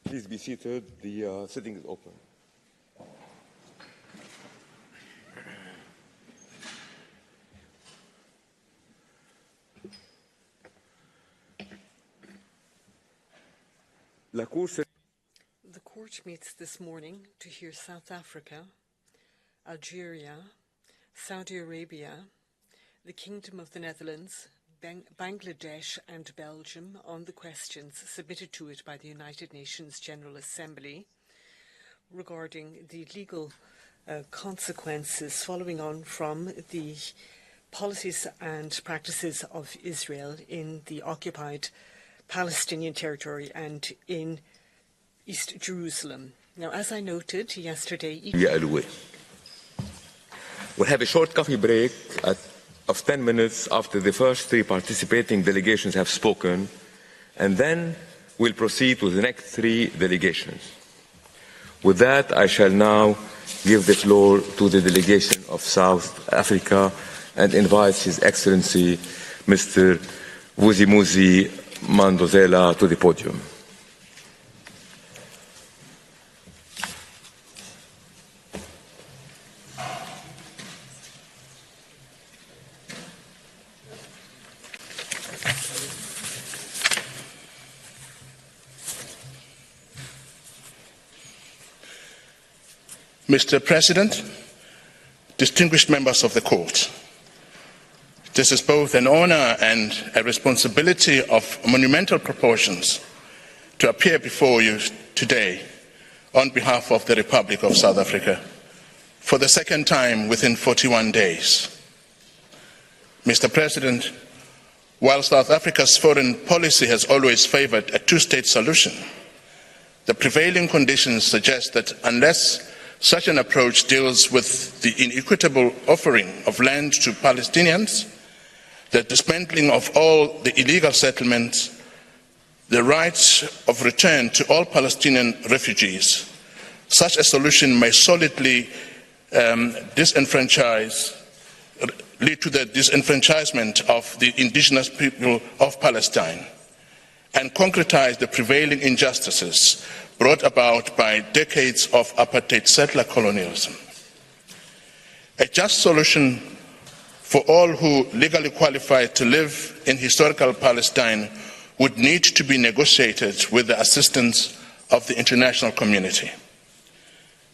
Please be seated. The sitting is open. The court meets this morning to hear South Africa, Algeria, Saudi Arabia, the Kingdom of the Netherlands, Bangladesh and Belgium on the questions submitted to it by the United Nations General Assembly regarding the legal consequences following on from the policies and practices of Israel in the occupied Palestinian territory and in East Jerusalem. Now, as I noted yesterday evening, we'll have a short coffee break of 10 minutes after the first three participating delegations have spoken, and then we'll proceed with the next three delegations. With that, I shall now give the floor to the delegation of South Africa and invite His Excellency Mr. Vusimuzi Mandozela to the podium. Mr. President, distinguished members of the Court, this is both an honor and a responsibility of monumental proportions to appear before you today on behalf of the Republic of South Africa for the second time within 41 days. Mr. President, while South Africa's foreign policy has always favored a two-state solution, the prevailing conditions suggest that unless such an approach deals with the inequitable offering of land to Palestinians, the dismantling of all the illegal settlements, the right of return to all Palestinian refugees, such a solution may solidly lead to the disenfranchisement of the indigenous people of Palestine and concretize the prevailing injustices brought about by decades of apartheid settler colonialism. A just solution for all who legally qualify to live in historical Palestine would need to be negotiated with the assistance of the international community.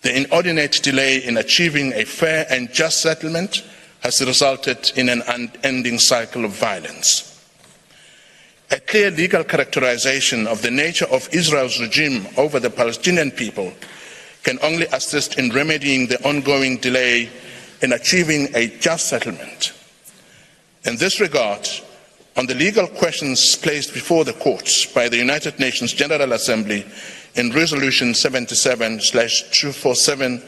The inordinate delay in achieving a fair and just settlement has resulted in an unending cycle of violence. A clear legal characterization of the nature of Israel's regime over the Palestinian people can only assist in remedying the ongoing delay in achieving a just settlement. In this regard, on the legal questions placed before the courts by the United Nations General Assembly in Resolution 77/247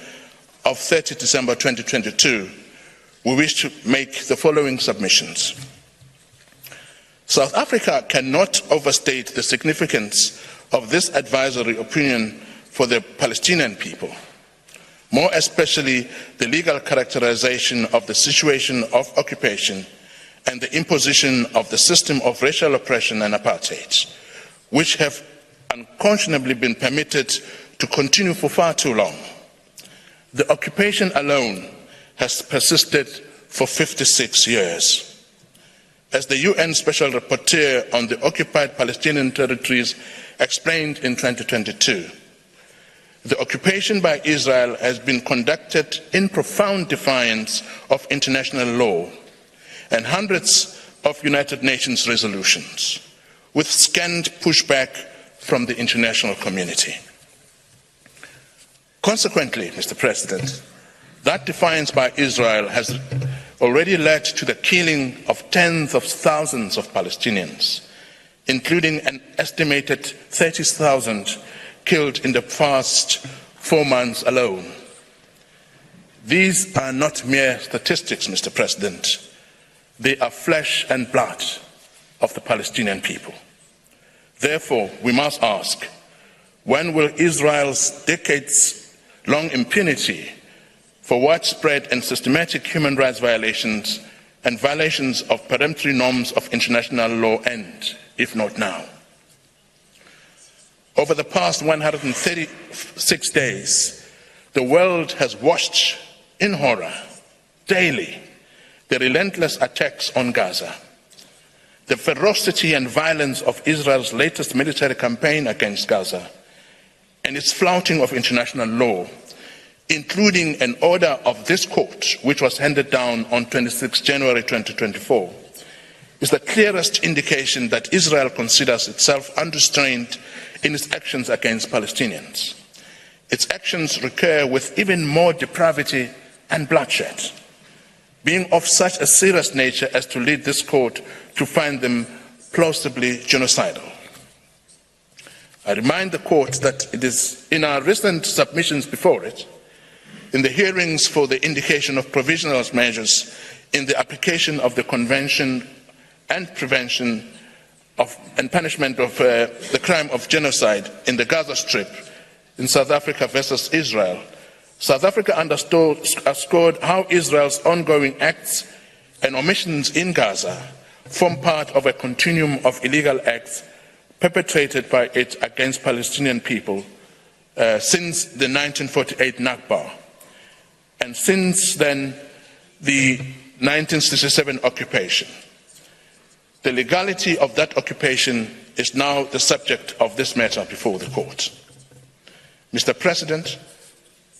of 30 December 2022, we wish to make the following submissions. South Africa cannot overstate the significance of this advisory opinion for the Palestinian people, more especially the legal characterization of the situation of occupation and the imposition of the system of racial oppression and apartheid, which have unconscionably been permitted to continue for far too long. The occupation alone has persisted for 56 years. As the UN Special Rapporteur on the occupied Palestinian territories explained in 2022, the occupation by Israel has been conducted in profound defiance of international law and hundreds of United Nations resolutions, with scant pushback from the international community. Consequently, Mr. President, that defiance by Israel has already led to the killing of tens of thousands of Palestinians, including an estimated 30,000 killed in the past 4 months alone. These are not mere statistics, Mr. President. They are flesh and blood of the Palestinian people. Therefore, we must ask, when will Israel's decades-long impunity for widespread and systematic human rights violations and violations of peremptory norms of international law end, if not now? Over the past 136 days, the world has watched in horror daily the relentless attacks on Gaza, the ferocity and violence of Israel's latest military campaign against Gaza, and its flouting of international law, including an order of this court, which was handed down on 26 January 2024, is the clearest indication that Israel considers itself unrestrained in its actions against Palestinians. Its actions recur with even more depravity and bloodshed, being of such a serious nature as to lead this court to find them plausibly genocidal. I remind the court that it is in our recent submissions before it, in the hearings for the indication of provisional measures in the application of the Convention and Prevention of and Punishment of the Crime of Genocide in the Gaza Strip in South Africa versus Israel, South Africa underscored how Israel's ongoing acts and omissions in Gaza form part of a continuum of illegal acts perpetrated by it against Palestinian people since the 1948 Nakba, and since then the 1967 occupation. The legality of that occupation is now the subject of this matter before the court. Mr. President,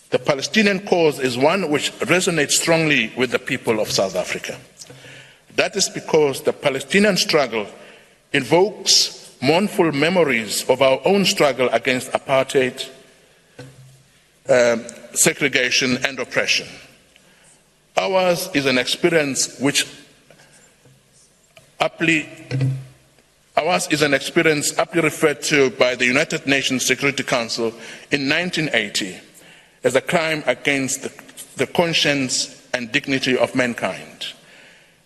the Palestinian cause is one which resonates strongly with the people of South Africa. That is because the Palestinian struggle invokes mournful memories of our own struggle against apartheid, segregation and oppression. Ours is an experience aptly referred to by the United Nations Security Council in 1980 as a crime against the conscience and dignity of mankind,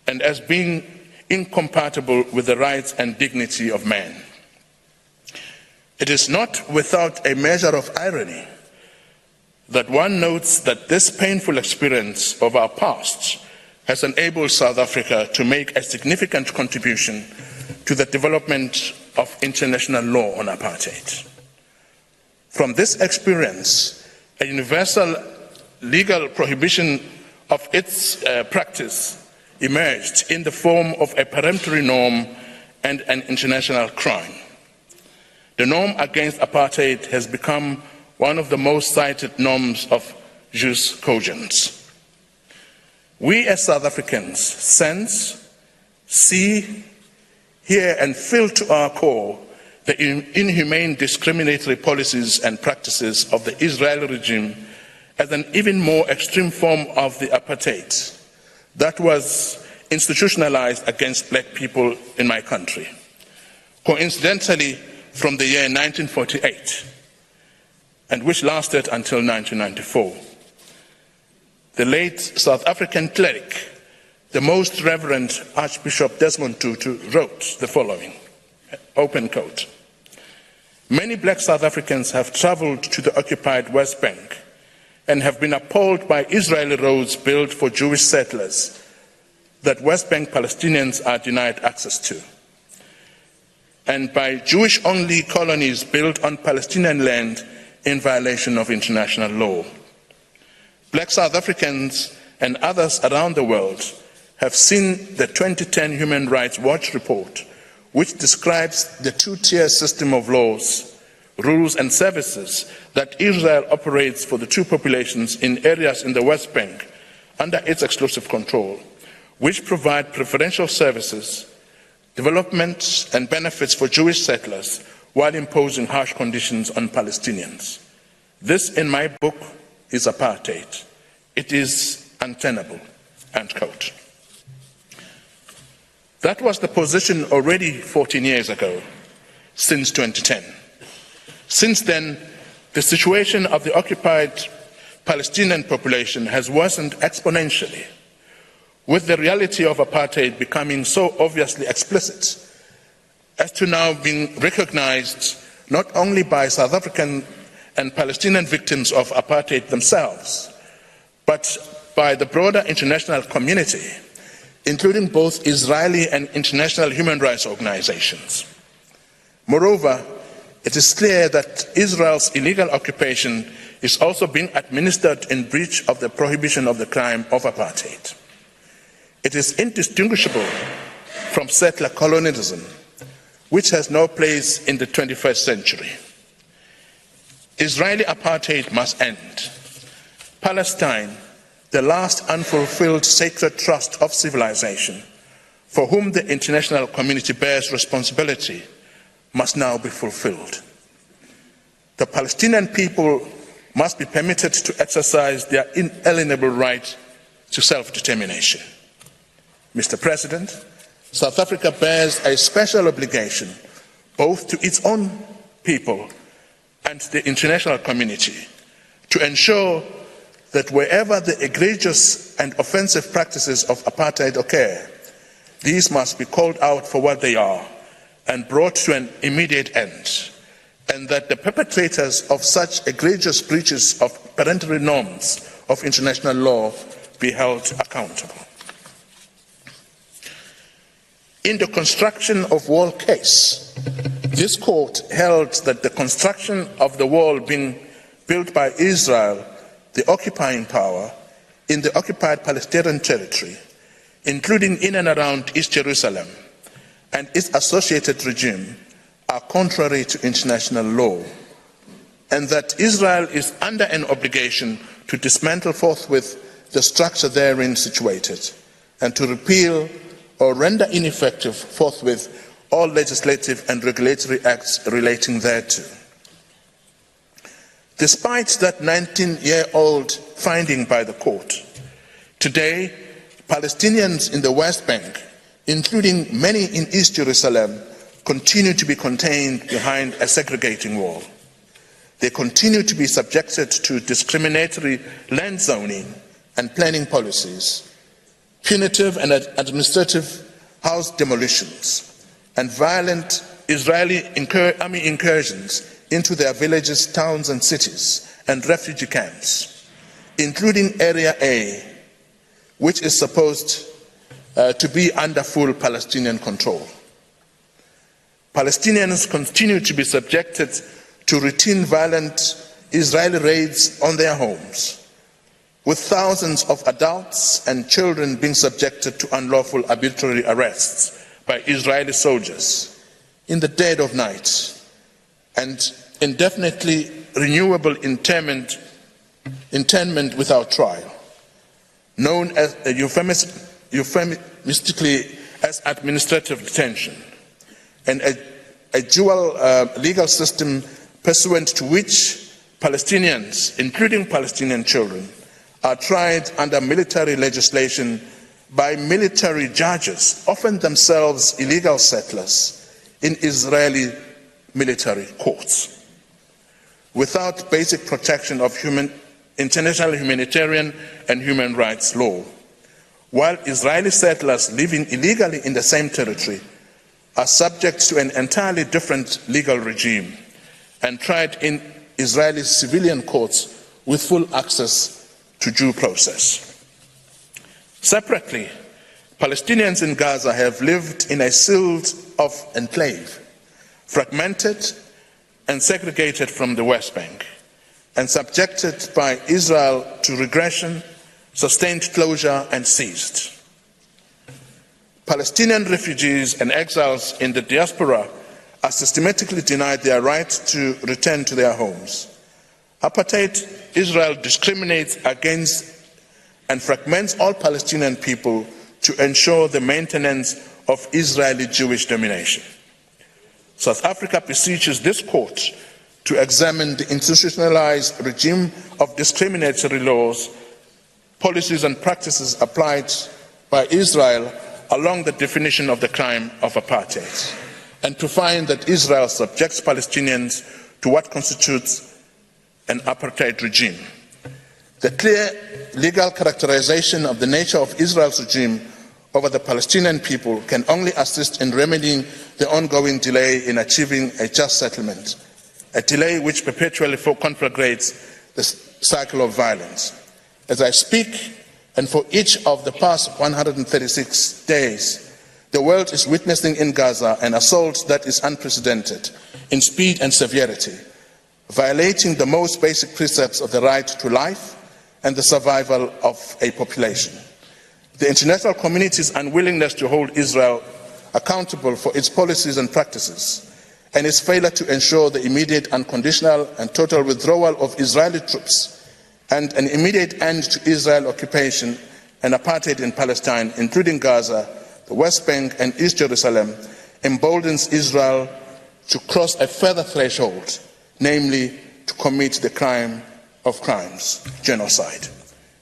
and as being incompatible with the rights and dignity of man. It is not without a measure of irony that one notes that this painful experience of our past has enabled South Africa to make a significant contribution to the development of international law on apartheid. From this experience, a universal legal prohibition of its practice emerged in the form of a peremptory norm and an international crime. The norm against apartheid has become one of the most cited norms of jus cogens. We as South Africans sense, see, hear and feel to our core the inhumane discriminatory policies and practices of the Israeli regime as an even more extreme form of the apartheid that was institutionalized against black people in my country, coincidentally from the year 1948, and which lasted until 1994. The late South African cleric, the Most Reverend Archbishop Desmond Tutu, wrote the following, open quote, "Many black South Africans have traveled to the occupied West Bank and have been appalled by Israeli roads built for Jewish settlers that West Bank Palestinians are denied access to, and by Jewish-only colonies built on Palestinian land in violation of international law. Black South Africans and others around the world have seen the 2010 Human Rights Watch report, which describes the two-tier system of laws, rules and services that Israel operates for the two populations in areas in the West Bank under its exclusive control, which provide preferential services, development and benefits for Jewish settlers while imposing harsh conditions on Palestinians. This, in my book, is apartheid. It is untenable," end quote. That was the position already 14 years ago, since 2010. Since then, the situation of the occupied Palestinian population has worsened exponentially, with the reality of apartheid becoming so obviously explicit as to now being recognized not only by South African and Palestinian victims of apartheid themselves, but by the broader international community, including both Israeli and international human rights organizations. Moreover, it is clear that Israel's illegal occupation is also being administered in breach of the prohibition of the crime of apartheid. It is indistinguishable from settler colonialism, which has no place in the 21st century. Israeli apartheid must end. Palestine, the last unfulfilled sacred trust of civilization, for whom the international community bears responsibility, must now be fulfilled. The Palestinian people must be permitted to exercise their inalienable right to self-determination. Mr. President, South Africa bears a special obligation both to its own people and the international community to ensure that wherever the egregious and offensive practices of apartheid occur, these must be called out for what they are and brought to an immediate end, and that the perpetrators of such egregious breaches of parental norms of international law be held accountable. In the construction of wall case, this court held that the construction of the wall being built by Israel, the occupying power, in the occupied Palestinian territory, including in and around East Jerusalem, and its associated regime, are contrary to international law, and that Israel is under an obligation to dismantle forthwith the structure therein situated, and to repeal or render ineffective forthwith all legislative and regulatory acts relating thereto. Despite that 19-year-old finding by the court, today Palestinians in the West Bank, including many in East Jerusalem, continue to be contained behind a segregating wall. They continue to be subjected to discriminatory land zoning and planning policies, punitive and administrative house demolitions, and violent Israeli army incursions into their villages, towns and cities, and refugee camps, including Area A, which is supposed to be under full Palestinian control. Palestinians continue to be subjected to routine violent Israeli raids on their homes, with thousands of adults and children being subjected to unlawful arbitrary arrests by Israeli soldiers in the dead of night, and indefinitely renewable internment without trial, known as euphemistically as administrative detention, and a dual legal system pursuant to which Palestinians, including Palestinian children, are tried under military legislation by military judges, often themselves illegal settlers, in Israeli military courts, without basic protection of international humanitarian and human rights law, while Israeli settlers living illegally in the same territory are subject to an entirely different legal regime and tried in Israeli civilian courts with full access to due process. Separately, Palestinians in Gaza have lived in a sealed-off enclave, fragmented and segregated from the West Bank, and subjected by Israel to regression, sustained closure, and seized. Palestinian refugees and exiles in the diaspora are systematically denied their right to return to their homes. Apartheid Israel discriminates against and fragments all Palestinian people to ensure the maintenance of Israeli Jewish domination. South Africa beseeches this court to examine the institutionalized regime of discriminatory laws, policies and practices applied by Israel along the definition of the crime of apartheid, and to find that Israel subjects Palestinians to what constitutes an apartheid regime. The clear legal characterization of the nature of Israel's regime over the Palestinian people can only assist in remedying the ongoing delay in achieving a just settlement, a delay which perpetually conflagrates the cycle of violence. As I speak, and for each of the past 136 days, The world is witnessing in Gaza an assault that is unprecedented in speed and severity, violating the most basic precepts of the right to life and the survival of a population. The international community's unwillingness to hold Israel accountable for its policies and practices, and its failure to ensure the immediate, unconditional and total withdrawal of Israeli troops and an immediate end to Israel occupation and apartheid in Palestine, including Gaza, the West Bank and East Jerusalem, emboldens Israel to cross a further threshold, namely to commit the crime of crimes, genocide.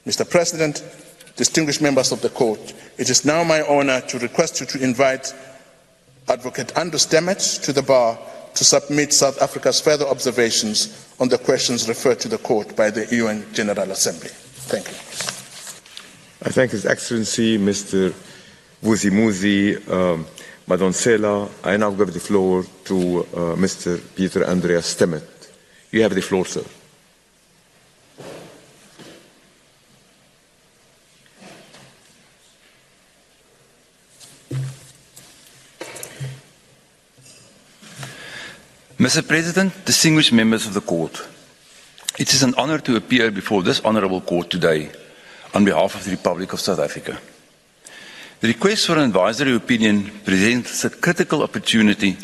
Mr. President, distinguished members of the Court, it is now my honor to request you to invite Advocate Andrew Stemmet to the bar to submit South Africa's further observations on the questions referred to the Court by the UN General Assembly. Thank you. I thank His Excellency, Mr. Vuzimuzi Madonsela. I now give the floor to Mr. Peter Andreas Stemmet. You have the floor, sir. Mr. President, distinguished members of the Court, it is an honor to appear before this Honourable Court today on behalf of the Republic of South Africa. The request for an advisory opinion presents a critical opportunity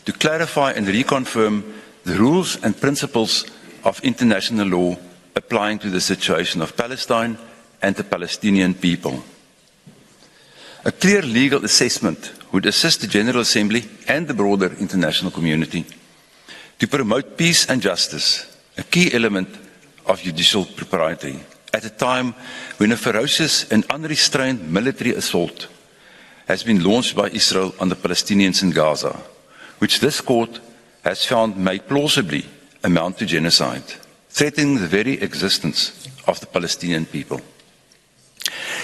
to clarify and reconfirm the rules and principles of international law applying to the situation of Palestine and the Palestinian people. A clear legal assessment would assist the General Assembly and the broader international community to promote peace and justice, a key element of judicial propriety, at a time when a ferocious and unrestrained military assault has been launched by Israel on the Palestinians in Gaza, which this Court has found may plausibly amount to genocide, threatening the very existence of the Palestinian people.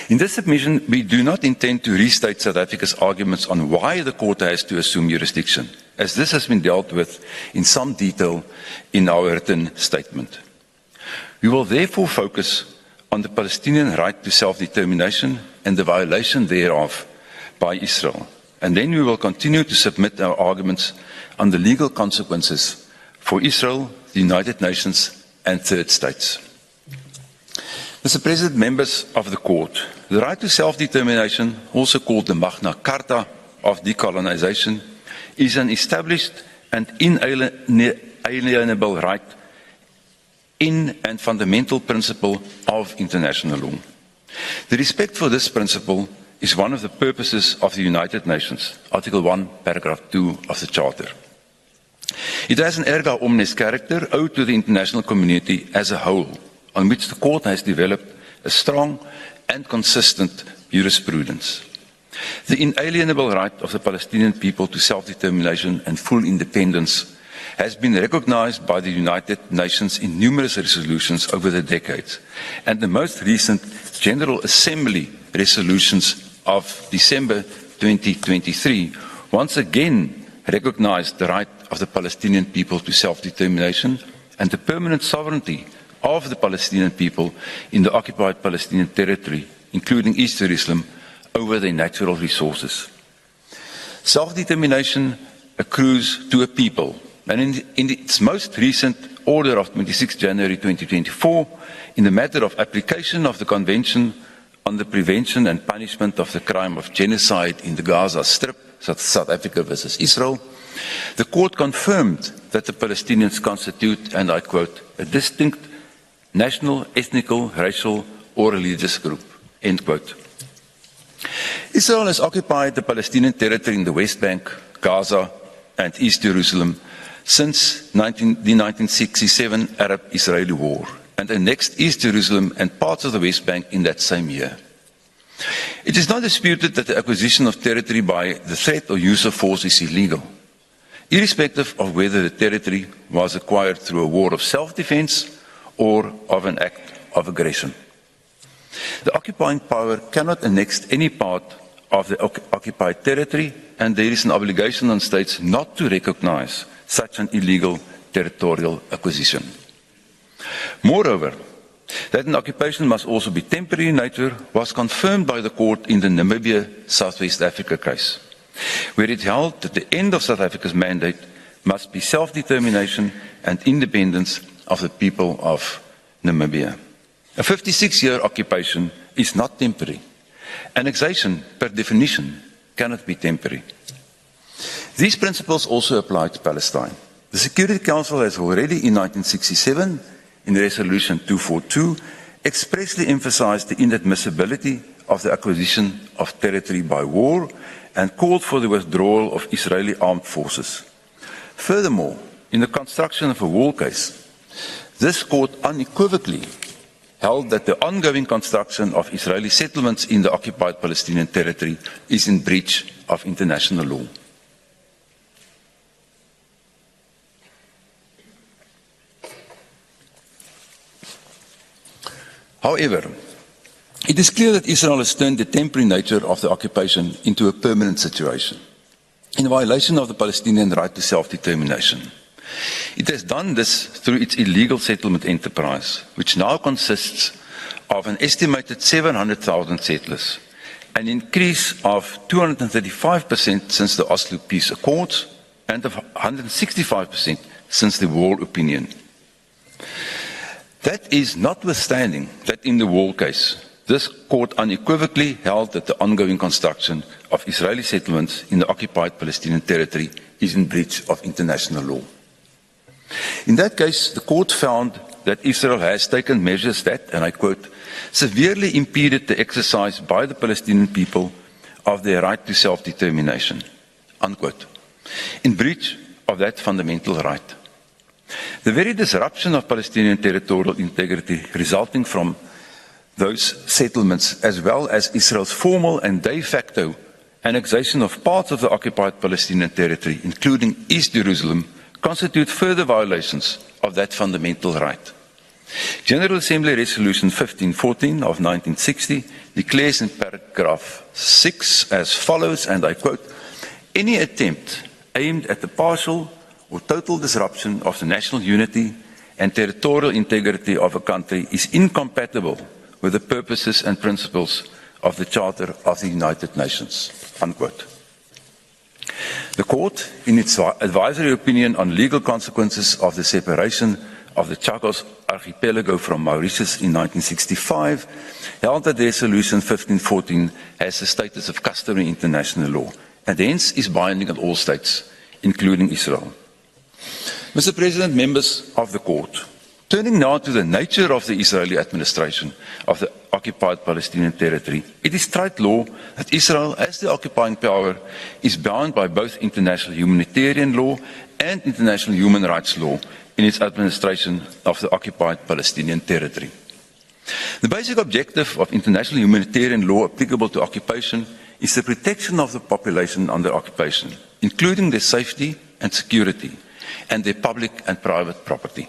In this submission, we do not intend to restate South Africa's arguments on why the Court has to assume jurisdiction, as this has been dealt with in some detail in our written statement. We will therefore focus on the Palestinian right to self-determination and the violation thereof by Israel, and then we will continue to submit our arguments on the legal consequences for Israel, the United Nations and third states. Mr. President, members of the Court, the right to self-determination, also called the Magna Carta of decolonization, is an established and inalienable right in and fundamental principle of international law. The respect for this principle is one of the purposes of the United Nations, Article 1, Paragraph 2 of the Charter. It has an erga omnes character owed to the international community as a whole, on which the Court has developed a strong and consistent jurisprudence. The inalienable right of the Palestinian people to self-determination and full independence has been recognized by the United Nations in numerous resolutions over the decades, and the most recent General Assembly resolutions of December 2023 once again recognized the right of the Palestinian people to self-determination and the permanent sovereignty of the Palestinian people in the occupied Palestinian territory, including East Jerusalem, over their natural resources. Self-determination accrues to a people, and in its most recent order of 26 January 2024, in the matter of application of the Convention on the Prevention and Punishment of the Crime of Genocide in the Gaza Strip, South Africa versus Israel, the Court confirmed that the Palestinians constitute, and I quote, a distinct national, ethnical, racial, or religious group, end quote. Israel has occupied the Palestinian territory in the West Bank, Gaza, and East Jerusalem since the 1967 Arab-Israeli War, and annexed East Jerusalem and parts of the West Bank in that same year. It is not disputed that the acquisition of territory by the threat or use of force is illegal, irrespective of whether the territory was acquired through a war of self-defense or of an act of aggression. The occupying power cannot annex any part of the occupied territory, and there is an obligation on states not to recognize such an illegal territorial acquisition. Moreover, that an occupation must also be temporary in nature was confirmed by the Court in the Namibia Southwest Africa case. where it held that the end of South Africa's mandate must be self-determination and independence of the people of Namibia. A 56-year occupation is not temporary. Annexation, per definition, cannot be temporary. These principles also apply to Palestine. The Security Council has already in 1967, in Resolution 242, expressly emphasized the inadmissibility of the acquisition of territory by war and called for the withdrawal of Israeli armed forces. Furthermore, in the construction of a wall case, this court unequivocally held that the ongoing construction of Israeli settlements in the occupied Palestinian territory is in breach of international law. However, it is clear that Israel has turned the temporary nature of the occupation into a permanent situation, in violation of the Palestinian right to self-determination. It has done this through its illegal settlement enterprise, which now consists of an estimated 700,000 settlers, an increase of 235% since the Oslo Peace Accords, and of 165% since the Wall Opinion. That is notwithstanding that in the Wall case, this court unequivocally held that the ongoing construction of Israeli settlements in the occupied Palestinian territory is in breach of international law. In that case, the court found that Israel has taken measures that, and I quote, severely impeded the exercise by the Palestinian people of their right to self-determination, unquote, in breach of that fundamental right. The very disruption of Palestinian territorial integrity resulting from those settlements, as well as Israel's formal and de facto annexation of parts of the occupied Palestinian territory, including East Jerusalem, constitute further violations of that fundamental right. General Assembly Resolution 1514 of 1960 declares in paragraph 6 as follows, and I quote, any attempt aimed at the partial or total disruption of the national unity and territorial integrity of a country is incompatible with the purposes and principles of the Charter of the United Nations, unquote. The court, in its advisory opinion on legal consequences of the separation of the Chagos archipelago from Mauritius in 1965, held that Resolution 1514 has the status of customary international law, and hence is binding on all states, including Israel. Mr. President, members of the court, turning now to the nature of the Israeli administration of the occupied Palestinian territory, it is straight law that Israel, as the occupying power, is bound by both international humanitarian law and international human rights law in its administration of the occupied Palestinian territory. The basic objective of international humanitarian law applicable to occupation is the protection of the population under occupation, including their safety and security, and their public and private property.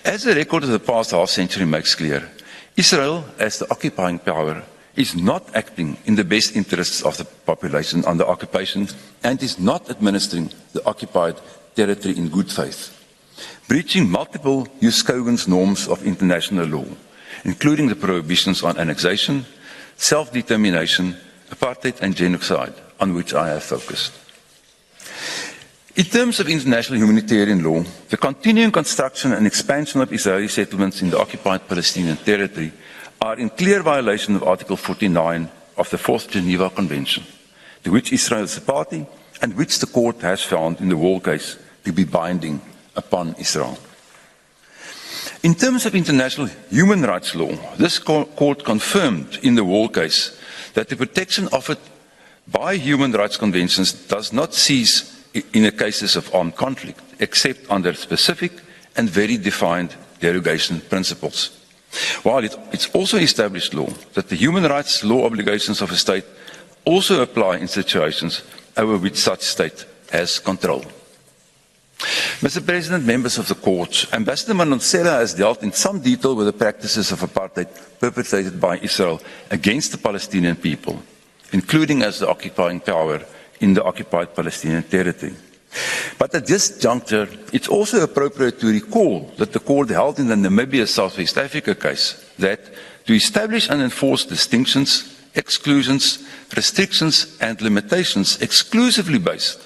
As the record of the past half-century makes clear, Israel, as the occupying power, is not acting in the best interests of the population under occupation and is not administering the occupied territory in good faith, breaching multiple jus cogens norms of international law, including the prohibitions on annexation, self-determination, apartheid and genocide, on which I have focused. In terms of international humanitarian law, the continuing construction and expansion of Israeli settlements in the occupied Palestinian territory are in clear violation of Article 49 of the Fourth Geneva Convention, to which Israel is a party and which the court has found in the Wall case to be binding upon Israel. In terms of international human rights law, this court confirmed in the Wall case that the protection offered by human rights conventions does not cease in the cases of armed conflict, except under specific and very defined derogation principles. While it's also established law that the human rights law obligations of a state also apply in situations over which such state has control. Mr. President, members of the court, Ambassador Manoncela has dealt in some detail with the practices of apartheid perpetrated by Israel against the Palestinian people, including as the occupying power in the occupied Palestinian territory. But at this juncture, it's also appropriate to recall that the court held in the Namibia-South West Africa case that to establish and enforce distinctions exclusions, restrictions and limitations exclusively based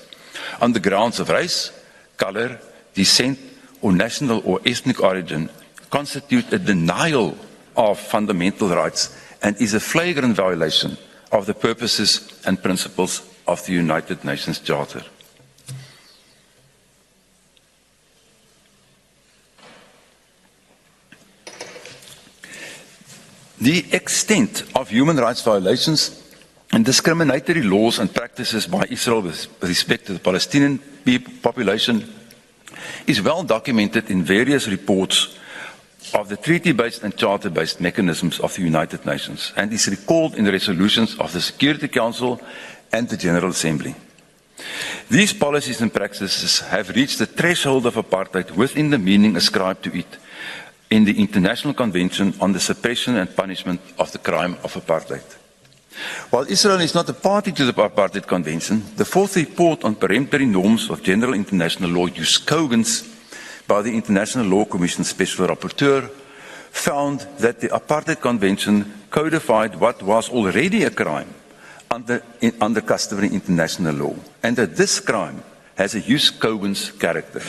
on the grounds of race, color, descent or national or ethnic origin constitute a denial of fundamental rights and is a flagrant violation of the purposes and principles of the United Nations Charter. The extent of human rights violations and discriminatory laws and practices by Israel with respect to the Palestinian population is well documented in various reports of the treaty-based and charter-based mechanisms of the United Nations and is recalled in the resolutions of the Security Council and the General Assembly. These policies and practices have reached the threshold of apartheid within the meaning ascribed to it in the International Convention on the Suppression and Punishment of the Crime of Apartheid. While Israel is not a party to the Apartheid Convention, the fourth report on peremptory norms of general international law, jus cogens, by the International Law Commission Special Rapporteur, found that the Apartheid Convention codified what was already a crime under customary international law, and that this crime has a jus cogens character.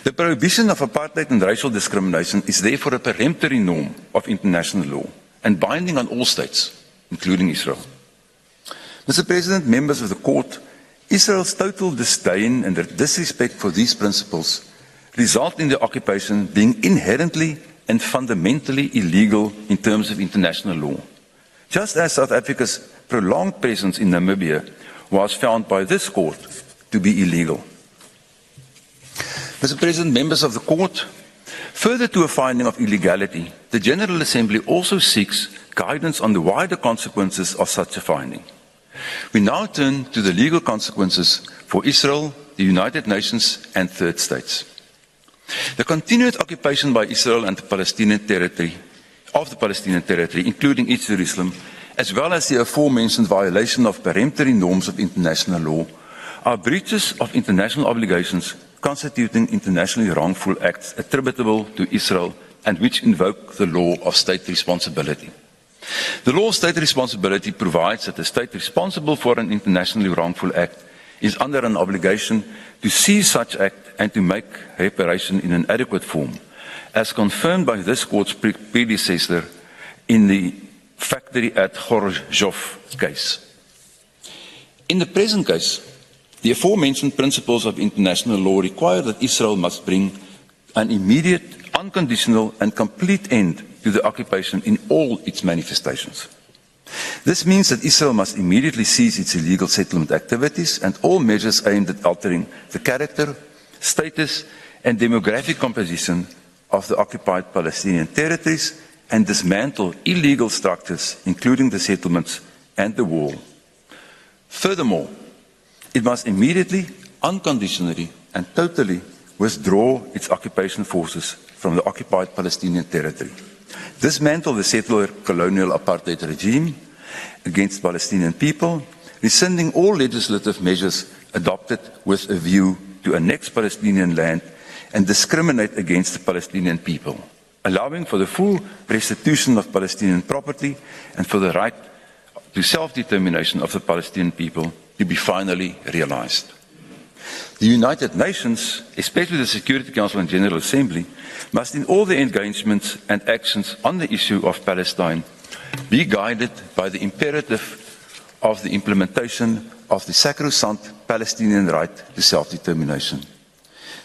The prohibition of apartheid and racial discrimination is therefore a peremptory norm of international law and binding on all states, including Israel. Mr. President, members of the Court, Israel's total disdain and disrespect for these principles result in the occupation being inherently and fundamentally illegal in terms of international law, just as South Africa's prolonged presence in Namibia was found by this Court to be illegal. Mr. President, members of the Court, further to a finding of illegality, the General Assembly also seeks guidance on the wider consequences of such a finding. We now turn to the legal consequences for Israel, the United Nations and third states. The continued occupation by Israel and the Palestinian territory, including East Jerusalem, as well as the aforementioned violation of peremptory norms of international law, are breaches of international obligations constituting internationally wrongful acts attributable to Israel and which invoke the law of state responsibility. The law of state responsibility provides that the state responsible for an internationally wrongful act is under an obligation to seize such act and to make reparation in an adequate form, as confirmed by this Court's predecessor in the factory at Gorjov case. In the present case, the aforementioned principles of international law require that Israel must bring an immediate, unconditional and complete end to the occupation in all its manifestations. This means that Israel must immediately cease its illegal settlement activities and all measures aimed at altering the character, status and demographic composition of the occupied Palestinian territories and dismantle illegal structures, including the settlements and the wall. Furthermore, it must immediately, unconditionally and totally withdraw its occupation forces from the occupied Palestinian territory, dismantle the settler colonial apartheid regime against Palestinian people, rescinding all legislative measures adopted with a view to annex Palestinian land and discriminate against the Palestinian people, allowing for the full restitution of Palestinian property and for the right to self-determination of the Palestinian people to be finally realized. The United Nations, especially the Security Council and General Assembly, must in all their engagements and actions on the issue of Palestine be guided by the imperative of the implementation of the sacrosanct Palestinian right to self-determination.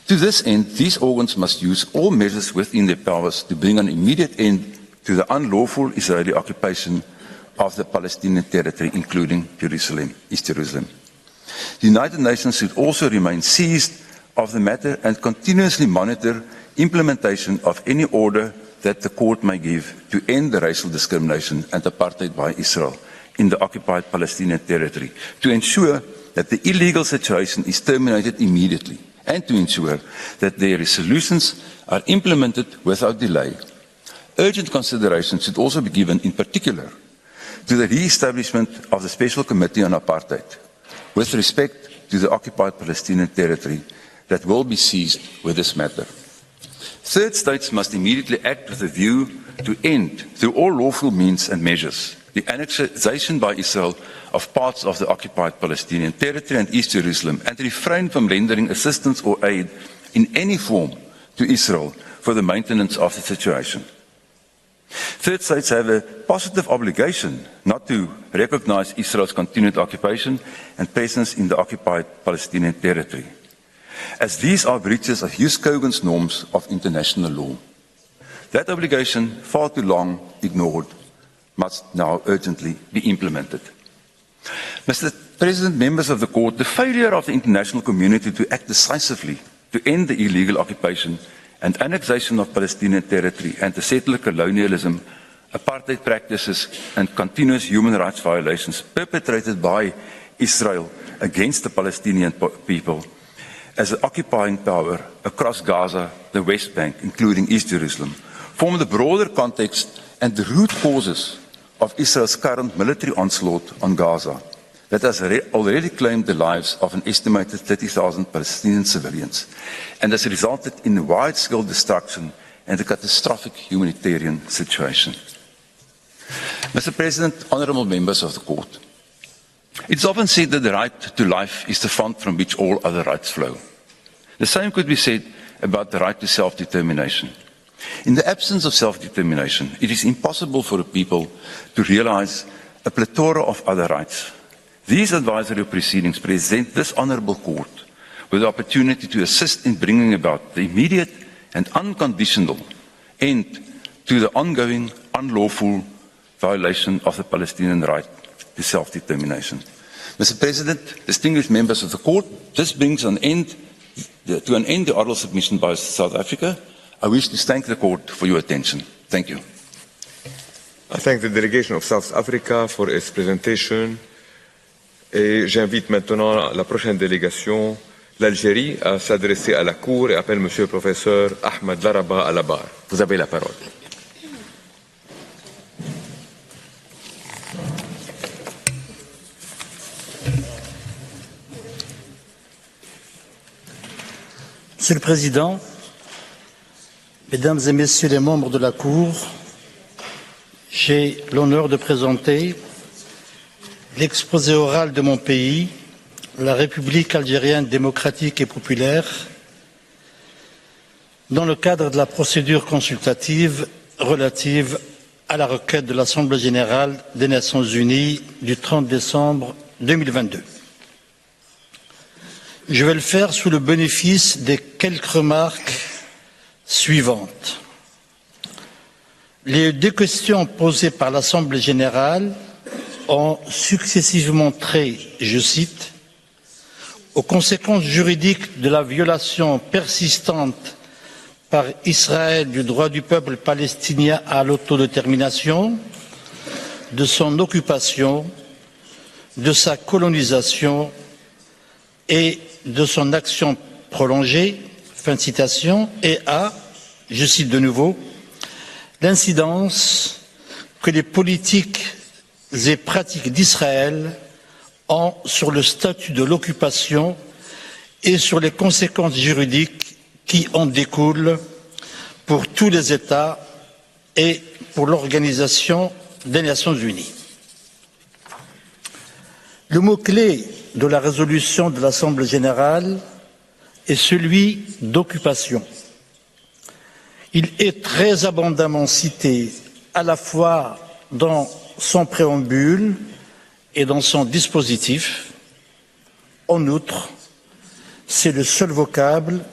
To this end, these organs must use all measures within their powers to bring an immediate end to the unlawful Israeli occupation of the Palestinian territory, including Jerusalem, East Jerusalem. The United Nations should also remain seized of the matter and continuously monitor implementation of any order that the court may give to end the racial discrimination and apartheid by Israel in the occupied Palestinian territory, to ensure that the illegal situation is terminated immediately, and to ensure that their resolutions are implemented without delay. Urgent consideration should also be given, in particular, to the re-establishment of the Special Committee on Apartheid with respect to the occupied Palestinian territory that will be seized with this matter. Third states must immediately act with a view to end, through all lawful means and measures, the annexation by Israel of parts of the occupied Palestinian territory and East Jerusalem, and refrain from rendering assistance or aid in any form to Israel for the maintenance of the situation. Third states have a positive obligation not to recognize Israel's continued occupation and presence in the occupied Palestinian territory, as these are breaches of Jus Cogens norms of international law. That obligation, far too long ignored, must now urgently be implemented. Mr. President, members of the Court, the failure of the international community to act decisively to end the illegal occupation and annexation of Palestinian territory and the settler colonialism, apartheid practices and continuous human rights violations perpetrated by Israel against the Palestinian people as an occupying power across Gaza, the West Bank, including East Jerusalem, form the broader context and the root causes of Israel's current military onslaught on Gaza that has already claimed the lives of an estimated 30,000 Palestinian civilians and has resulted in wide-scale destruction and a catastrophic humanitarian situation. Mr. President, honourable members of the Court, it's often said that the right to life is the font from which all other rights flow. The same could be said about the right to self-determination. In the absence of self-determination, it is impossible for a people to realise a plethora of other rights. These advisory proceedings present this honourable court with the opportunity to assist in bringing about the immediate and unconditional end to the ongoing unlawful violation of the Palestinian right to self-determination. Mr. President, distinguished members of the court, this brings to an end the oral submission by South Africa. I wish to thank the court for your attention. Thank you. I thank the delegation of South Africa for its presentation. Et j'invite maintenant la prochaine délégation, l'Algérie, à s'adresser à la Cour et appelle Monsieur le professeur Ahmed Laraba à la barre. Vous avez la parole. Monsieur le Président, Mesdames et Messieurs les membres de la Cour, j'ai l'honneur de présenter l'exposé oral de mon pays, la République algérienne démocratique et populaire, dans le cadre de la procédure consultative relative à la requête de l'Assemblée générale des Nations unies du 30 décembre 2022. Je vais le faire sous le bénéfice des quelques remarques suivantes. Les deux questions posées par l'Assemblée générale ont successivement trait, je cite, aux conséquences juridiques de la violation persistante par Israël du droit du peuple palestinien à l'autodétermination, de son occupation, de sa colonisation et de son action prolongée, fin de citation, et à, je cite de nouveau, l'incidence que les politiques et pratiques d'Israël ont sur le statut de l'occupation et sur les conséquences juridiques qui en découlent pour tous les États et pour l'Organisation des Nations unies. Le mot-clé de la résolution de l'Assemblée générale est celui d'occupation. Il est très abondamment cité à la fois dans son préambule et dans son dispositif. En outre, c'est le seul vocable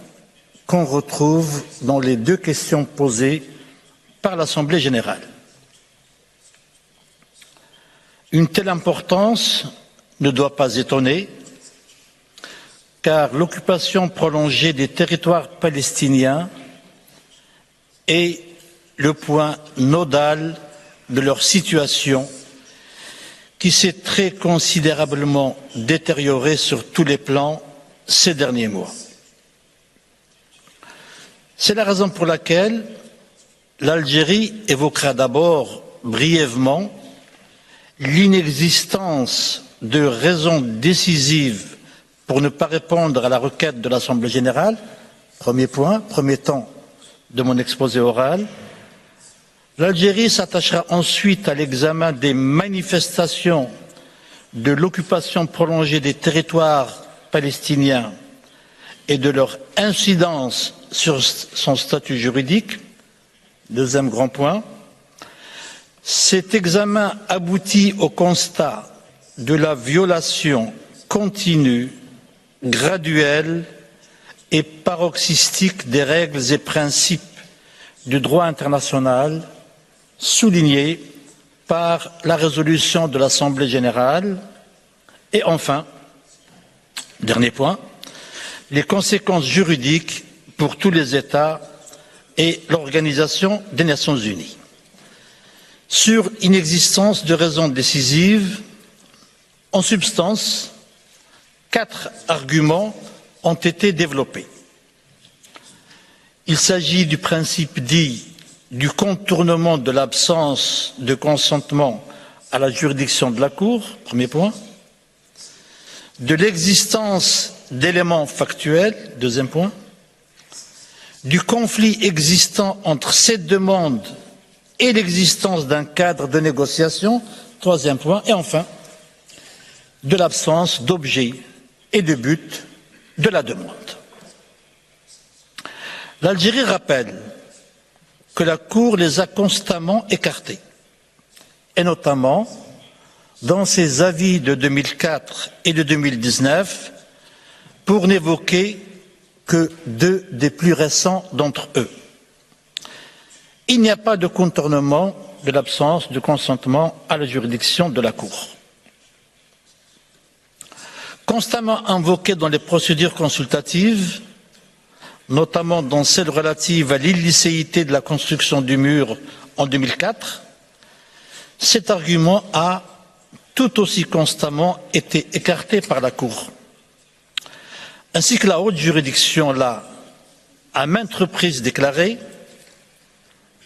qu'on retrouve dans les deux questions posées par l'Assemblée générale. Une telle importance ne doit pas étonner, car l'occupation prolongée des territoires palestiniens est le point nodal de leur situation qui s'est très considérablement détériorée sur tous les plans ces derniers mois. C'est la raison pour laquelle l'Algérie évoquera d'abord brièvement l'inexistence de raisons décisives pour ne pas répondre à la requête de l'Assemblée générale, premier point, premier temps de mon exposé oral. L'Algérie s'attachera ensuite à l'examen des manifestations de l'occupation prolongée des territoires palestiniens et de leur incidence sur son statut juridique. Deuxième grand point. Cet examen aboutit au constat de la violation continue, graduelle et paroxystique des règles et principes du droit international soulignés par la résolution de l'Assemblée générale. Et enfin, dernier point, les conséquences juridiques pour tous les États et l'Organisation des Nations unies. Sur inexistence de raisons décisives, en substance, 4 arguments ont été développés. Il s'agit du principe dit du contournement de l'absence de consentement à la juridiction de la Cour, premier point, de l'existence d'éléments factuels, deuxième point, du conflit existant entre cette demande et l'existence d'un cadre de négociation, troisième point, et enfin, de l'absence d'objet et de but de la demande. L'Algérie rappelle que la Cour les a constamment écartés, et notamment dans ses avis de 2004 et de 2019, pour n'évoquer que 2 des plus récents d'entre eux. Il n'y a pas de contournement de l'absence de consentement à la juridiction de la Cour. Constamment invoqué dans les procédures consultatives, notamment dans celle relative à l'illicéité de la construction du mur en 2004, cet argument a tout aussi constamment été écarté par la Cour, ainsi que la haute juridiction l'a à maintes reprises déclaré.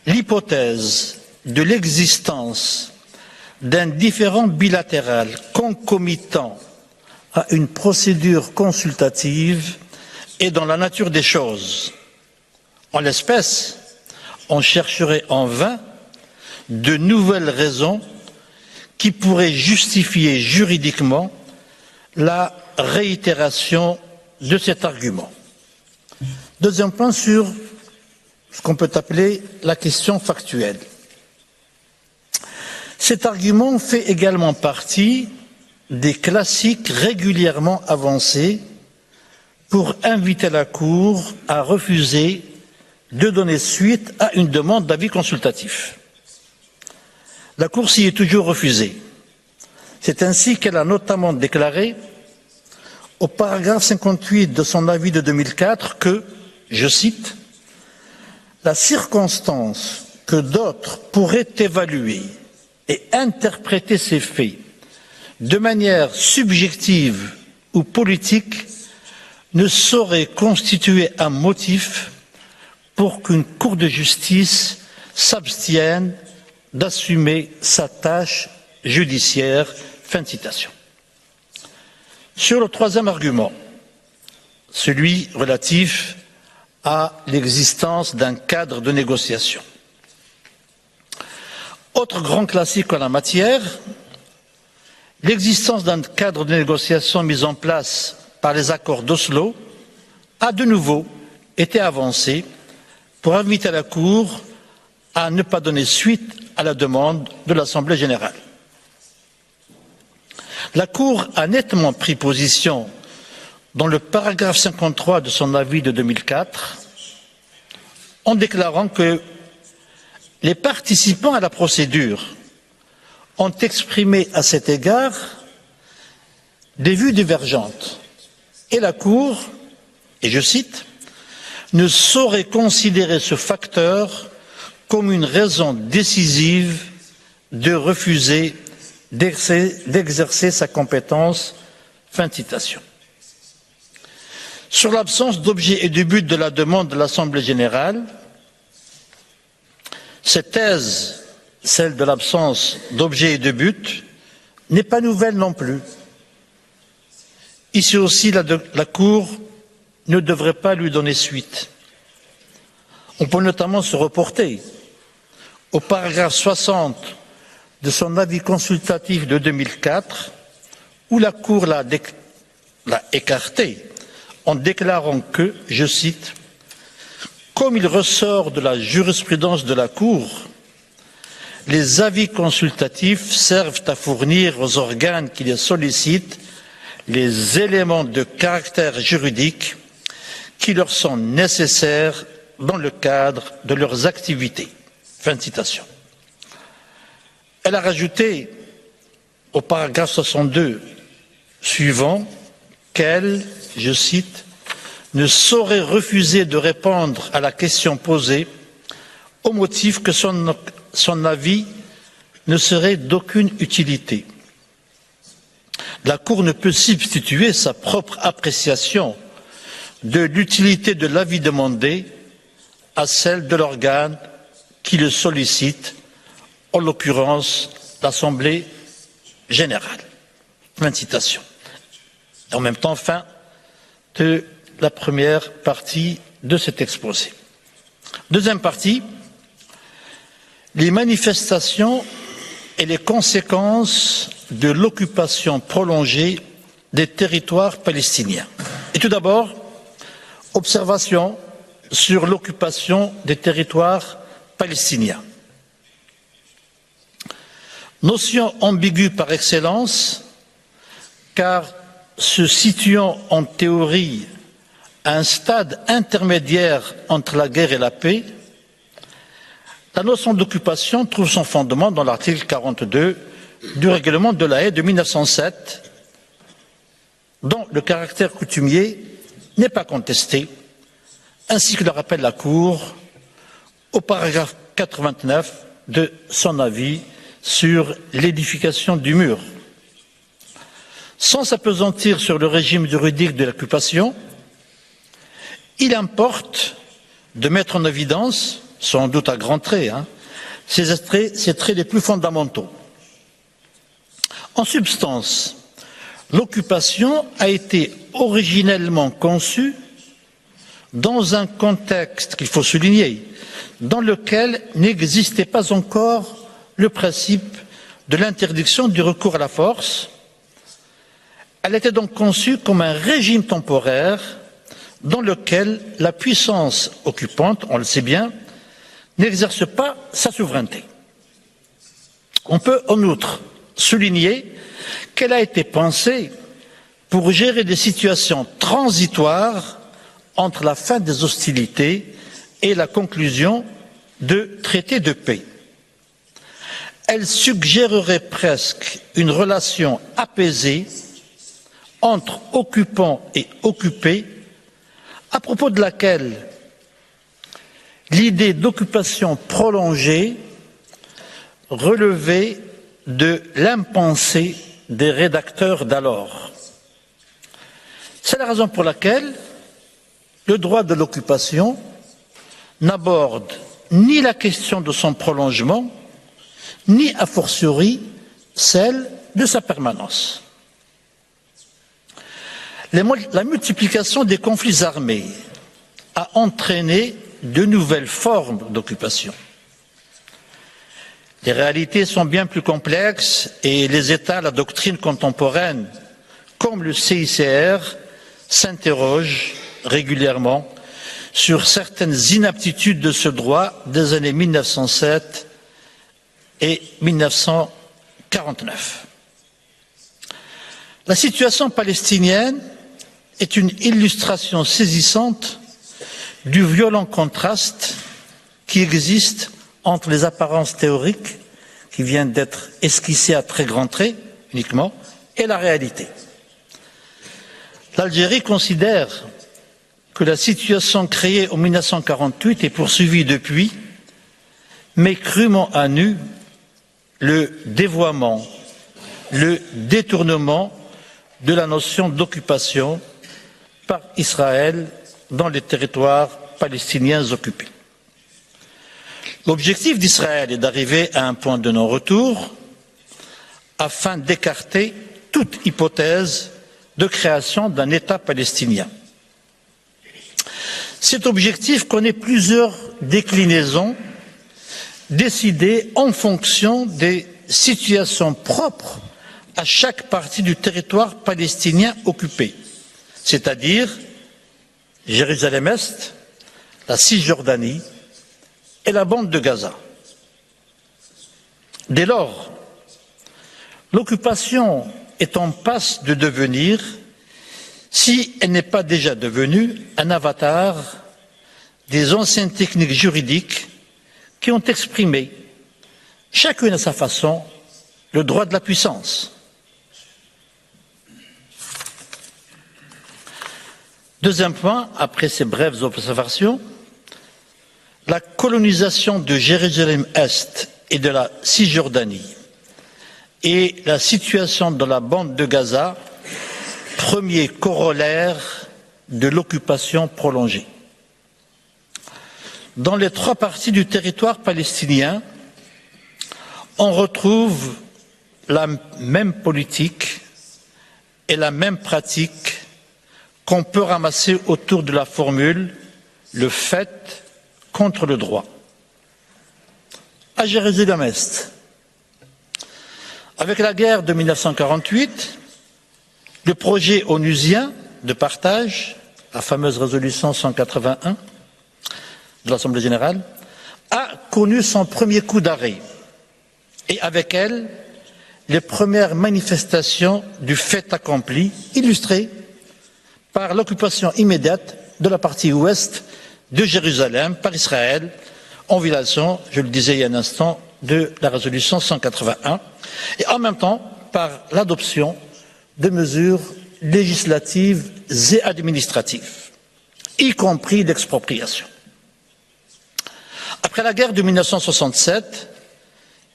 L'hypothèse de l'existence d'un différend bilatéral concomitant à une procédure consultative est dans la nature des choses. En l'espèce, on chercherait en vain de nouvelles raisons qui pourraient justifier juridiquement la réitération de cet argument. Deuxième point sur ce qu'on peut appeler la question factuelle. Cet argument fait également partie des classiques régulièrement avancés pour inviter la Cour à refuser de donner suite à une demande d'avis consultatif. La Cour s'y est toujours refusée. C'est ainsi qu'elle a notamment déclaré au paragraphe 58 de son avis de 2004 que, je cite, « La circonstance que d'autres pourraient évaluer et interpréter ces faits de manière subjective ou politique ne saurait constituer un motif pour qu'une Cour de justice s'abstienne d'assumer sa tâche judiciaire. » Fin de citation. Sur le troisième argument, celui relatif à l'existence d'un cadre de négociation. Autre grand classique en la matière, l'existence d'un cadre de négociation mis en place par les accords d'Oslo a de nouveau été avancée pour inviter la Cour à ne pas donner suite à la demande de l'Assemblée générale. La Cour a nettement pris position dans le paragraphe 53 de son avis de 2004 en déclarant que les participants à la procédure ont exprimé à cet égard des vues divergentes et la Cour, et je cite, « ne saurait considérer ce facteur comme une raison décisive de refuser d'exercer sa compétence. » Fin de citation. Sur l'absence d'objet et de but de la demande de l'Assemblée générale, cette thèse, celle de l'absence d'objet et de but, n'est pas nouvelle non plus. Ici aussi, la Cour ne devrait pas lui donner suite. On peut notamment se reporter au paragraphe 60 de son avis consultatif de 2004, où la Cour l'a écarté en déclarant que, je cite, « Comme il ressort de la jurisprudence de la Cour, les avis consultatifs servent à fournir aux organes qui les sollicitent les éléments de caractère juridique qui leur sont nécessaires dans le cadre de leurs activités. » Fin de citation. Elle a rajouté au paragraphe 62 suivant qu'elle, je cite, ne saurait refuser de répondre à la question posée au motif que son avis ne serait d'aucune utilité. La Cour ne peut substituer sa propre appréciation de l'utilité de l'avis demandé à celle de l'organe qui le sollicite, en l'occurrence l'Assemblée générale. Fin de citation. En même temps, fin de la première partie de cet exposé. Deuxième partie, les manifestations et les conséquences de l'occupation prolongée des territoires palestiniens. Et tout d'abord, observation sur l'occupation des territoires palestiniens. Notion ambiguë par excellence, car se situant en théorie à un stade intermédiaire entre la guerre et la paix, la notion d'occupation trouve son fondement dans l'article 42 du règlement de la Haye de 1907, dont le caractère coutumier n'est pas contesté, ainsi que le rappelle la Cour au paragraphe 89 de son avis sur l'édification du mur. Sans s'appesantir sur le régime juridique de l'occupation, il importe de mettre en évidence, sans doute à grands traits, ces traits les plus fondamentaux. En substance, l'occupation a été originellement conçue dans un contexte qu'il faut souligner, dans lequel n'existait pas encore le principe de l'interdiction du recours à la force. Elle était donc conçue comme un régime temporaire dans lequel la puissance occupante, on le sait bien, n'exerce pas sa souveraineté. On peut en outre souligner qu'elle a été pensée pour gérer des situations transitoires entre la fin des hostilités et la conclusion de traités de paix. Elle suggérerait presque une relation apaisée entre occupants et occupés, à propos de laquelle l'idée d'occupation prolongée relevait de l'impensé des rédacteurs d'alors. C'est la raison pour laquelle le droit de l'occupation n'aborde ni la question de son prolongement, ni a fortiori celle de sa permanence. La multiplication des conflits armés a entraîné de nouvelles formes d'occupation. Les réalités sont bien plus complexes et les États, la doctrine contemporaine, comme le CICR, s'interrogent régulièrement sur certaines inaptitudes de ce droit des années 1907 et 1949. La situation palestinienne est une illustration saisissante du violent contraste qui existe entre les apparences théoriques, qui viennent d'être esquissées à très grands traits uniquement, et la réalité. L'Algérie considère que la situation créée en 1948 est poursuivie depuis, mais crûment à nu le dévoiement, le détournement de la notion d'occupation par Israël dans les territoires palestiniens occupés. L'objectif d'Israël est d'arriver à un point de non-retour afin d'écarter toute hypothèse de création d'un État palestinien. Cet objectif connaît plusieurs déclinaisons, décidée en fonction des situations propres à chaque partie du territoire palestinien occupé, c'est-à-dire Jérusalem-Est, la Cisjordanie et la bande de Gaza. Dès lors, l'occupation est en passe de devenir, si elle n'est pas déjà devenue, un avatar des anciennes techniques juridiques qui ont exprimé, chacune à sa façon, le droit de la puissance. Deuxième point, après ces brèves observations, la colonisation de Jérusalem-Est et de la Cisjordanie et la situation dans la bande de Gaza, premier corollaire de l'occupation prolongée. Dans les trois parties du territoire palestinien, on retrouve la même politique et la même pratique qu'on peut ramasser autour de la formule « le fait contre le droit ». À Jérusalem-Est, avec la guerre de 1948, le projet onusien de partage, la fameuse résolution 181 de l'Assemblée générale, a connu son premier coup d'arrêt et avec elle, les premières manifestations du fait accompli, illustrées par l'occupation immédiate de la partie ouest de Jérusalem par Israël, en violation, je le disais il y a un instant, de la résolution 181, et en même temps par l'adoption de mesures législatives et administratives, y compris l'expropriation. Après la guerre de 1967,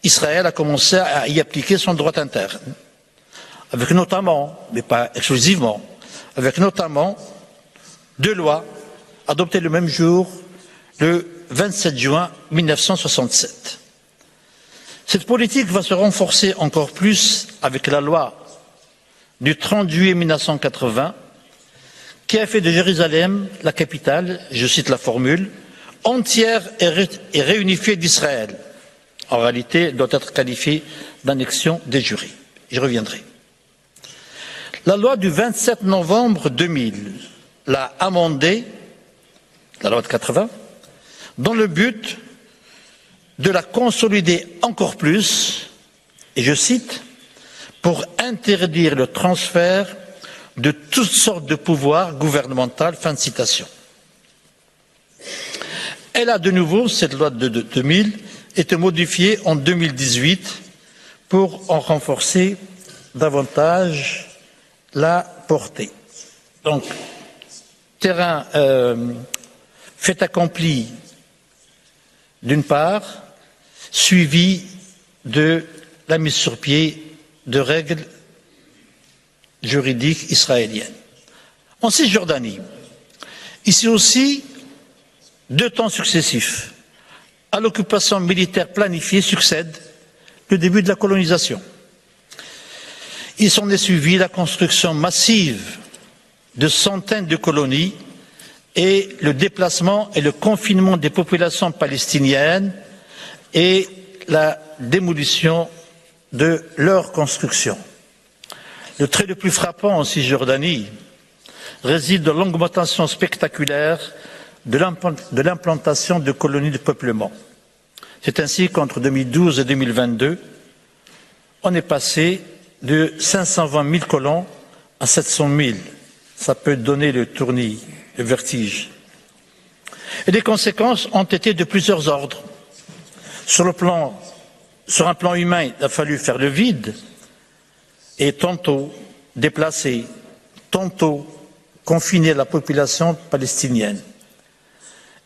Israël a commencé à y appliquer son droit interne, avec notamment, mais pas exclusivement, avec notamment deux lois adoptées le même jour, le 27 juin 1967. Cette politique va se renforcer encore plus avec la loi du 30 juillet 1980 qui a fait de Jérusalem la capitale, je cite la formule, entière et réunifiée d'Israël. En réalité, elle doit être qualifiée d'annexion des jurés. J'y reviendrai. La loi du 27 novembre 2000 l'a amendée, la loi de 80, dans le but de la consolider encore plus, et je cite, pour interdire le transfert de toutes sortes de pouvoirs gouvernementaux, fin de citation. Elle a de nouveau, cette loi de 2000, été modifiée en 2018 pour en renforcer davantage la portée. Donc, terrain fait accompli d'une part, suivi de la mise sur pied de règles juridiques israéliennes. En Cisjordanie, ici aussi, deux temps successifs à l'occupation militaire planifiée succède le début de la colonisation. Il s'en est suivi la construction massive de centaines de colonies et le déplacement et le confinement des populations palestiniennes et la démolition de leurs constructions. Le trait le plus frappant en Cisjordanie réside dans l'augmentation spectaculaire de l'implantation de colonies de peuplement. C'est ainsi qu'entre 2012 et 2022, on est passé de 520 000 colons à 700 000. Ça peut donner le tournis, le vertige. Et les conséquences ont été de plusieurs ordres. Sur un plan humain, il a fallu faire le vide et tantôt déplacer, tantôt confiner la population palestinienne.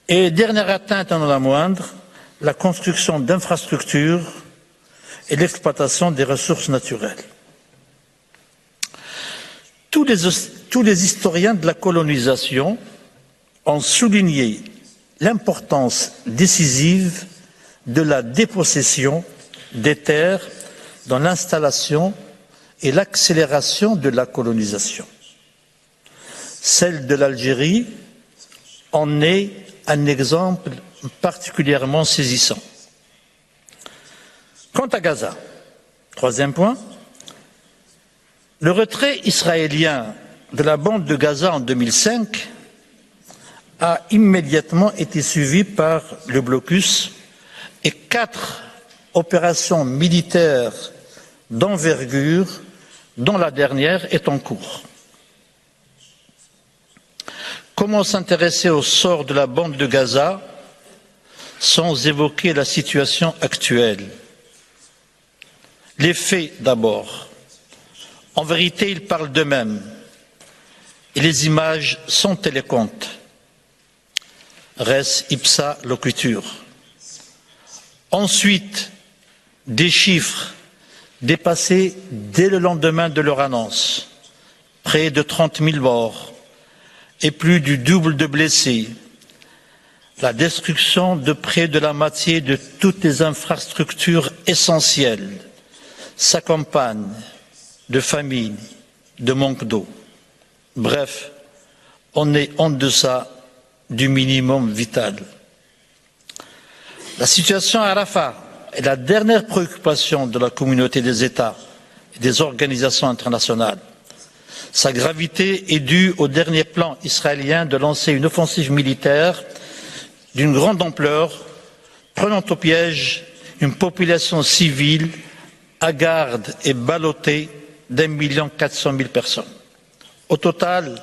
Et dernière atteinte, non la moindre, la construction d'infrastructures et l'exploitation des ressources naturelles. Tous les historiens de la colonisation ont souligné l'importance décisive de la dépossession des terres dans l'installation et l'accélération de la colonisation. Celle de l'Algérie en est un exemple particulièrement saisissant. Quant à Gaza, troisième point, le retrait israélien de la bande de Gaza en 2005 a immédiatement été suivi par le blocus et 4 opérations militaires d'envergure, dont la dernière est en cours. Comment s'intéresser au sort de la bande de Gaza sans évoquer la situation actuelle? Les faits d'abord. En vérité, ils parlent d'eux-mêmes et les images sont éloquentes. Res ipsa loquitur. Ensuite, des chiffres dépassés dès le lendemain de leur annonce. Près de 30 000 morts et plus du double de blessés. La destruction de près de la moitié de toutes les infrastructures essentielles s'accompagne de famine, de manque d'eau. Bref, on est en deçà du minimum vital. La situation à Rafah est la dernière préoccupation de la communauté des États et des organisations internationales. Sa gravité est due au dernier plan israélien de lancer une offensive militaire d'une grande ampleur, prenant au piège une population civile hagarde et ballottée d'1,4 million personnes. Au total,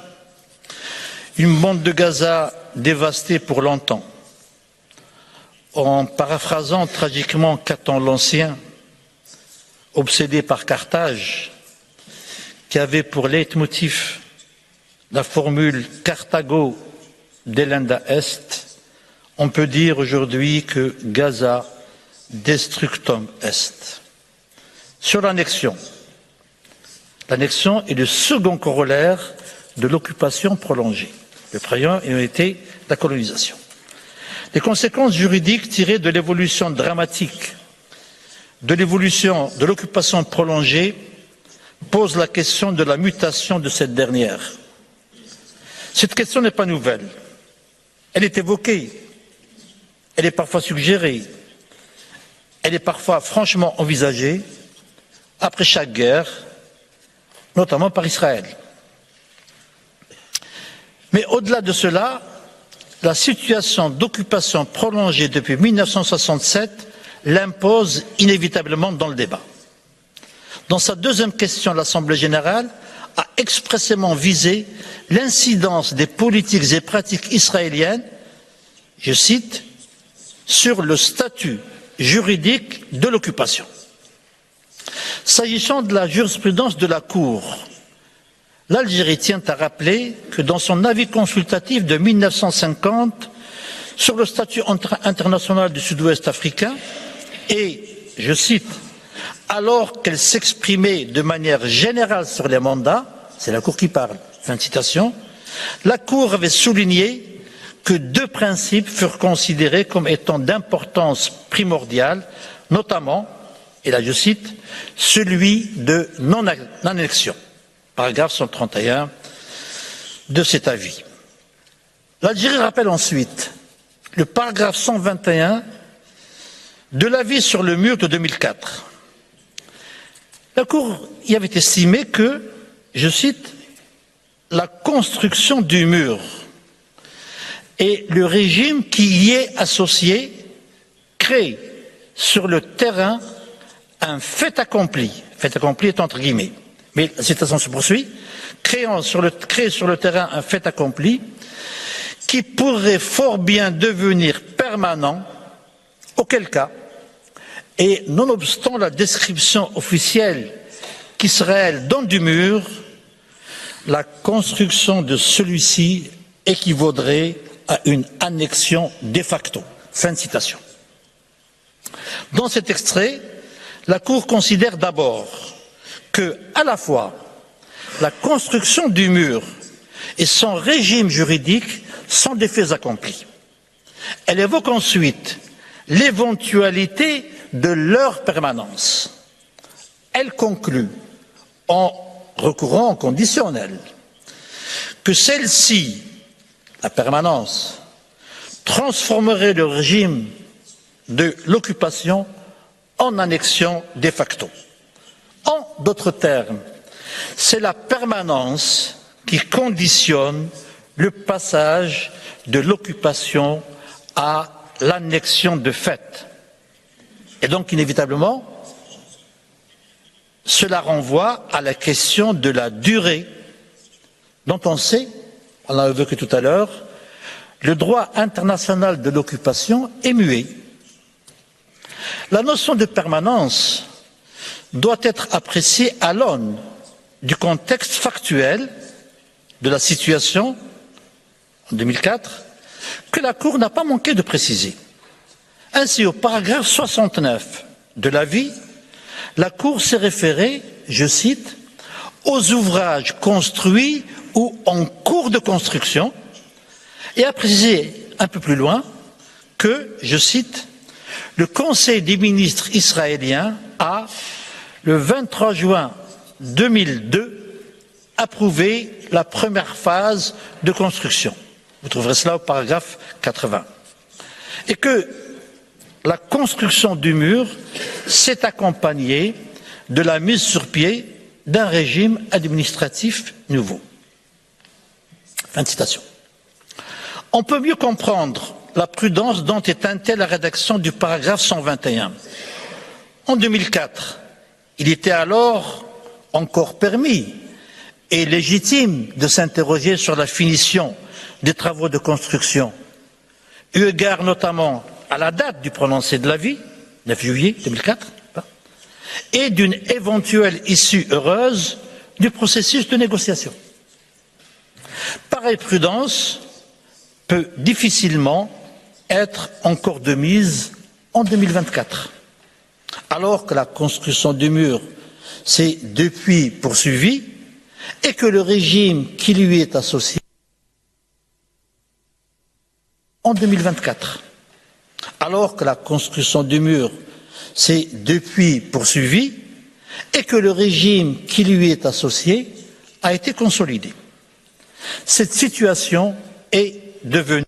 une bande de Gaza dévastée pour longtemps. En paraphrasant tragiquement Caton l'Ancien, obsédé par Carthage, qui avait pour leitmotiv la formule Carthago delenda est, on peut dire aujourd'hui que Gaza destructum est. Sur l'annexion est le second corollaire de l'occupation prolongée. Le premier a été la colonisation. Les conséquences juridiques tirées de l'évolution dramatique de l'évolution de l'occupation prolongée posent la question de la mutation de cette dernière. Cette question n'est pas nouvelle. Elle est évoquée, elle est parfois suggérée, elle est parfois franchement envisagée après chaque guerre, notamment par Israël. Mais au-delà de cela, la situation d'occupation prolongée depuis 1967 l'impose inévitablement dans le débat. Dans sa deuxième question, l'Assemblée générale a expressément visé l'incidence des politiques et pratiques israéliennes, je cite, sur le statut juridique de l'occupation. S'agissant de la jurisprudence de la Cour, l'Algérie tient à rappeler que dans son avis consultatif de 1950 sur le statut international du Sud-Ouest africain, et, je cite, alors qu'elle s'exprimait de manière générale sur les mandats, c'est la Cour qui parle, fin de citation, la Cour avait souligné que 2 principes furent considérés comme étant d'importance primordiale, notamment, et là je cite, celui de non-annexion, paragraphe 131 de cet avis. L'Algérie rappelle ensuite le paragraphe 121 de l'avis sur le mur de 2004. La Cour y avait estimé que, je cite, la construction du mur et le régime qui y est associé crée sur le terrain un fait accompli est entre guillemets, mais la citation se poursuit, créer sur le terrain un fait accompli qui pourrait fort bien devenir permanent, auquel cas, et nonobstant la description officielle qu'Israël donne du mur, la construction de celui-ci équivaudrait à une annexion de facto. Fin de citation. Dans cet extrait, la Cour considère d'abord que, à la fois, la construction du mur et son régime juridique sont des faits accomplis. Elle évoque ensuite l'éventualité de leur permanence. Elle conclut, en recourant au conditionnel, que celle-ci, la permanence, transformerait le régime de l'occupation en annexion de facto. En d'autres termes, c'est la permanence qui conditionne le passage de l'occupation à l'annexion de fait. Et donc, inévitablement, cela renvoie à la question de la durée dont on sait, on l'a évoqué tout à l'heure, le droit international de l'occupation est muet. La notion de permanence doit être appréciée à l'aune du contexte factuel de la situation en 2004 que la Cour n'a pas manqué de préciser. Ainsi, au paragraphe 69 de l'avis, la Cour s'est référée, je cite, aux ouvrages construits ou en cours de construction et a précisé un peu plus loin que, je cite, le Conseil des ministres israélien a, le 23 juin 2002, approuvé la première phase de construction. Vous trouverez cela au paragraphe 80. Et que la construction du mur s'est accompagnée de la mise sur pied d'un régime administratif nouveau. Fin de citation. On peut mieux comprendre la prudence dont est teintée la rédaction du paragraphe 121. En 2004, il était alors encore permis et légitime de s'interroger sur la finition des travaux de construction, eu égard notamment à la date du prononcé de l'avis, 9 juillet 2004, et d'une éventuelle issue heureuse du processus de négociation. Pareille prudence peut difficilement être encore de mise en 2024, alors que la construction du mur s'est depuis poursuivie et que le régime qui lui est associé en 2024, alors que la construction du mur s'est depuis poursuivie et que le régime qui lui est associé a été consolidé. Cette situation est devenue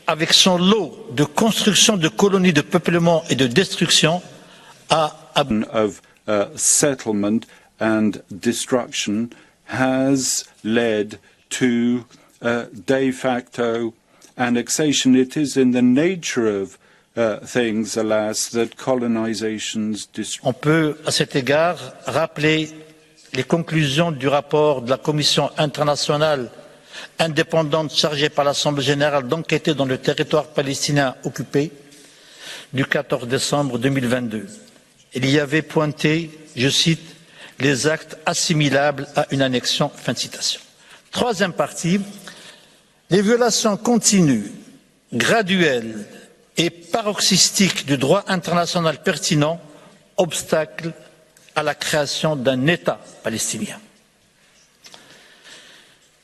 avec son lot de construction de colonies de peuplement et de destruction of settlement and destruction has led to de facto annexation. It is in the nature of things, alas, that colonizations destroy. On peut, à cet égard, rappeler les conclusions du rapport de la Commission internationale indépendante chargée par l'Assemblée générale d'enquêter dans le territoire palestinien occupé du 14 décembre 2022. Il y avait pointé, je cite, les actes assimilables à une annexion. Fin de citation. Troisième partie, les violations continues, graduelles et paroxystiques du droit international pertinent obstaclent à la création d'un État palestinien.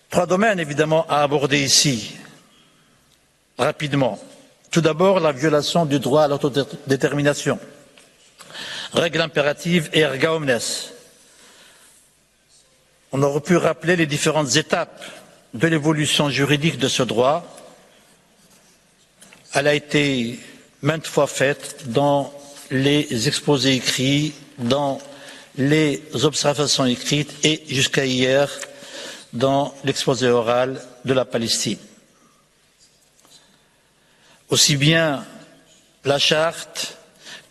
Trois domaines évidemment à aborder ici, rapidement. Tout d'abord, la violation du droit à l'autodétermination, règle impérative et erga omnes. On aurait pu rappeler les différentes étapes de l'évolution juridique de ce droit. Elle a été maintes fois faite dans les exposés écrits, dans les observations écrites et jusqu'à hier dans l'exposé oral de la Palestine. Aussi bien la charte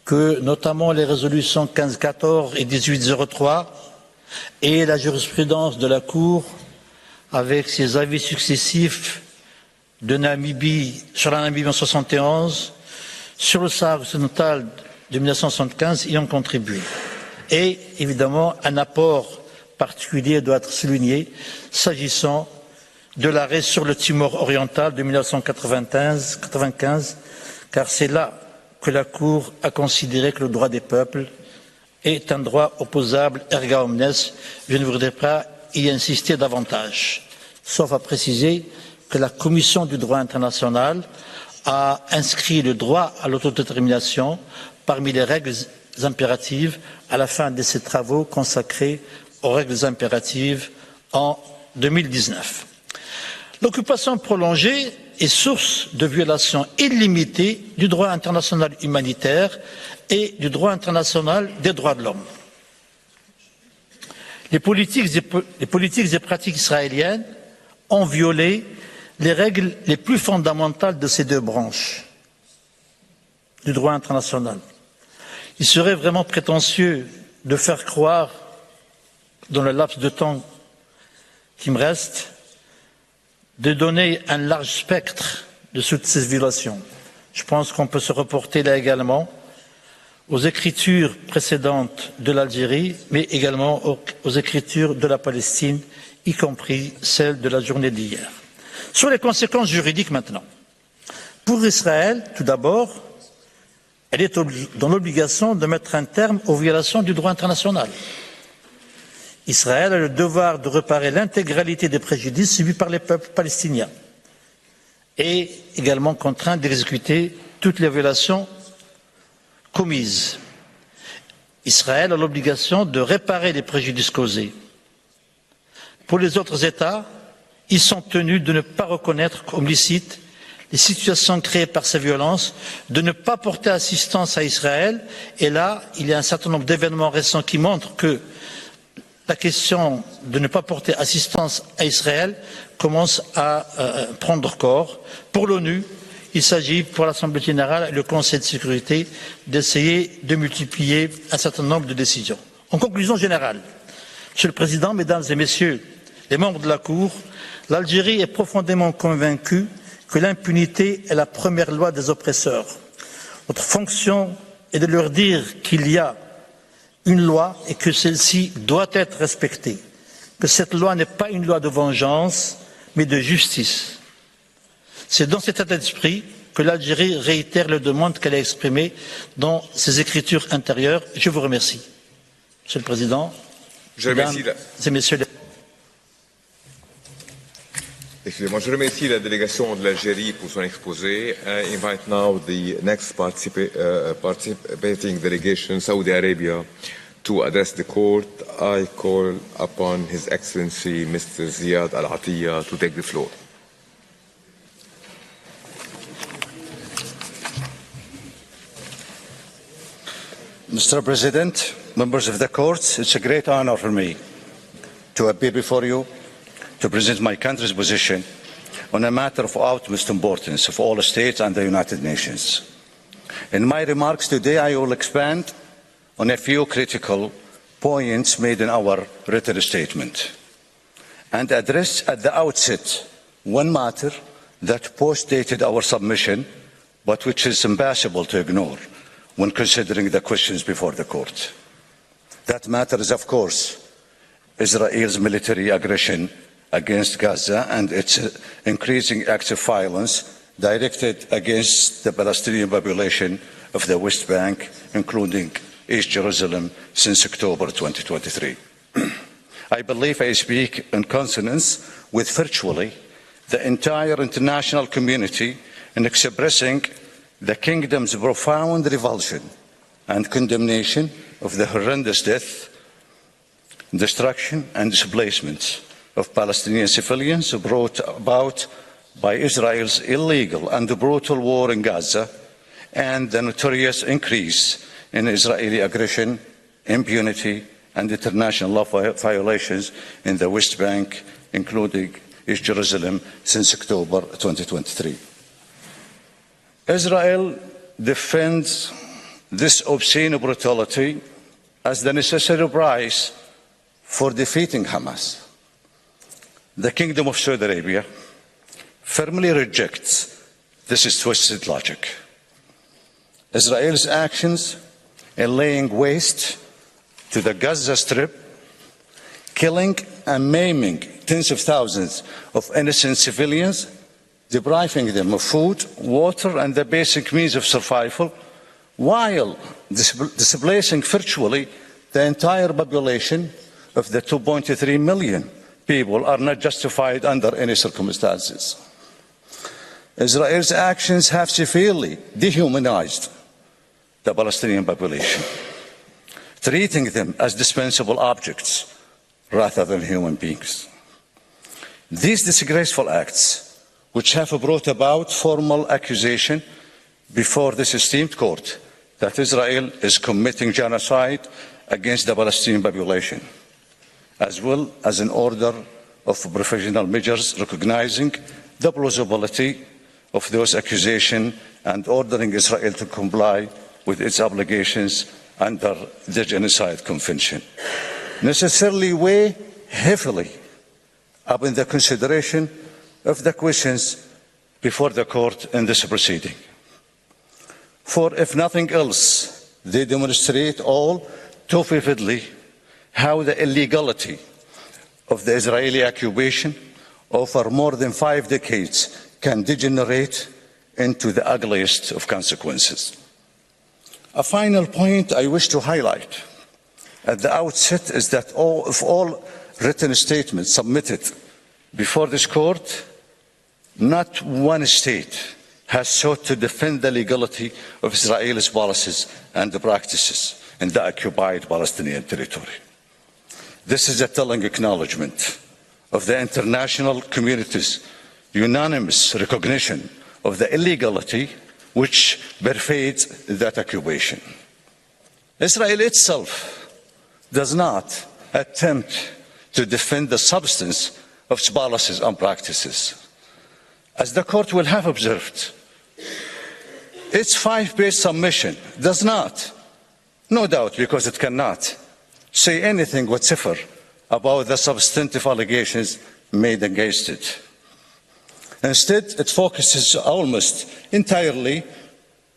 que notamment les résolutions 1514 et 1803 et la jurisprudence de la Cour avec ses avis successifs de Namibie, sur la Namibie en 71, sur le Sahara occidental de 1975 y ont contribué. Et évidemment un apport particulier doit être souligné s'agissant de l'arrêt sur le Timor oriental de 1995, car c'est là que la Cour a considéré que le droit des peuples est un droit opposable erga omnes. Je ne voudrais pas y insister davantage, sauf à préciser que la Commission du droit international a inscrit le droit à l'autodétermination parmi les règles impératives à la fin de ses travaux consacrés aux règles impératives en 2019. L'occupation prolongée est source de violations illimitées du droit international humanitaire et du droit international des droits de l'homme. Les politiques et pratiques israéliennes ont violé les règles les plus fondamentales de ces deux branches du droit international. Il serait vraiment prétentieux de faire croire, dans le laps de temps qui me reste, de donner un large spectre de toutes ces violations. Je pense qu'on peut se reporter là également aux écritures précédentes de l'Algérie, mais également aux écritures de la Palestine, y compris celles de la journée d'hier. Sur les conséquences juridiques maintenant. Pour Israël, tout d'abord, elle est dans l'obligation de mettre un terme aux violations du droit international. Israël a le devoir de réparer l'intégralité des préjudices subis par les peuples palestiniens et également contraint d'exécuter toutes les violations commises. Israël a l'obligation de réparer les préjudices causés. Pour les autres États, ils sont tenus de ne pas reconnaître comme licites les situations créées par ces violences, de ne pas porter assistance à Israël. Et là, il y a un certain nombre d'événements récents qui montrent que la question de ne pas porter assistance à Israël commence à prendre corps. Pour l'ONU, il s'agit pour l'Assemblée générale et le Conseil de sécurité d'essayer de multiplier un certain nombre de décisions. En conclusion générale, Monsieur le Président, Mesdames et Messieurs les membres de la Cour, l'Algérie est profondément convaincue que l'impunité est la première loi des oppresseurs. Notre fonction est de leur dire qu'il y a une loi et que celle-ci doit être respectée, que cette loi n'est pas une loi de vengeance, mais de justice. C'est dans cet état d'esprit que l'Algérie réitère les demandes qu'elle a exprimées dans ses écritures intérieures. Je vous remercie. Monsieur le Président, Mesdames et Messieurs les... Excusez-moi, je remercie la délégation de l'Algérie pour son exposé. I invite now the next participating delegation, Saudi Arabia, to address the court. I call upon His Excellency Mr. Ziad Al-Atiyah to take the floor. Mr. President, members of the court, it's a great honor for me to appear before you to present my country's position on a matter of utmost importance of all states and the United Nations. In my remarks today, I will expand on a few critical points made in our written statement and address at the outset one matter that postdated our submission, but which is impossible to ignore when considering the questions before the court. That matter is, of course, Israel's military aggression against Gaza and its increasing acts of violence directed against the Palestinian population of the West Bank, including East Jerusalem, since October 2023. I believe I speak in consonance with virtually the entire international community in expressing the Kingdom's profound revulsion and condemnation of the horrendous death, destruction and displacement of Palestinian civilians brought about by Israel's illegal and brutal war in Gaza and the notorious increase in Israeli aggression, impunity and international law violations in the West Bank, including East Jerusalem, since October 2023. Israel defends this obscene brutality as the necessary price for defeating Hamas. The Kingdom of Saudi Arabia firmly rejects this twisted logic. Israel's actions in laying waste to the Gaza Strip, killing and maiming tens of thousands of innocent civilians, depriving them of food, water and the basic means of survival, while displacing virtually the entire population of the 2.3 million people are not justified under any circumstances. Israel's actions have severely dehumanized the Palestinian population, treating them as dispensable objects rather than human beings. These disgraceful acts, which have brought about formal accusation before this esteemed court that Israel is committing genocide against the Palestinian population, as well as an order of professional measures recognizing the plausibility of those accusations and ordering Israel to comply with its obligations under the Genocide Convention, necessarily weigh heavily up in the consideration of the questions before the court in this proceeding. For if nothing else, they demonstrate all too vividly how the illegality of the Israeli occupation over more than 5 decades can degenerate into the ugliest of consequences. A final point I wish to highlight at the outset is that all written statements submitted before this court, not one state has sought to defend the legality of Israel's policies and practices in the occupied Palestinian territory. This is a telling acknowledgement of the international community's unanimous recognition of the illegality which pervades that occupation. Israel itself does not attempt to defend the substance of its policies and practices. As the court will have observed, its 5-page submission does not, no doubt because it cannot, say anything whatsoever about the substantive allegations made against it. Instead, it focuses almost entirely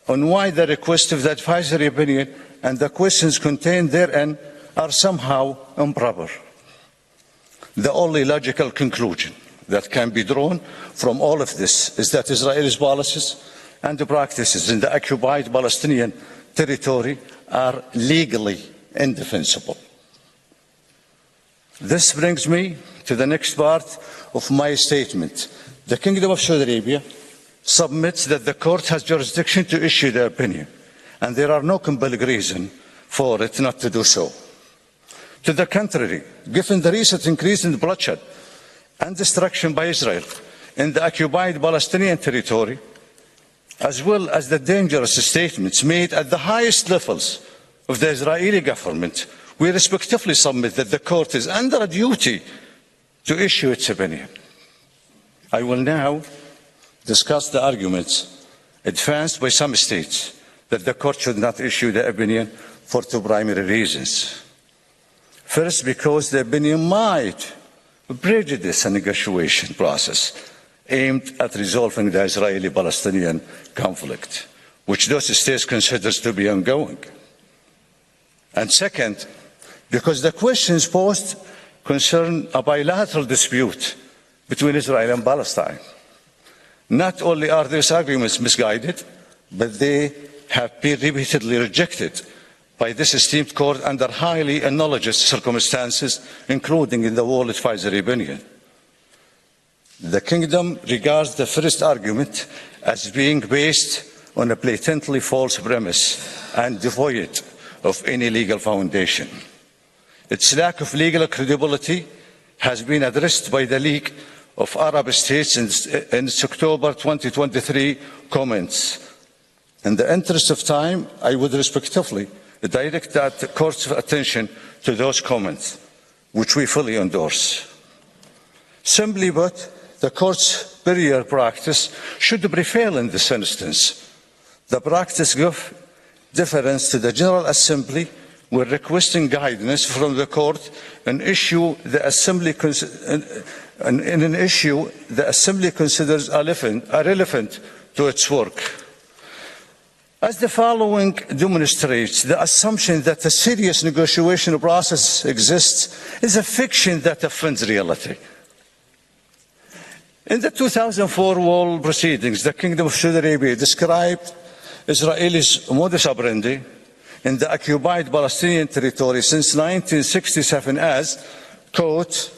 on why the request of the advisory opinion and the questions contained therein are somehow improper. The only logical conclusion that can be drawn from all of this is that Israel's policies and practices in the occupied Palestinian territory are legally indefensible. This brings me to the next part of my statement. The Kingdom of Saudi Arabia submits that the court has jurisdiction to issue the opinion, and there are no compelling reasons for it not to do so. To the contrary, given the recent increase in bloodshed and destruction by Israel in the occupied Palestinian territory, as well as the dangerous statements made at the highest levels of the Israeli government, we respectively submit that the court is under a duty to issue its opinion. I will now discuss the arguments advanced by some states that the court should not issue the opinion for 2 primary reasons. First, because the opinion might prejudice a negotiation process aimed at resolving the Israeli-Palestinian conflict, which those states consider to be ongoing. And second, because the questions posed concern a bilateral dispute between Israel and Palestine. Not only are these arguments misguided, but they have been repeatedly rejected by this esteemed court under highly analogous circumstances, including in the World Advisory Opinion. The Kingdom regards the first argument as being based on a blatantly false premise and devoid of any legal foundation. Its lack of legal credibility has been addressed by the League of Arab States in its October 2023 comments. In the interest of time, I would respectively direct the Court's attention to those comments, which we fully endorse. Simply put, the Court's prior practice should prevail in this instance. The practice gives deference to the General Assembly when requesting guidance from the Court on an issue the Assembly considers irrelevant to its work. As the following demonstrates, the assumption that a serious negotiation process exists is a fiction that offends reality. In the 2004 World Proceedings, the Kingdom of Saudi Arabia described Israelis modus operandi in the occupied Palestinian territory since 1967 as, quote,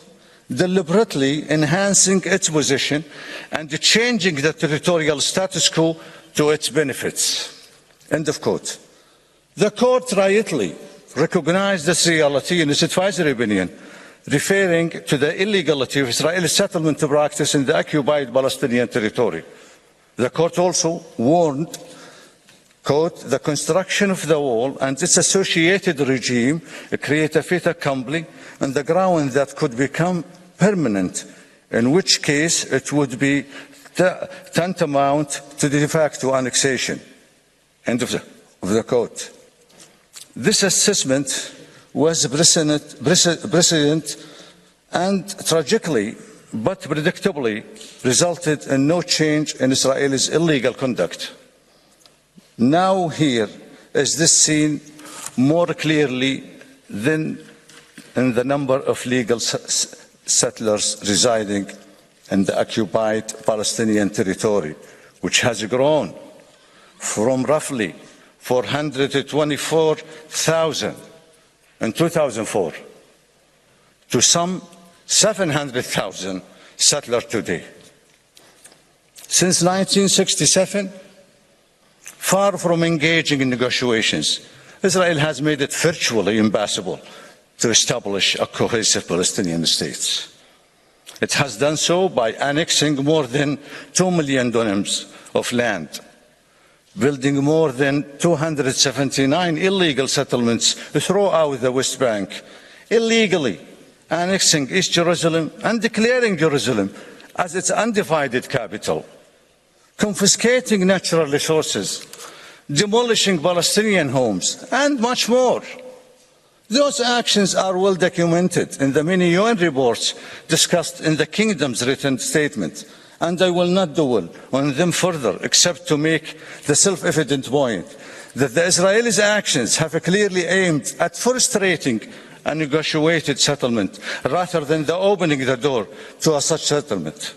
deliberately enhancing its position and changing the territorial status quo to its benefits, end of quote. The court rightly recognized this reality in its advisory opinion, referring to the illegality of Israeli settlement practice in the occupied Palestinian territory. The court also warned, quote, the construction of the wall and its associated regime create a fait accompli on the ground that could become permanent, in which case it would be tantamount to de facto annexation, end of the quote. This assessment was precedent and tragically but predictably resulted in no change in Israel's illegal conduct. Now here is this seen more clearly than in the number of legal settlers residing in the occupied Palestinian territory, which has grown from roughly 424,000 in 2004 to some 700,000 settlers today. Since 1967, far from engaging in negotiations, Israel has made it virtually impossible to establish a cohesive Palestinian state. It has done so by annexing more than 2 million dunams of land, building more than 279 illegal settlements throughout the West Bank, illegally annexing East Jerusalem and declaring Jerusalem as its undivided capital, confiscating natural resources, demolishing Palestinian homes, and much more. Those actions are well documented in the many UN reports discussed in the Kingdom's written statement, and I will not dwell on them further except to make the self-evident point that the Israelis' actions have clearly aimed at frustrating a negotiated settlement rather than opening the door to such settlement.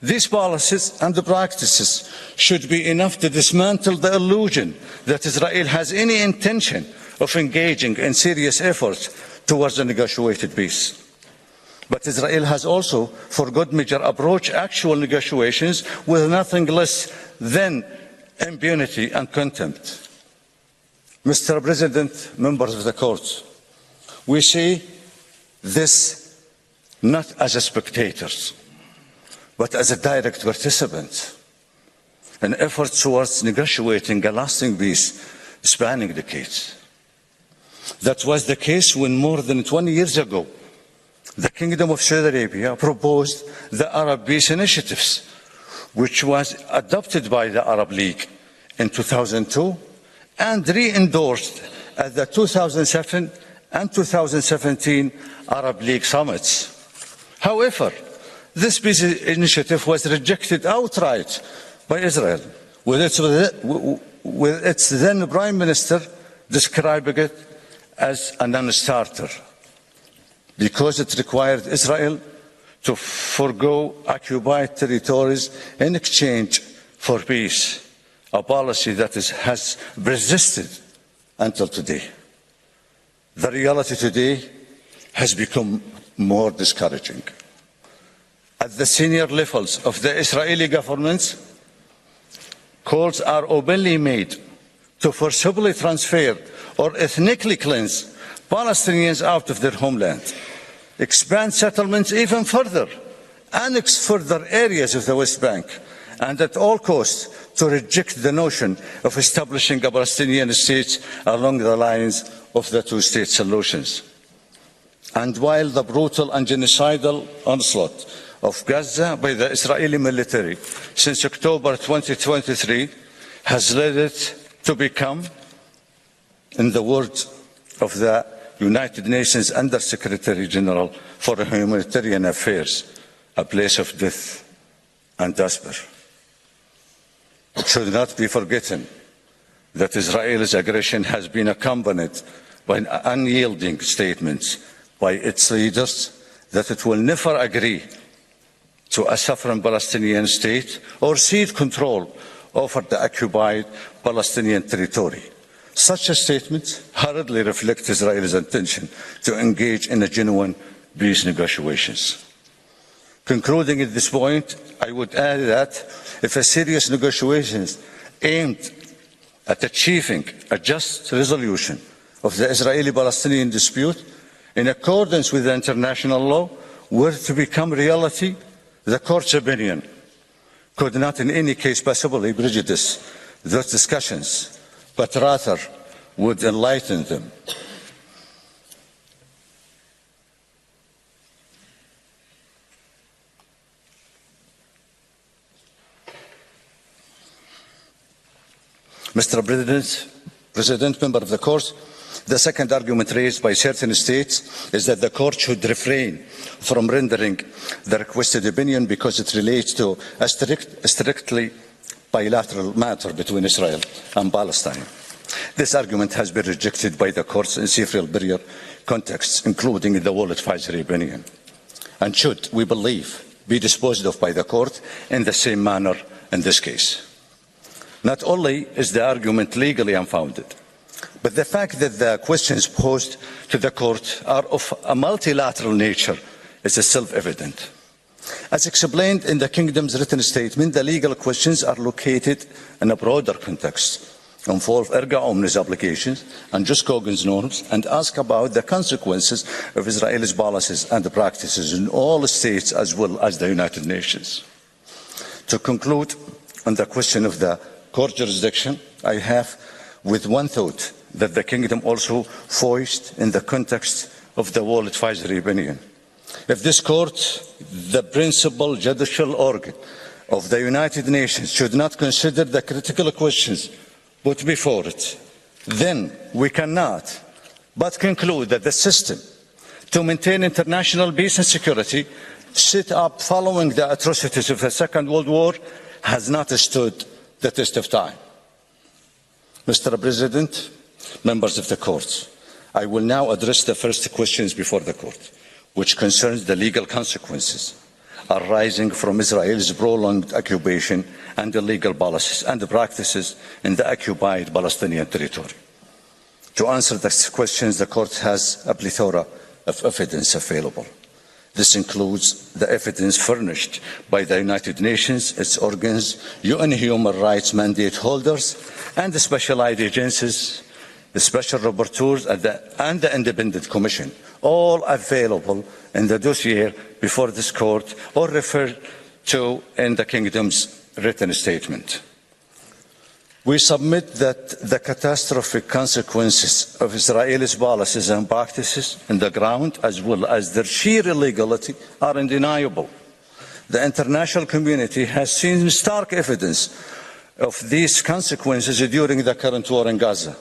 These policies and practices should be enough to dismantle the illusion that Israel has any intention of engaging in serious efforts towards a negotiated peace. But Israel has also, for good measure, approached actual negotiations with nothing less than impunity and contempt. Mr. President, members of the court, we see this not as spectators, but as a direct participant in efforts towards negotiating a lasting peace spanning decades. That was the case when more than 20 years ago, the Kingdom of Saudi Arabia proposed the Arab Peace Initiatives, which was adopted by the Arab League in 2002 and re-endorsed at the 2007 and 2017 Arab League summits. However, this peace initiative was rejected outright by Israel, with its then Prime Minister describing it as a non-starter, because it required Israel to forgo occupied territories in exchange for peace, a policy that has persisted until today. The reality today has become more discouraging. At the senior levels of the Israeli government, calls are openly made to forcibly transfer or ethnically cleanse Palestinians out of their homeland, expand settlements even further, annex further areas of the West Bank, and at all costs to reject the notion of establishing a Palestinian state along the lines of the two-state solutions. And while the brutal and genocidal onslaught of Gaza by the Israeli military since October 2023 has led it to become, in the words of the United Nations Under-Secretary General for Humanitarian Affairs, a place of death and despair. It should not be forgotten that Israel's aggression has been accompanied by unyielding statements by its leaders that it will never agree to a sovereign Palestinian state or cede control over the occupied Palestinian territory. Such a statement hardly reflects Israel's intention to engage in a genuine peace negotiations. Concluding at this point, I would add that if a serious negotiations aimed at achieving a just resolution of the Israeli-Palestinian dispute in accordance with the international law were to become reality, the Court's opinion could not in any case possibly prejudice those discussions, but rather would enlighten them. Mr. President, member of the Court, the second argument raised by certain states is that the Court should refrain from rendering the requested opinion because it relates to a strictly bilateral matter between Israel and Palestine. This argument has been rejected by the courts in several prior contexts, including in the World Advisory Opinion, and should, we believe, be disposed of by the Court in the same manner in this case. Not only is the argument legally unfounded, but the fact that the questions posed to the Court are of a multilateral nature is self-evident. As explained in the Kingdom's written statement, the legal questions are located in a broader context, involve erga omnes applications and jus cogens norms, and ask about the consequences of Israel's policies and practices in all states as well as the United Nations. To conclude on the question of the Court jurisdiction, I have with one thought that the Kingdom also voiced in the context of the World Advisory Opinion. If this Court, the principal judicial organ of the United Nations, should not consider the critical questions put before it, then we cannot but conclude that the system to maintain international peace and security set up following the atrocities of the Second World War has not stood the test of time. Mr. President, members of the Court, I will now address the first questions before the Court, which concerns the legal consequences arising from Israel's prolonged occupation and illegal policies and practices in the occupied Palestinian territory. To answer these questions, the Court has a plethora of evidence available. This includes the evidence furnished by the United Nations, its organs, UN human rights mandate holders, and the specialized agencies, the special rapporteurs, and the independent commission, all available in the dossier before this Court or referred to in the Kingdom's written statement. We submit that the catastrophic consequences of Israel's policies and practices on the ground, as well as their sheer illegality, are undeniable. The international community has seen stark evidence of these consequences during the current war in Gaza.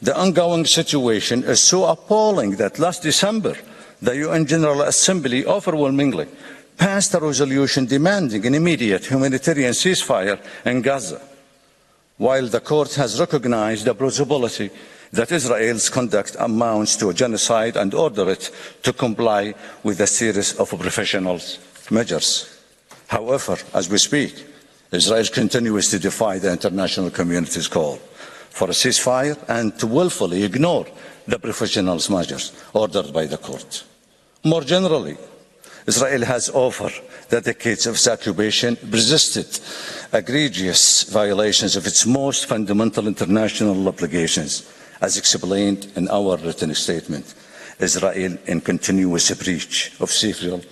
The ongoing situation is so appalling that last December, the UN General Assembly overwhelmingly passed a resolution demanding an immediate humanitarian ceasefire in Gaza, while the Court has recognized the possibility that Israel's conduct amounts to a genocide and ordered it to comply with a series of professional measures. However, as we speak, Israel continues to defy the international community's call for a ceasefire and to willfully ignore the professional measures ordered by the Court. More generally, Israel has, over the decades of its occupation, resisted egregious violations of its most fundamental international obligations, as explained in our written statement. Israel in continuous breach of several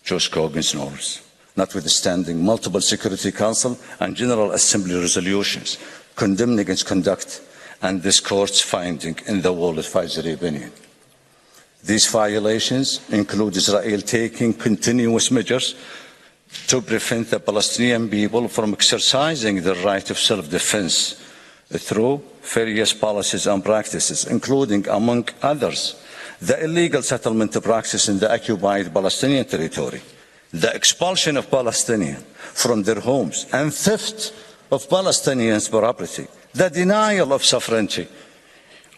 jus cogens norms, notwithstanding multiple Security Council and General Assembly resolutions condemning its conduct and this Court's finding in the World Advisory Opinion. These violations include Israel taking continuous measures to prevent the Palestinian people from exercising their right of self-defense through various policies and practices, including, among others, the illegal settlement practice in the occupied Palestinian territory, the expulsion of Palestinians from their homes, and theft of Palestinians' property, the denial of sovereignty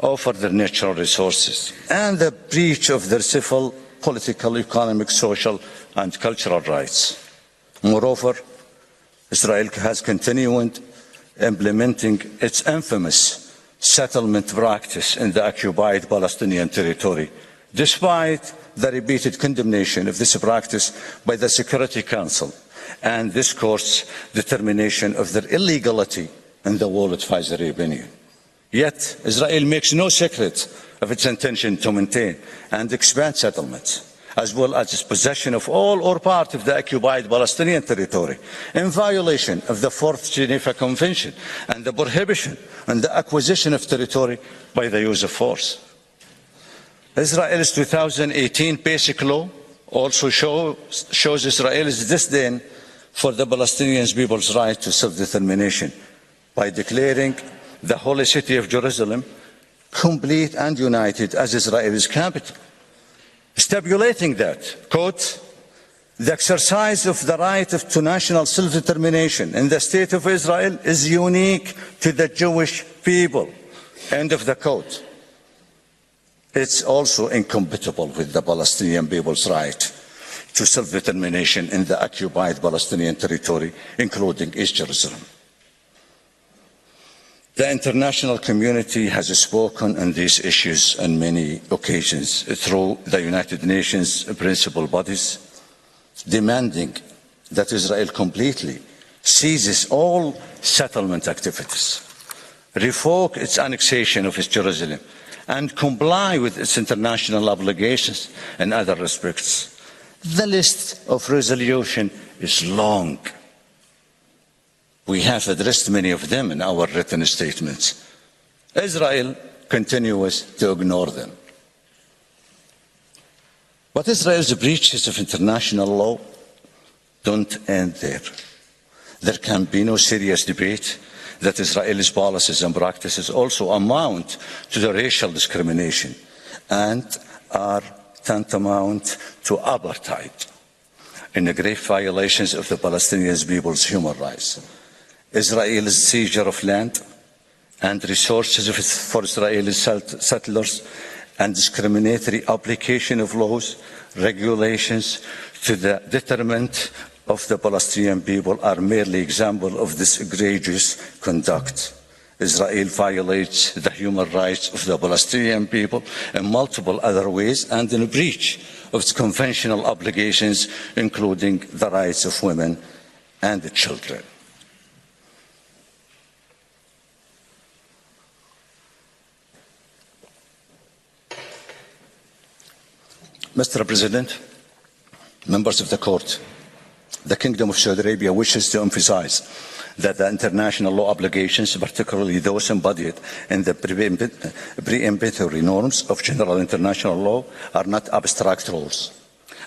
over their natural resources, and the breach of their civil, political, economic, social, and cultural rights. Moreover, Israel has continued implementing its infamous settlement practice in the occupied Palestinian territory, despite the repeated condemnation of this practice by the Security Council and this Court's determination of their illegality in the World Advisory Opinion. Yet, Israel makes no secret of its intention to maintain and expand settlements, as well as its possession of all or part of the occupied Palestinian territory, in violation of the Fourth Geneva Convention and the prohibition and the acquisition of territory by the use of force. Israel's 2018 Basic Law also shows Israel's disdain for the Palestinian people's right to self-determination by declaring the holy city of Jerusalem complete and united as Israel's capital, stipulating that, quote, the exercise of the right to national self-determination in the state of Israel is unique to the Jewish people, end of the quote. It's also incompatible with the Palestinian people's right to self-determination in the occupied Palestinian territory, including East Jerusalem. The international community has spoken on these issues on many occasions through the United Nations principal bodies, demanding that Israel completely ceases all settlement activities, revoke its annexation of East Jerusalem, and comply with its international obligations in other respects. The list of resolutions is long. We have addressed many of them in our written statements. Israel continues to ignore them. But Israel's breaches of international law don't end there. There can be no serious debate that Israel's policies and practices also amount to the racial discrimination and are tantamount to apartheid in the grave violations of the Palestinian people's human rights. Israel's seizure of land and resources for Israeli settlers and discriminatory application of laws, regulations to the detriment of the Palestinian people are merely examples of this egregious conduct. Israel violates the human rights of the Palestinian people in multiple other ways and in breach of its conventional obligations, including the rights of women and children. Mr. President, members of the Court, the Kingdom of Saudi Arabia wishes to emphasize that the international law obligations, particularly those embodied in the preemptory norms of general international law, are not abstract rules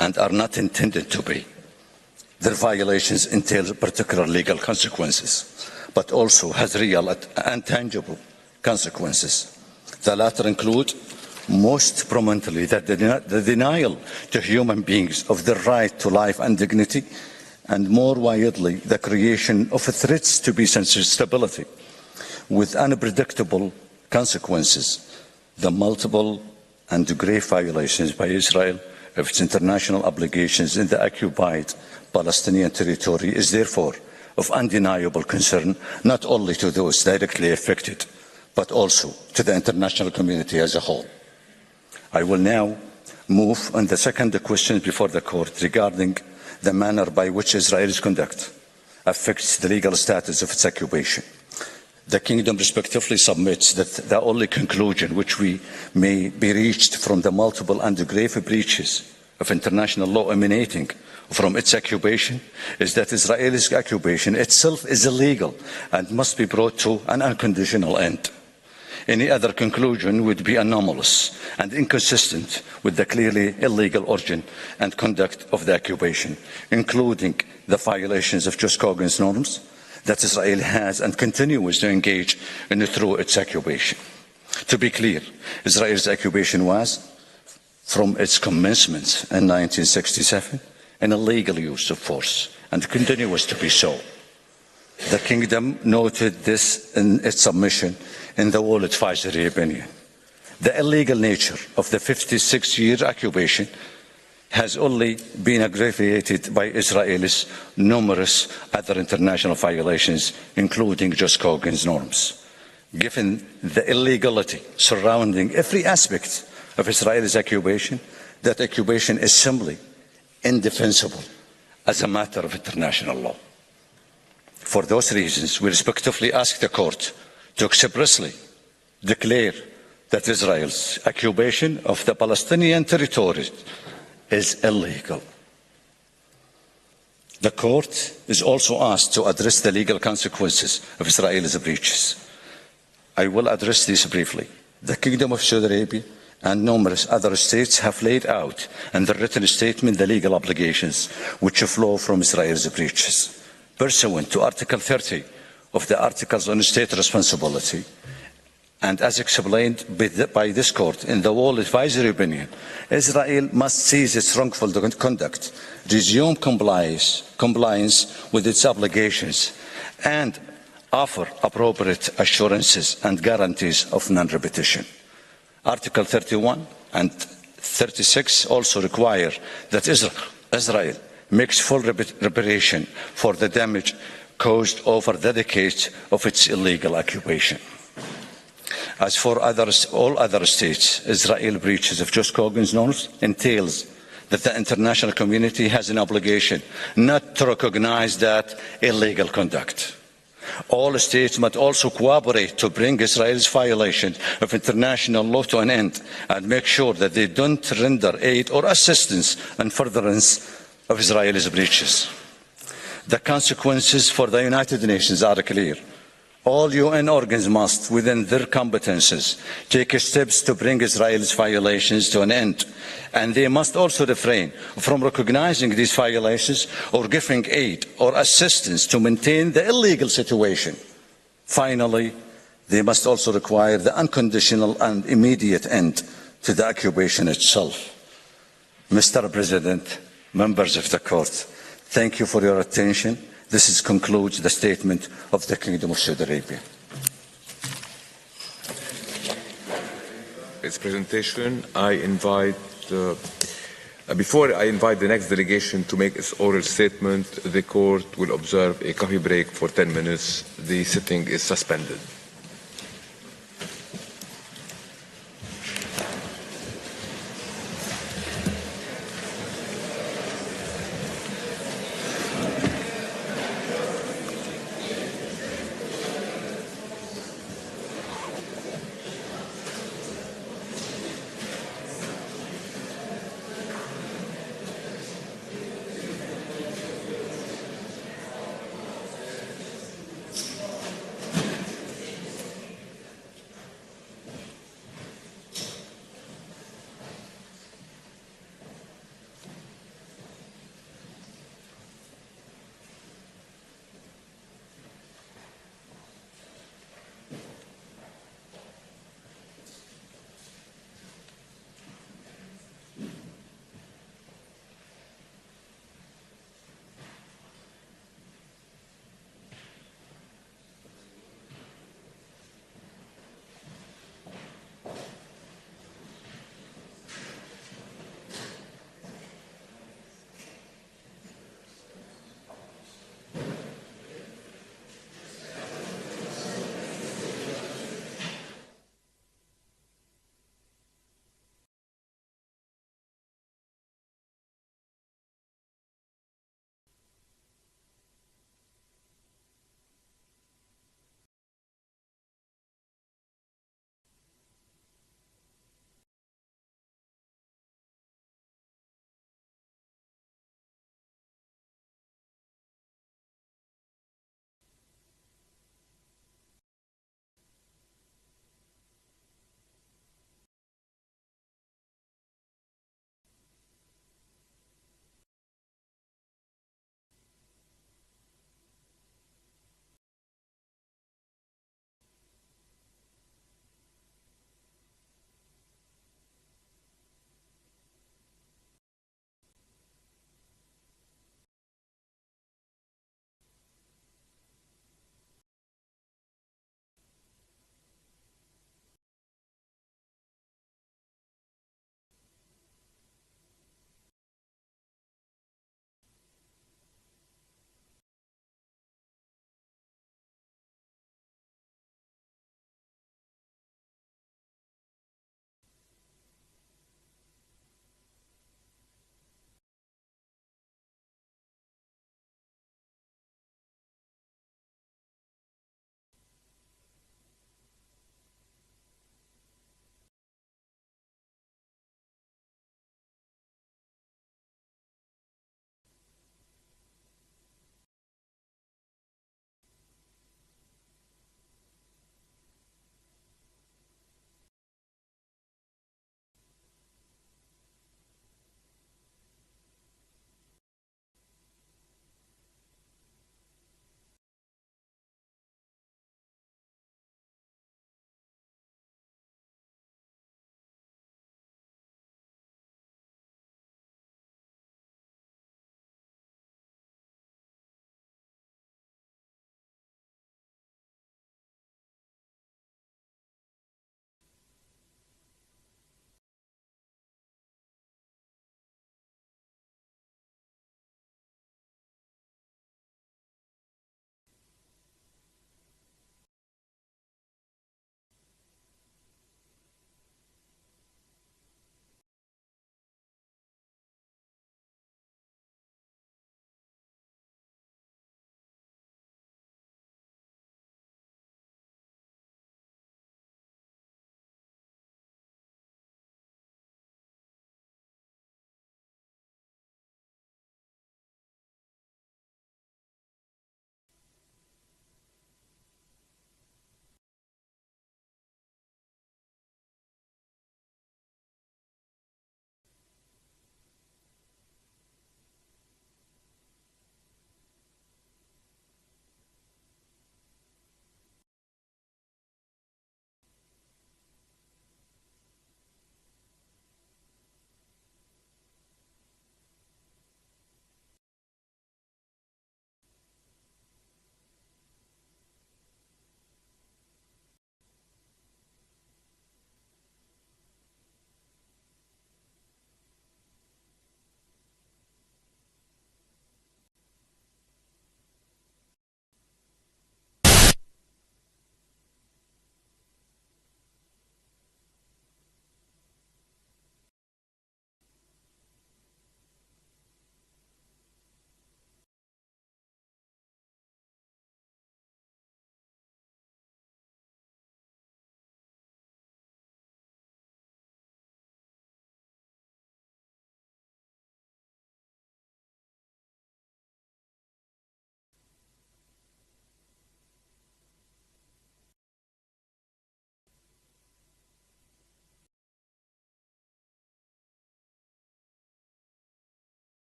and are not intended to be. Their violations entail particular legal consequences, but also has real and tangible consequences. The latter include, most prominently, the denial to human beings of the right to life and dignity, and more widely, the creation of threats to peace and stability, with unpredictable consequences. The multiple and grave violations by Israel of its international obligations in the occupied Palestinian territory is therefore of undeniable concern, not only to those directly affected, but also to the international community as a whole. I will now move on the second question before the Court regarding the manner by which Israel's conduct affects the legal status of its occupation. The Kingdom respectively submits that the only conclusion which may be reached from the multiple and grave breaches of international law emanating from its occupation is that Israel's occupation itself is illegal and must be brought to an unconditional end. Any other conclusion would be anomalous and inconsistent with the clearly illegal origin and conduct of the occupation, including the violations of just cause norms that Israel has and continues to engage in through its occupation. To be clear, Israel's occupation was, from its commencement in 1967, an illegal use of force and continues to be so. The Kingdom noted this in its submission in the World Advisory Opinion. The illegal nature of the 56-year occupation has only been aggravated by Israel's numerous other international violations, including just Hogan's norms. Given the illegality surrounding every aspect of Israel's occupation, that occupation is simply indefensible as a matter of international law. For those reasons, we respectfully ask the Court to expressly declare that Israel's occupation of the Palestinian territory is illegal. The Court is also asked to address the legal consequences of Israel's breaches. I will address these briefly. The Kingdom of Saudi Arabia and numerous other states have laid out in the written statement the legal obligations which flow from Israel's breaches. Pursuant to Article 30 of the Articles on State Responsibility, and as explained by this Court in the Wall Advisory Opinion, Israel must cease its wrongful conduct, resume compliance with its obligations, and offer appropriate assurances and guarantees of non-repetition. Article 31 and 36 also require that Israel makes full reparation for the damage caused over the decades of its illegal occupation. As for all other states, Israel breaches of just Hogan's norms entails that the international community has an obligation not to recognize that illegal conduct. All states must also cooperate to bring Israel's violation of international law to an end and make sure that they don't render aid or assistance in furtherance of Israel's breaches. The consequences for the United Nations are clear. All UN organs must, within their competences, take steps to bring Israel's violations to an end, and they must also refrain from recognizing these violations or giving aid or assistance to maintain the illegal situation. Finally, they must also require the unconditional and immediate end to the occupation itself. Mr. President, members of the Court, thank you for your attention. This concludes the statement of the Kingdom of Saudi Arabia. Its presentation, before I invite the next delegation to make its oral statement, the Court will observe a coffee break for 10 minutes. The sitting is suspended.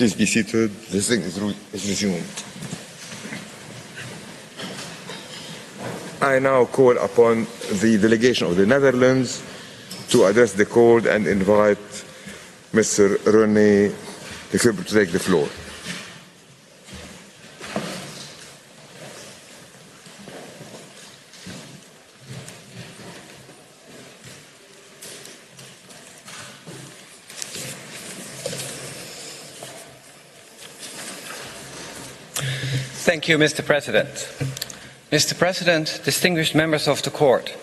Please be seated. The sitting is resumed. I now call upon the delegation of the Netherlands to address the court and invite Mr. René Lefebvre to take the floor. Thank you, Mr. President. Mr. President, distinguished members of the Court,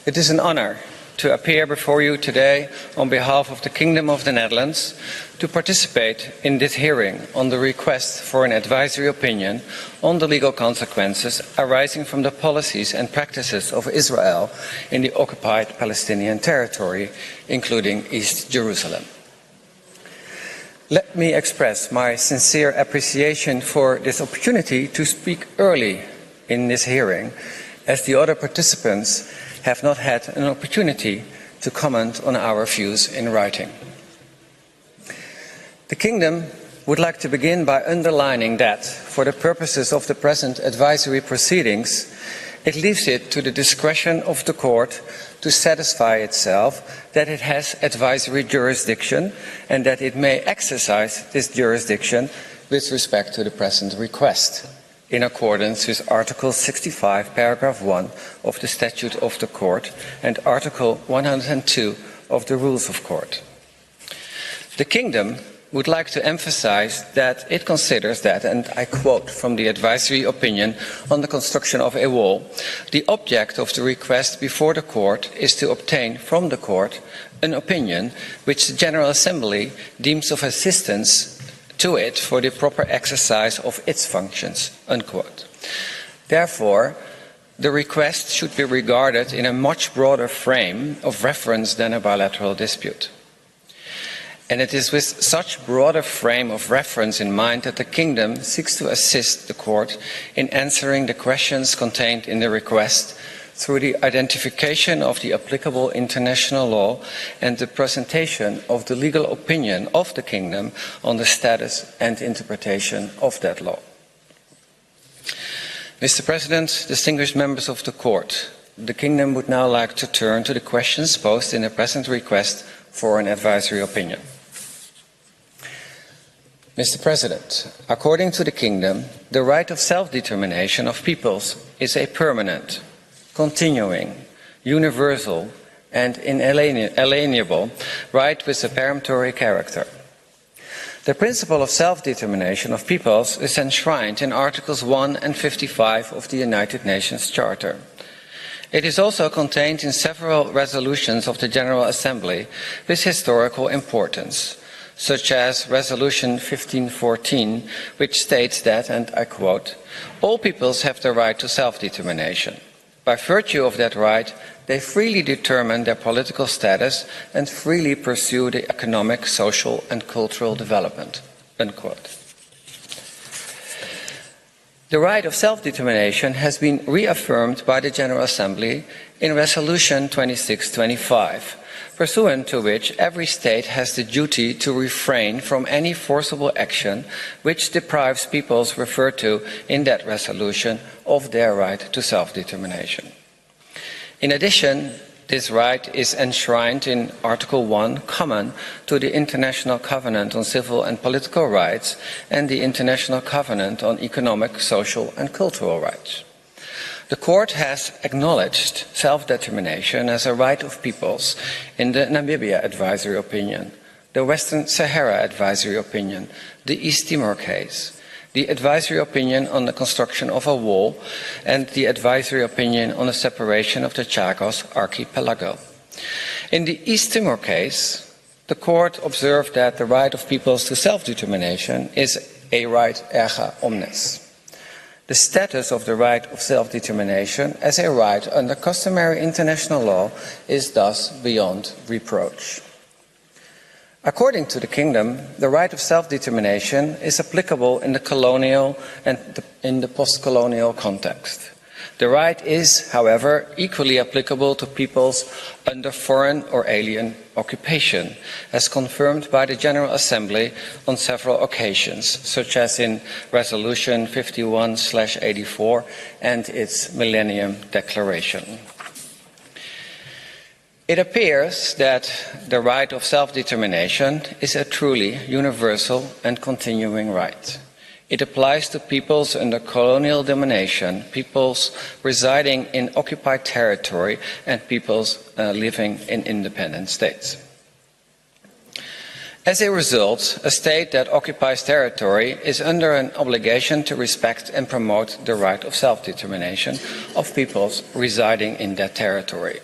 it is an honor to appear before you today on behalf of the Kingdom of the Netherlands to participate in this hearing on the request for an advisory opinion on the legal consequences arising from the policies and practices of Israel in the occupied Palestinian territory, including East Jerusalem. Let me express my sincere appreciation for this opportunity to speak early in this hearing, as the other participants have not had an opportunity to comment on our views in writing. The Kingdom would like to begin by underlining that, for the purposes of the present advisory proceedings, it leaves it to the discretion of the Court to satisfy itself that it has advisory jurisdiction and that it may exercise this jurisdiction with respect to the present request, in accordance with Article 65, paragraph 1 of the Statute of the Court and Article 102 of the Rules of Court. The Kingdom would like to emphasize that it considers that, and I quote from the advisory opinion on the construction of a wall, the object of the request before the Court is to obtain from the Court an opinion which the General Assembly deems of assistance to it for the proper exercise of its functions, unquote. Therefore, the request should be regarded in a much broader frame of reference than a bilateral dispute. And it is with such broader frame of reference in mind that the Kingdom seeks to assist the Court in answering the questions contained in the request through the identification of the applicable international law and the presentation of the legal opinion of the Kingdom on the status and interpretation of that law. Mr. President, distinguished members of the Court, the Kingdom would now like to turn to the questions posed in the present request for an advisory opinion. Mr. President, according to the Kingdom, the right of self-determination of peoples is a permanent, continuing, universal, and inalienable right with a peremptory character. The principle of self-determination of peoples is enshrined in Articles 1 and 55 of the United Nations Charter. It is also contained in several resolutions of the General Assembly with historical importance, such as Resolution 1514, which states that, and I quote, all peoples have the right to self-determination. By virtue of that right, they freely determine their political status and freely pursue the economic, social, and cultural development, unquote. The right of self-determination has been reaffirmed by the General Assembly in Resolution 2625, pursuant to which every state has the duty to refrain from any forcible action which deprives peoples referred to in that resolution of their right to self-determination. In addition, this right is enshrined in Article 1, common to the International Covenant on Civil and Political Rights and the International Covenant on Economic, Social and Cultural Rights. The Court has acknowledged self-determination as a right of peoples in the Namibia Advisory Opinion, the Western Sahara Advisory Opinion, the East Timor case, the Advisory Opinion on the construction of a wall, and the Advisory Opinion on the separation of the Chagos Archipelago. In the East Timor case, the Court observed that the right of peoples to self-determination is a right erga omnes. The status of the right of self-determination as a right under customary international law is thus beyond reproach. According to the Kingdom, the right of self-determination is applicable in the colonial and in the post-colonial context. The right is, however, equally applicable to peoples under foreign or alien occupation, as confirmed by the General Assembly on several occasions, such as in Resolution 51/84 and its Millennium Declaration. It appears that the right of self-determination is a truly universal and continuing right. It applies to peoples under colonial domination, peoples residing in occupied territory, and peoples living in independent states. As a result, a state that occupies territory is under an obligation to respect and promote the right of self-determination of peoples residing in that territory.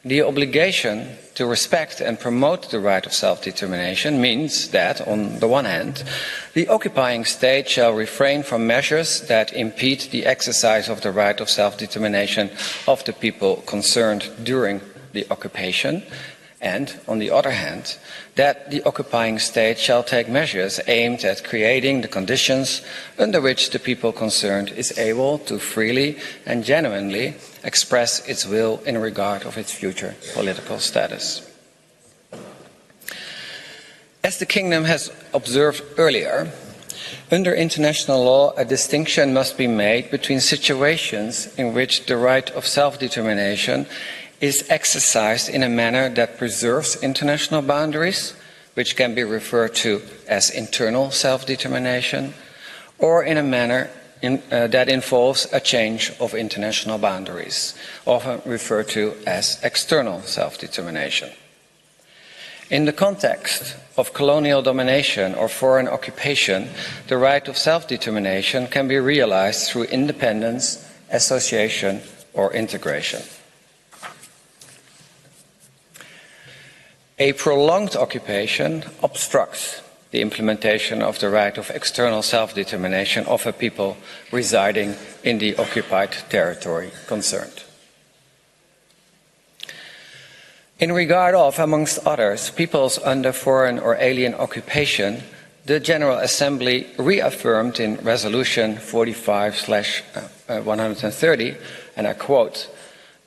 The obligation to respect and promote the right of self-determination means that, on the one hand, the occupying state shall refrain from measures that impede the exercise of the right of self-determination of the people concerned during the occupation, and, on the other hand, that the occupying state shall take measures aimed at creating the conditions under which the people concerned is able to freely and genuinely express its will in regard of its future political status. As the Kingdom has observed earlier, under international law, a distinction must be made between situations in which the right of self-determination is exercised in a manner that preserves international boundaries, which can be referred to as internal self-determination, or in a manner that involves a change of international boundaries, often referred to as external self-determination. In the context of colonial domination or foreign occupation, the right of self-determination can be realized through independence, association, or integration. A prolonged occupation obstructs the implementation of the right of external self-determination of a people residing in the occupied territory concerned. In regard of, amongst others, peoples under foreign or alien occupation, the General Assembly reaffirmed in Resolution 45/130, and I quote,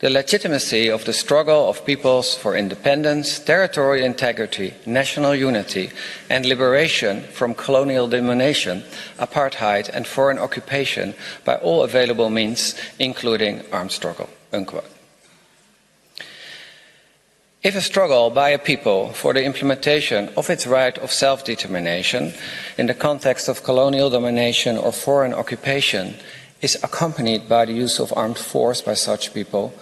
"The legitimacy of the struggle of peoples for independence, territorial integrity, national unity, and liberation from colonial domination, apartheid, and foreign occupation by all available means, including armed struggle." Unquote. If a struggle by a people for the implementation of its right of self-determination in the context of colonial domination or foreign occupation is accompanied by the use of armed force by such people,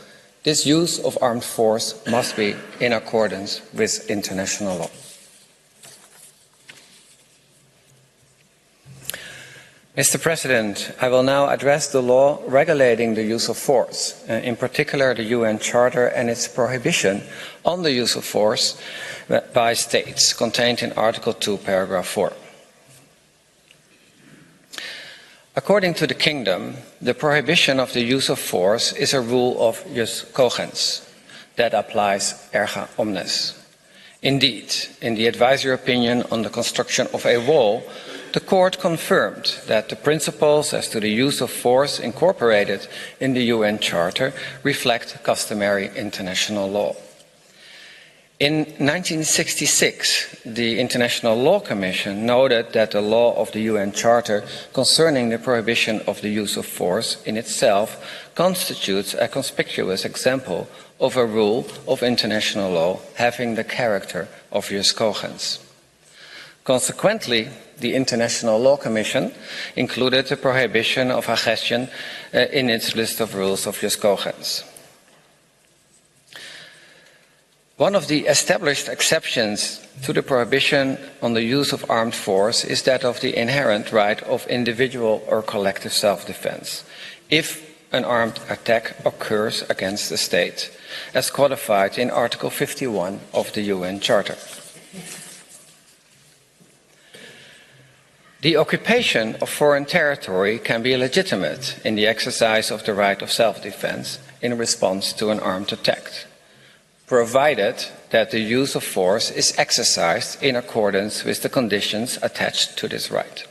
this use of armed force must be in accordance with international law. Mr. President, I will now address the law regulating the use of force, in particular the UN Charter and its prohibition on the use of force by states, contained in Article 2, Paragraph 4. According to the Kingdom, the prohibition of the use of force is a rule of jus cogens that applies erga omnes. Indeed, in the advisory opinion on the construction of a wall, the Court confirmed that the principles as to the use of force incorporated in the UN Charter reflect customary international law. In 1966, the International Law Commission noted that the law of the UN Charter concerning the prohibition of the use of force in itself constitutes a conspicuous example of a rule of international law having the character of jus cogens. Consequently, the International Law Commission included the prohibition of aggression in its list of rules of jus cogens. One of the established exceptions to the prohibition on the use of armed force is that of the inherent right of individual or collective self-defense, if an armed attack occurs against the state, as codified in Article 51 of the UN Charter. The occupation of foreign territory can be legitimate in the exercise of the right of self-defense in response to an armed attack, provided that the use of force is exercised in accordance with the conditions attached to this right.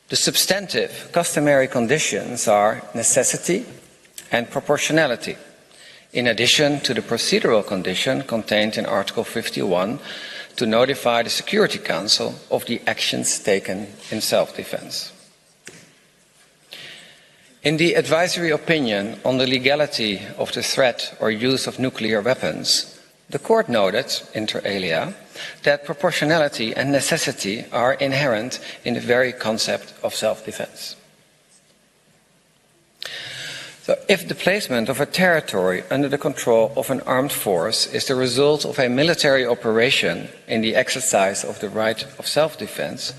The substantive customary conditions are necessity and proportionality, in addition to the procedural condition contained in Article 51 to notify the Security Council of the actions taken in self-defense. In the advisory opinion on the legality of the threat or use of nuclear weapons, the Court noted, inter alia, that proportionality and necessity are inherent in the very concept of self-defense. So, if the placement of a territory under the control of an armed force is the result of a military operation in the exercise of the right of self-defense,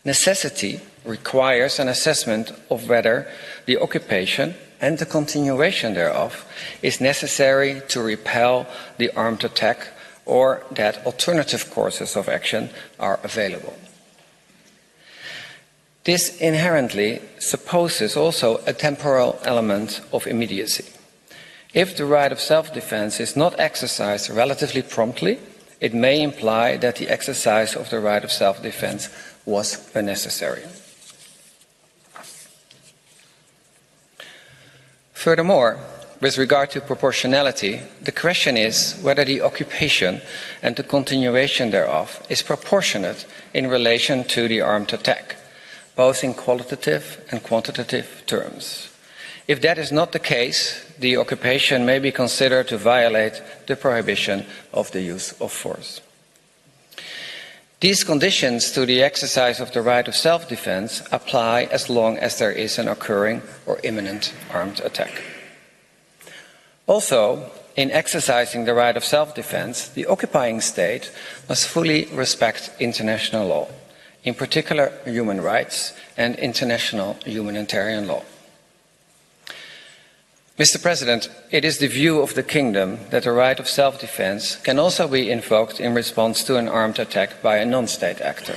necessity requires an assessment of whether the occupation and the continuation thereof is necessary to repel the armed attack or that alternative courses of action are available. This inherently supposes also a temporal element of immediacy. If the right of self-defense is not exercised relatively promptly, it may imply that the exercise of the right of self-defense was unnecessary. Furthermore, with regard to proportionality, the question is whether the occupation and the continuation thereof is proportionate in relation to the armed attack, both in qualitative and quantitative terms. If that is not the case, the occupation may be considered to violate the prohibition of the use of force. These conditions to the exercise of the right of self-defense apply as long as there is an occurring or imminent armed attack. Also, in exercising the right of self-defense, the occupying state must fully respect international law, in particular human rights and international humanitarian law. Mr. President, it is the view of the Kingdom that the right of self-defense can also be invoked in response to an armed attack by a non-state actor.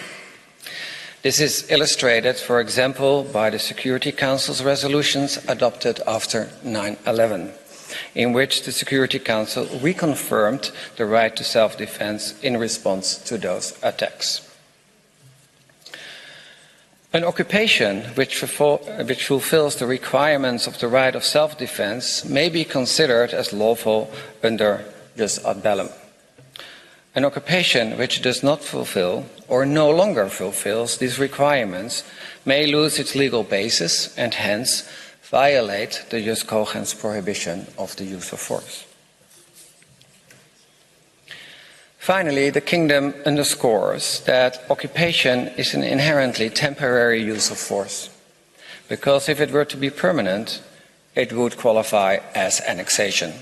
This is illustrated, for example, by the Security Council's resolutions adopted after 9/11, in which the Security Council reconfirmed the right to self-defense in response to those attacks. An occupation which fulfills the requirements of the right of self-defense may be considered as lawful under jus ad bellum. An occupation which does not fulfill or no longer fulfills these requirements may lose its legal basis and hence violate the jus cogens prohibition of the use of force. Finally, the Kingdom underscores that occupation is an inherently temporary use of force, because if it were to be permanent, it would qualify as annexation.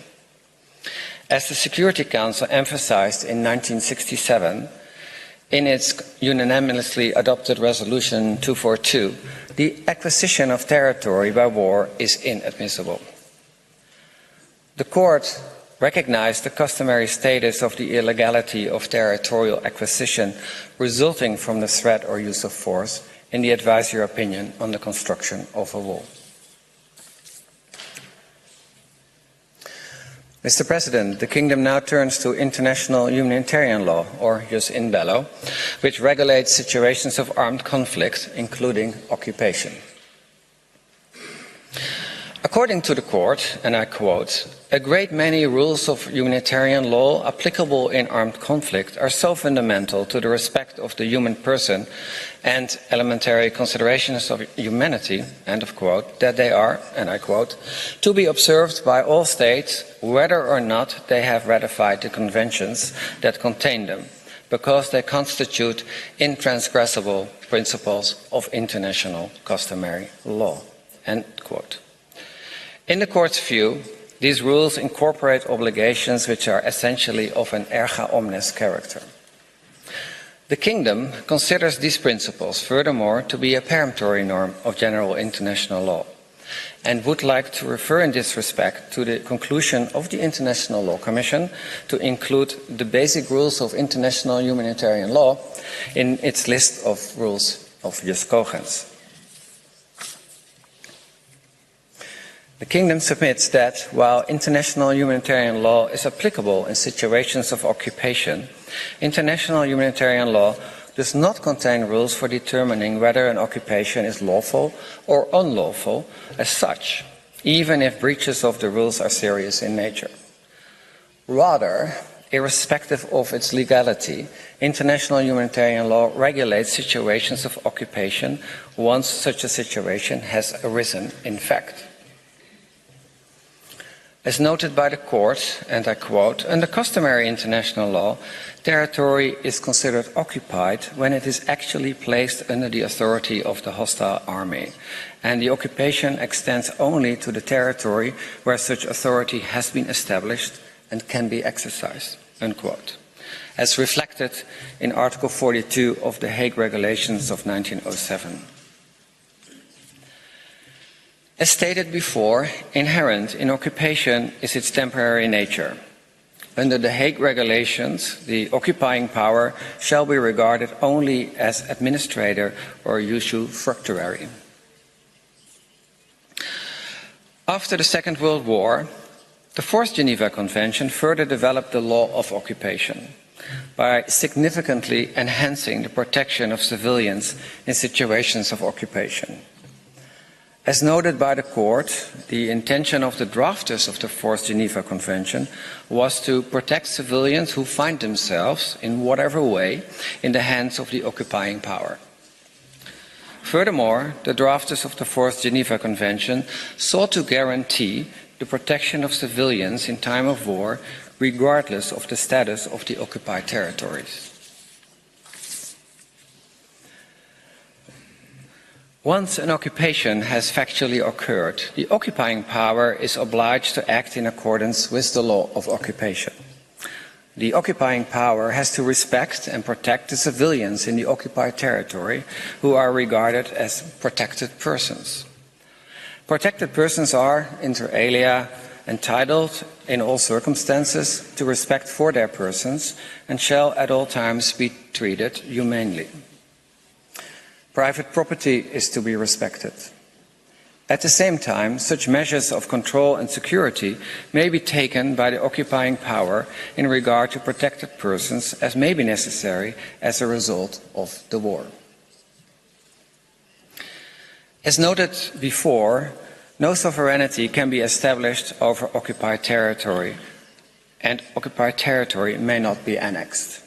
As the Security Council emphasized in 1967, in its unanimously adopted Resolution 242, the acquisition of territory by war is inadmissible. The Court recognized the customary status of the illegality of territorial acquisition resulting from the threat or use of force in the advisory opinion on the construction of a wall. Mr. President, the Kingdom now turns to international humanitarian law, or jus in bello, which regulates situations of armed conflict, including occupation. According to the Court, and I quote, "A great many rules of humanitarian law applicable in armed conflict are so fundamental to the respect of the human person and elementary considerations of humanity," end of quote, "that they are," and I quote, "to be observed by all states, whether or not they have ratified the conventions that contain them, because they constitute intransgressible principles of international customary law," end quote. In the Court's view, these rules incorporate obligations which are essentially of an erga omnes character. The Kingdom considers these principles, furthermore, to be a peremptory norm of general international law, and would like to refer in this respect to the conclusion of the International Law Commission to include the basic rules of international humanitarian law in its list of rules of jus cogens. The Kingdom submits that, while international humanitarian law is applicable in situations of occupation, international humanitarian law does not contain rules for determining whether an occupation is lawful or unlawful as such, even if breaches of the rules are serious in nature. Rather, irrespective of its legality, international humanitarian law regulates situations of occupation once such a situation has arisen in fact. As noted by the court, and I quote, "Under customary international law, territory is considered occupied when it is actually placed under the authority of the hostile army, and the occupation extends only to the territory where such authority has been established and can be exercised," unquote, as reflected in Article 42 of the Hague Regulations of 1907. As stated before, inherent in occupation is its temporary nature. Under the Hague Regulations, the occupying power shall be regarded only as administrator or usufructuary. After the Second World War, the Fourth Geneva Convention further developed the law of occupation by significantly enhancing the protection of civilians in situations of occupation. As noted by the court, the intention of the drafters of the Fourth Geneva Convention was to protect civilians who find themselves, in whatever way, in the hands of the occupying power. Furthermore, the drafters of the Fourth Geneva Convention sought to guarantee the protection of civilians in time of war, regardless of the status of the occupied territories. Once an occupation has factually occurred, the occupying power is obliged to act in accordance with the law of occupation. The occupying power has to respect and protect the civilians in the occupied territory who are regarded as protected persons. Protected persons are, inter alia, entitled in all circumstances to respect for their persons and shall at all times be treated humanely. Private property is to be respected. At the same time, such measures of control and security may be taken by the occupying power in regard to protected persons as may be necessary as a result of the war. As noted before, no sovereignty can be established over occupied territory, and occupied territory may not be annexed.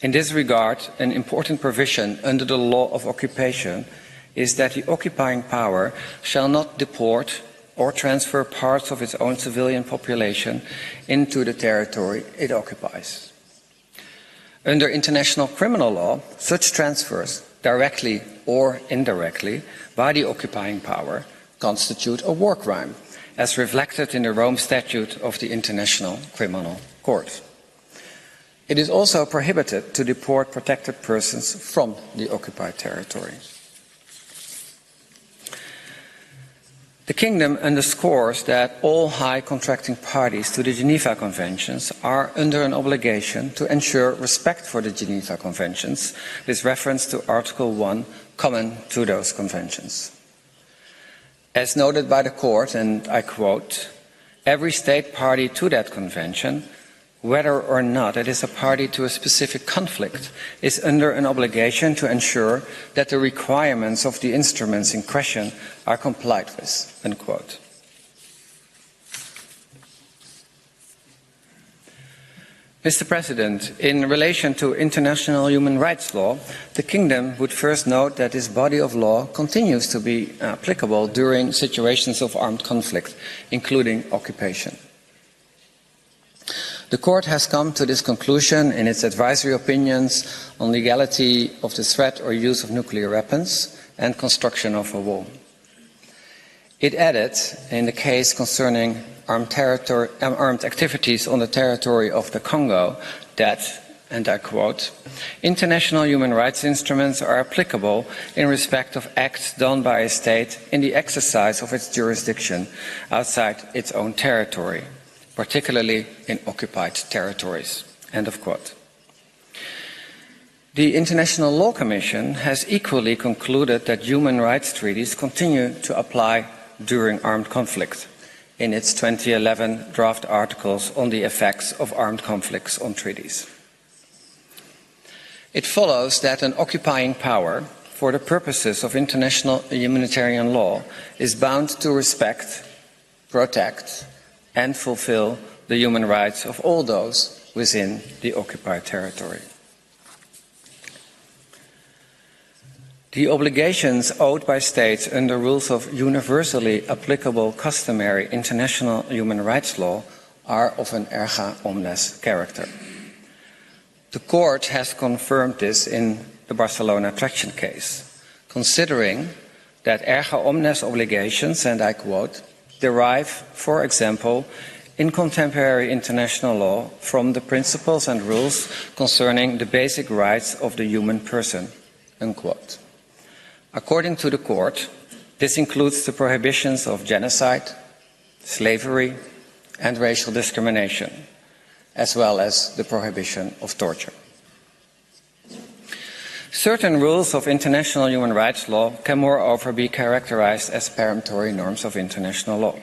In this regard, an important provision under the law of occupation is that the occupying power shall not deport or transfer parts of its own civilian population into the territory it occupies. Under international criminal law, such transfers, directly or indirectly, by the occupying power, constitute a war crime, as reflected in the Rome Statute of the International Criminal Court. It is also prohibited to deport protected persons from the occupied territory. The Kingdom underscores that all high contracting parties to the Geneva Conventions are under an obligation to ensure respect for the Geneva Conventions, with reference to Article 1 common to those conventions. As noted by the Court, and I quote, "Every state party to that convention, whether or not it is a party to a specific conflict, is under an obligation to ensure that the requirements of the instruments in question are complied with," unquote. Mr. President, in relation to international human rights law, the Kingdom would first note that this body of law continues to be applicable during situations of armed conflict, including occupation. The Court has come to this conclusion in its advisory opinions on legality of the threat or use of nuclear weapons and construction of a wall. It added, in the case concerning armed activities on the territory of the Congo, that, and I quote, "International human rights instruments are applicable in respect of acts done by a state in the exercise of its jurisdiction outside its own territory, particularly in occupied territories," end of quote. The International Law Commission has equally concluded that human rights treaties continue to apply during armed conflict in its 2011 draft articles on the effects of armed conflicts on treaties. It follows that an occupying power, for the purposes of international humanitarian law, is bound to respect, protect, and fulfill the human rights of all those within the occupied territory. The obligations owed by states under rules of universally applicable customary international human rights law are of an erga omnes character. The court has confirmed this in the Barcelona Rejection case, considering that erga omnes obligations, and I quote, derive, for example, in contemporary international law from the principles and rules concerning the basic rights of the human person, unquote. According to the court, this includes the prohibitions of genocide, slavery, and racial discrimination, as well as the prohibition of torture. Certain rules of international human rights law can moreover be characterized as peremptory norms of international law.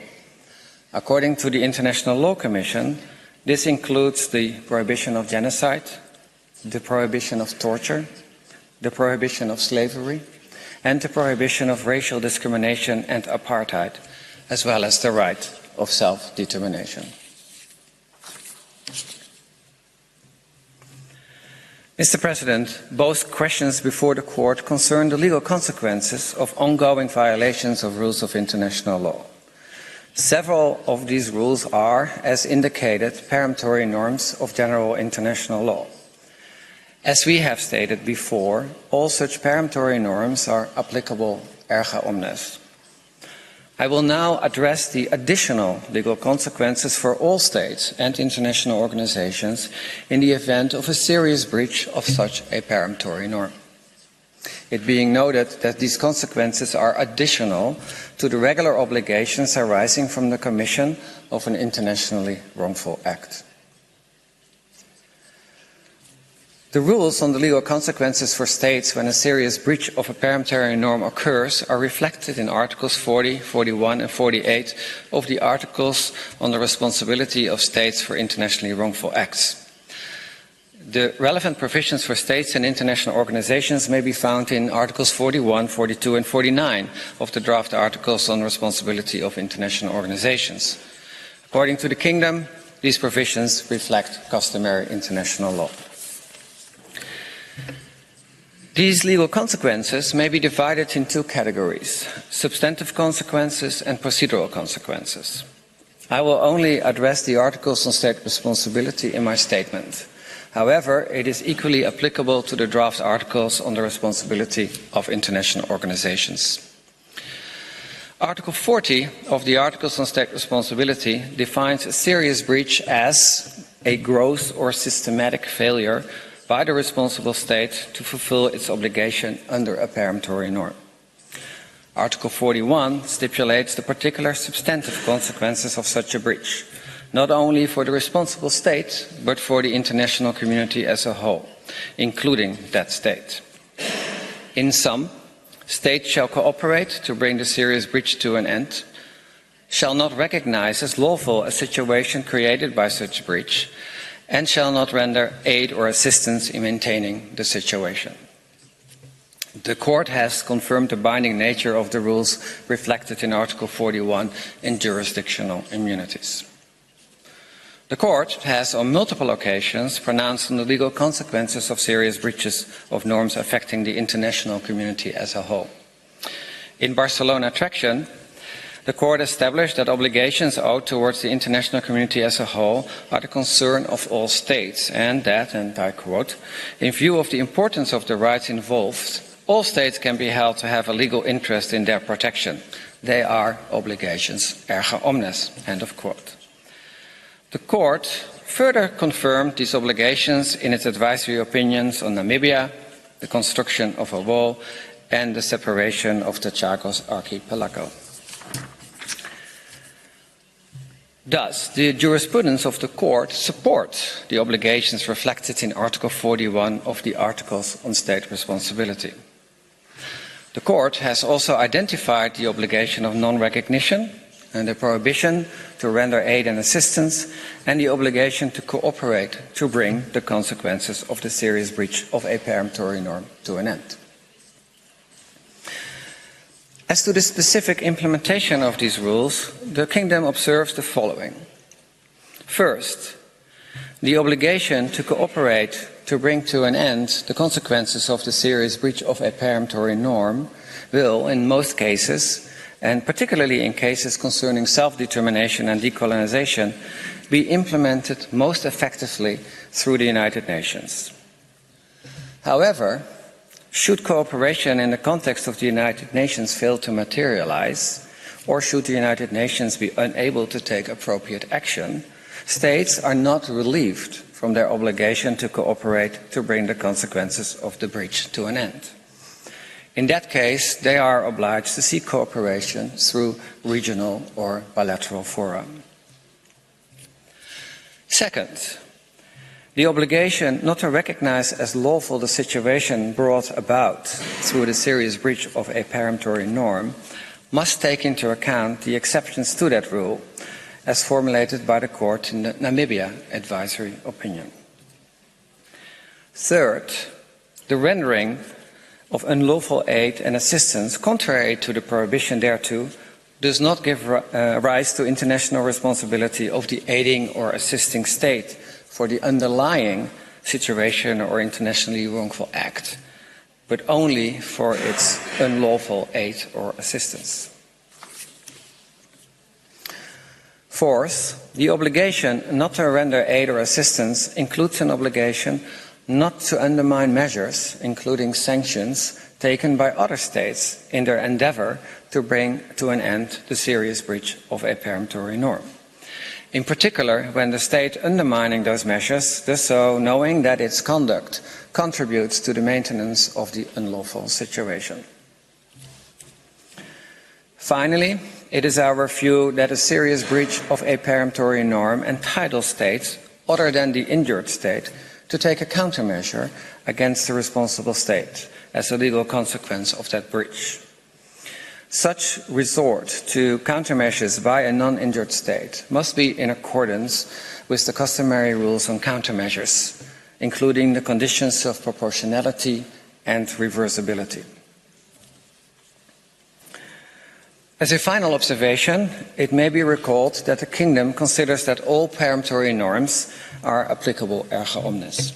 According to the International Law Commission, this includes the prohibition of genocide, the prohibition of torture, the prohibition of slavery, and the prohibition of racial discrimination and apartheid, as well as the right of self-determination. Mr. President, both questions before the court concern the legal consequences of ongoing violations of rules of international law. Several of these rules are, as indicated, peremptory norms of general international law. As we have stated before, all such peremptory norms are applicable erga omnes. I will now address the additional legal consequences for all states and international organizations in the event of a serious breach of such a peremptory norm. It being noted that these consequences are additional to the regular obligations arising from the commission of an internationally wrongful act. The rules on the legal consequences for states when a serious breach of a peremptory norm occurs are reflected in Articles 40, 41 and 48 of the Articles on the Responsibility of States for Internationally Wrongful Acts. The relevant provisions for states and international organizations may be found in Articles 41, 42 and 49 of the draft Articles on the Responsibility of International Organizations. According to the Kingdom, these provisions reflect customary international law. These legal consequences may be divided in two categories: substantive consequences and procedural consequences. I will only address the Articles on State Responsibility in my statement. However, it is equally applicable to the draft Articles on the Responsibility of International Organizations. Article 40 of the Articles on State Responsibility defines a serious breach as a gross or systematic failure by the responsible state to fulfill its obligation under a peremptory norm. Article 41 stipulates the particular substantive consequences of such a breach, not only for the responsible state, but for the international community as a whole, including that state. In sum, states shall cooperate to bring the serious breach to an end, shall not recognize as lawful a situation created by such breach, and shall not render aid or assistance in maintaining the situation. The Court has confirmed the binding nature of the rules reflected in Article 41 in jurisdictional immunities. The Court has on multiple occasions pronounced on the legal consequences of serious breaches of norms affecting the international community as a whole. In Barcelona Rejection, the Court established that obligations owed towards the international community as a whole are the concern of all states, and that, and I quote, in view of the importance of the rights involved, all states can be held to have a legal interest in their protection. They are obligations erga omnes, end of quote. The Court further confirmed these obligations in its advisory opinions on Namibia, the construction of a wall, and the separation of the Chagos archipelago. Thus, the jurisprudence of the Court supports the obligations reflected in Article 41 of the Articles on State Responsibility. The Court has also identified the obligation of non-recognition and the prohibition to render aid and assistance, and the obligation to cooperate to bring the consequences of the serious breach of a peremptory norm to an end. As to the specific implementation of these rules, the Kingdom observes the following. First, the obligation to cooperate to bring to an end the consequences of the serious breach of a peremptory norm will, in most cases, and particularly in cases concerning self-determination and decolonization, be implemented most effectively through the United Nations. However, should cooperation in the context of the United Nations fail to materialize, or should the United Nations be unable to take appropriate action, states are not relieved from their obligation to cooperate to bring the consequences of the breach to an end. In that case, they are obliged to seek cooperation through regional or bilateral fora. Second, the obligation not to recognize as lawful the situation brought about through the serious breach of a peremptory norm must take into account the exceptions to that rule as formulated by the Court in the Namibia advisory opinion. Third, the rendering of unlawful aid and assistance contrary to the prohibition thereto does not give rise to international responsibility of the aiding or assisting state for the underlying situation or internationally wrongful act, but only for its unlawful aid or assistance. Fourth, the obligation not to render aid or assistance includes an obligation not to undermine measures, including sanctions, taken by other states in their endeavor to bring to an end the serious breach of a peremptory norm. In particular, when the state undermining those measures does so knowing that its conduct contributes to the maintenance of the unlawful situation. Finally, it is our view that a serious breach of a peremptory norm entitles states, other than the injured state, to take a countermeasure against the responsible state as a legal consequence of that breach. Such resort to countermeasures by a non-injured state must be in accordance with the customary rules on countermeasures, including the conditions of proportionality and reversibility. As a final observation, it may be recalled that the Kingdom considers that all peremptory norms are applicable erga omnes.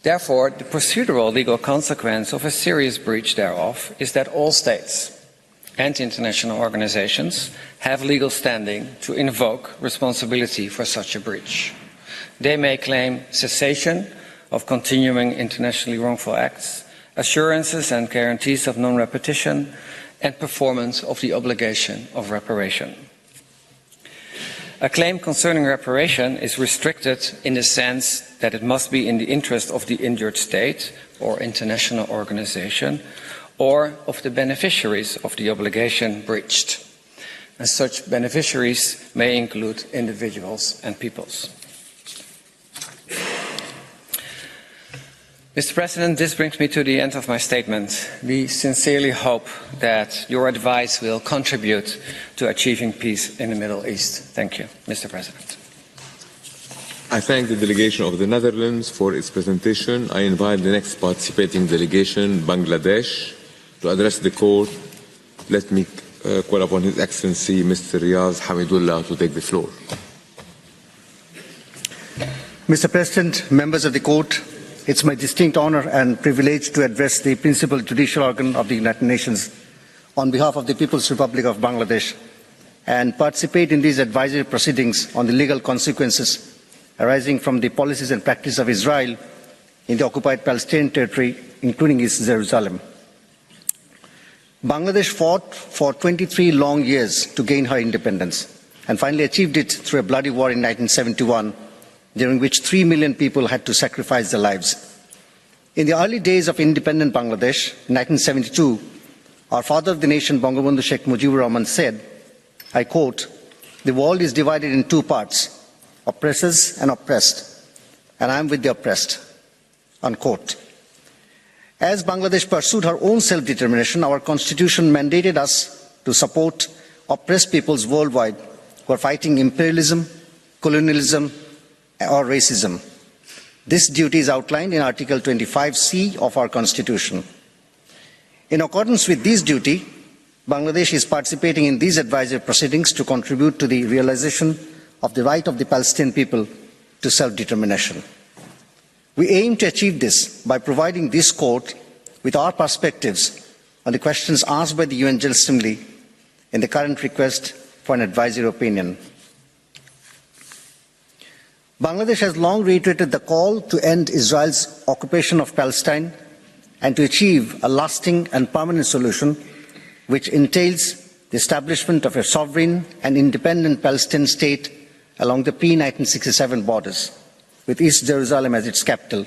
Therefore, the procedural legal consequence of a serious breach thereof is that all states and international organizations have legal standing to invoke responsibility for such a breach. They may claim cessation of continuing internationally wrongful acts, assurances and guarantees of non-repetition, and performance of the obligation of reparation. A claim concerning reparation is restricted in the sense that it must be in the interest of the injured state or international organization or of the beneficiaries of the obligation breached. And such beneficiaries may include individuals and peoples. Mr. President, this brings me to the end of my statement. We sincerely hope that your advice will contribute to achieving peace in the Middle East. Thank you, Mr. President. I thank the delegation of the Netherlands for its presentation. I invite the next participating delegation, Bangladesh, to address the court. Let me call upon His Excellency Mr. Riaz Hamidullah to take the floor. Mr. President, members of the court, it's my distinct honor and privilege to address the principal judicial organ of the United Nations on behalf of the People's Republic of Bangladesh and participate in these advisory proceedings on the legal consequences arising from the policies and practice of Israel in the occupied Palestinian territory, including East Jerusalem. Bangladesh fought for 23 long years to gain her independence and finally achieved it through a bloody war in 1971, during which 3 million people had to sacrifice their lives. In the early days of independent Bangladesh, in 1972, our father of the nation, Bangabandhu Sheikh Mujibur Rahman, said, I quote, "The world is divided in two parts, oppressors and oppressed, and I am with the oppressed," unquote. As Bangladesh pursued her own self-determination, our constitution mandated us to support oppressed peoples worldwide who are fighting imperialism, colonialism, or racism. This duty is outlined in Article 25C of our Constitution. In accordance with this duty, Bangladesh is participating in these advisory proceedings to contribute to the realization of the right of the Palestinian people to self-determination. We aim to achieve this by providing this court with our perspectives on the questions asked by the UN General Assembly in the current request for an advisory opinion. Bangladesh has long reiterated the call to end Israel's occupation of Palestine and to achieve a lasting and permanent solution which entails the establishment of a sovereign and independent Palestinian state along the pre-1967 borders, with East Jerusalem as its capital.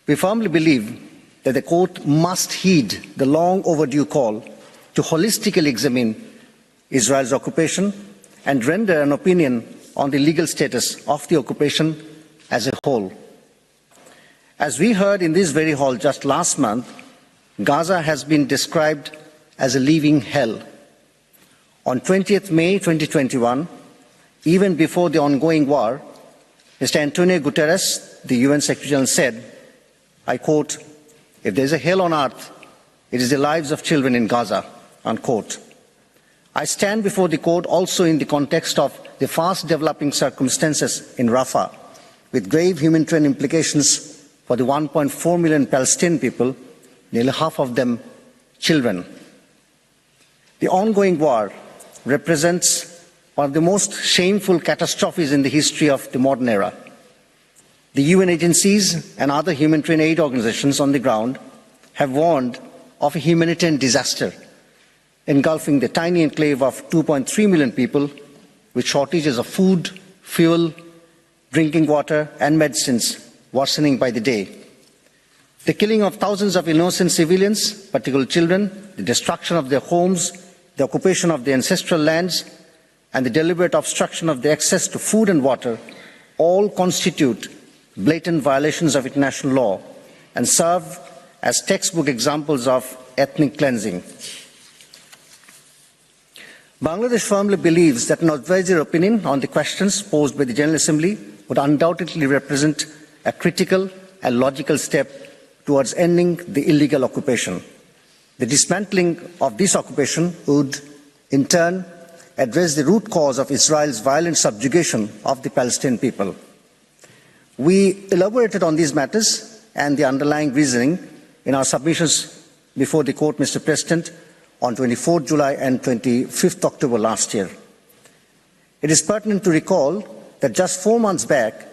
We firmly believe that the court must heed the long overdue call to holistically examine Israel's occupation and render an opinion on the legal status of the occupation as a whole. As we heard in this very hall just last month, Gaza has been described as a living hell. On 20th May 2021, even before the ongoing war, Mr. Antonio Guterres, the UN Secretary General, said, I quote, "If there is a hell on earth, it is the lives of children in Gaza," unquote. I stand before the court also in the context of the fast developing circumstances in Rafah, with grave humanitarian implications for the 1.4 million Palestinian people, nearly half of them children. The ongoing war represents one of the most shameful catastrophes in the history of the modern era. The UN agencies and other humanitarian aid organizations on the ground have warned of a humanitarian disaster engulfing the tiny enclave of 2.3 million people with shortages of food, fuel, drinking water and medicines worsening by the day. The killing of thousands of innocent civilians, particularly children, the destruction of their homes, the occupation of their ancestral lands, and the deliberate obstruction of the access to food and water all constitute blatant violations of international law and serve as textbook examples of ethnic cleansing. Bangladesh firmly believes that an advisory opinion on the questions posed by the General Assembly would undoubtedly represent a critical and logical step towards ending the illegal occupation. The dismantling of this occupation would, in turn, address the root cause of Israel's violent subjugation of the Palestinian people. We elaborated on these matters and the underlying reasoning in our submissions before the court, Mr. President, on 24th July and 25th October last year. It is pertinent to recall that just 4 months back,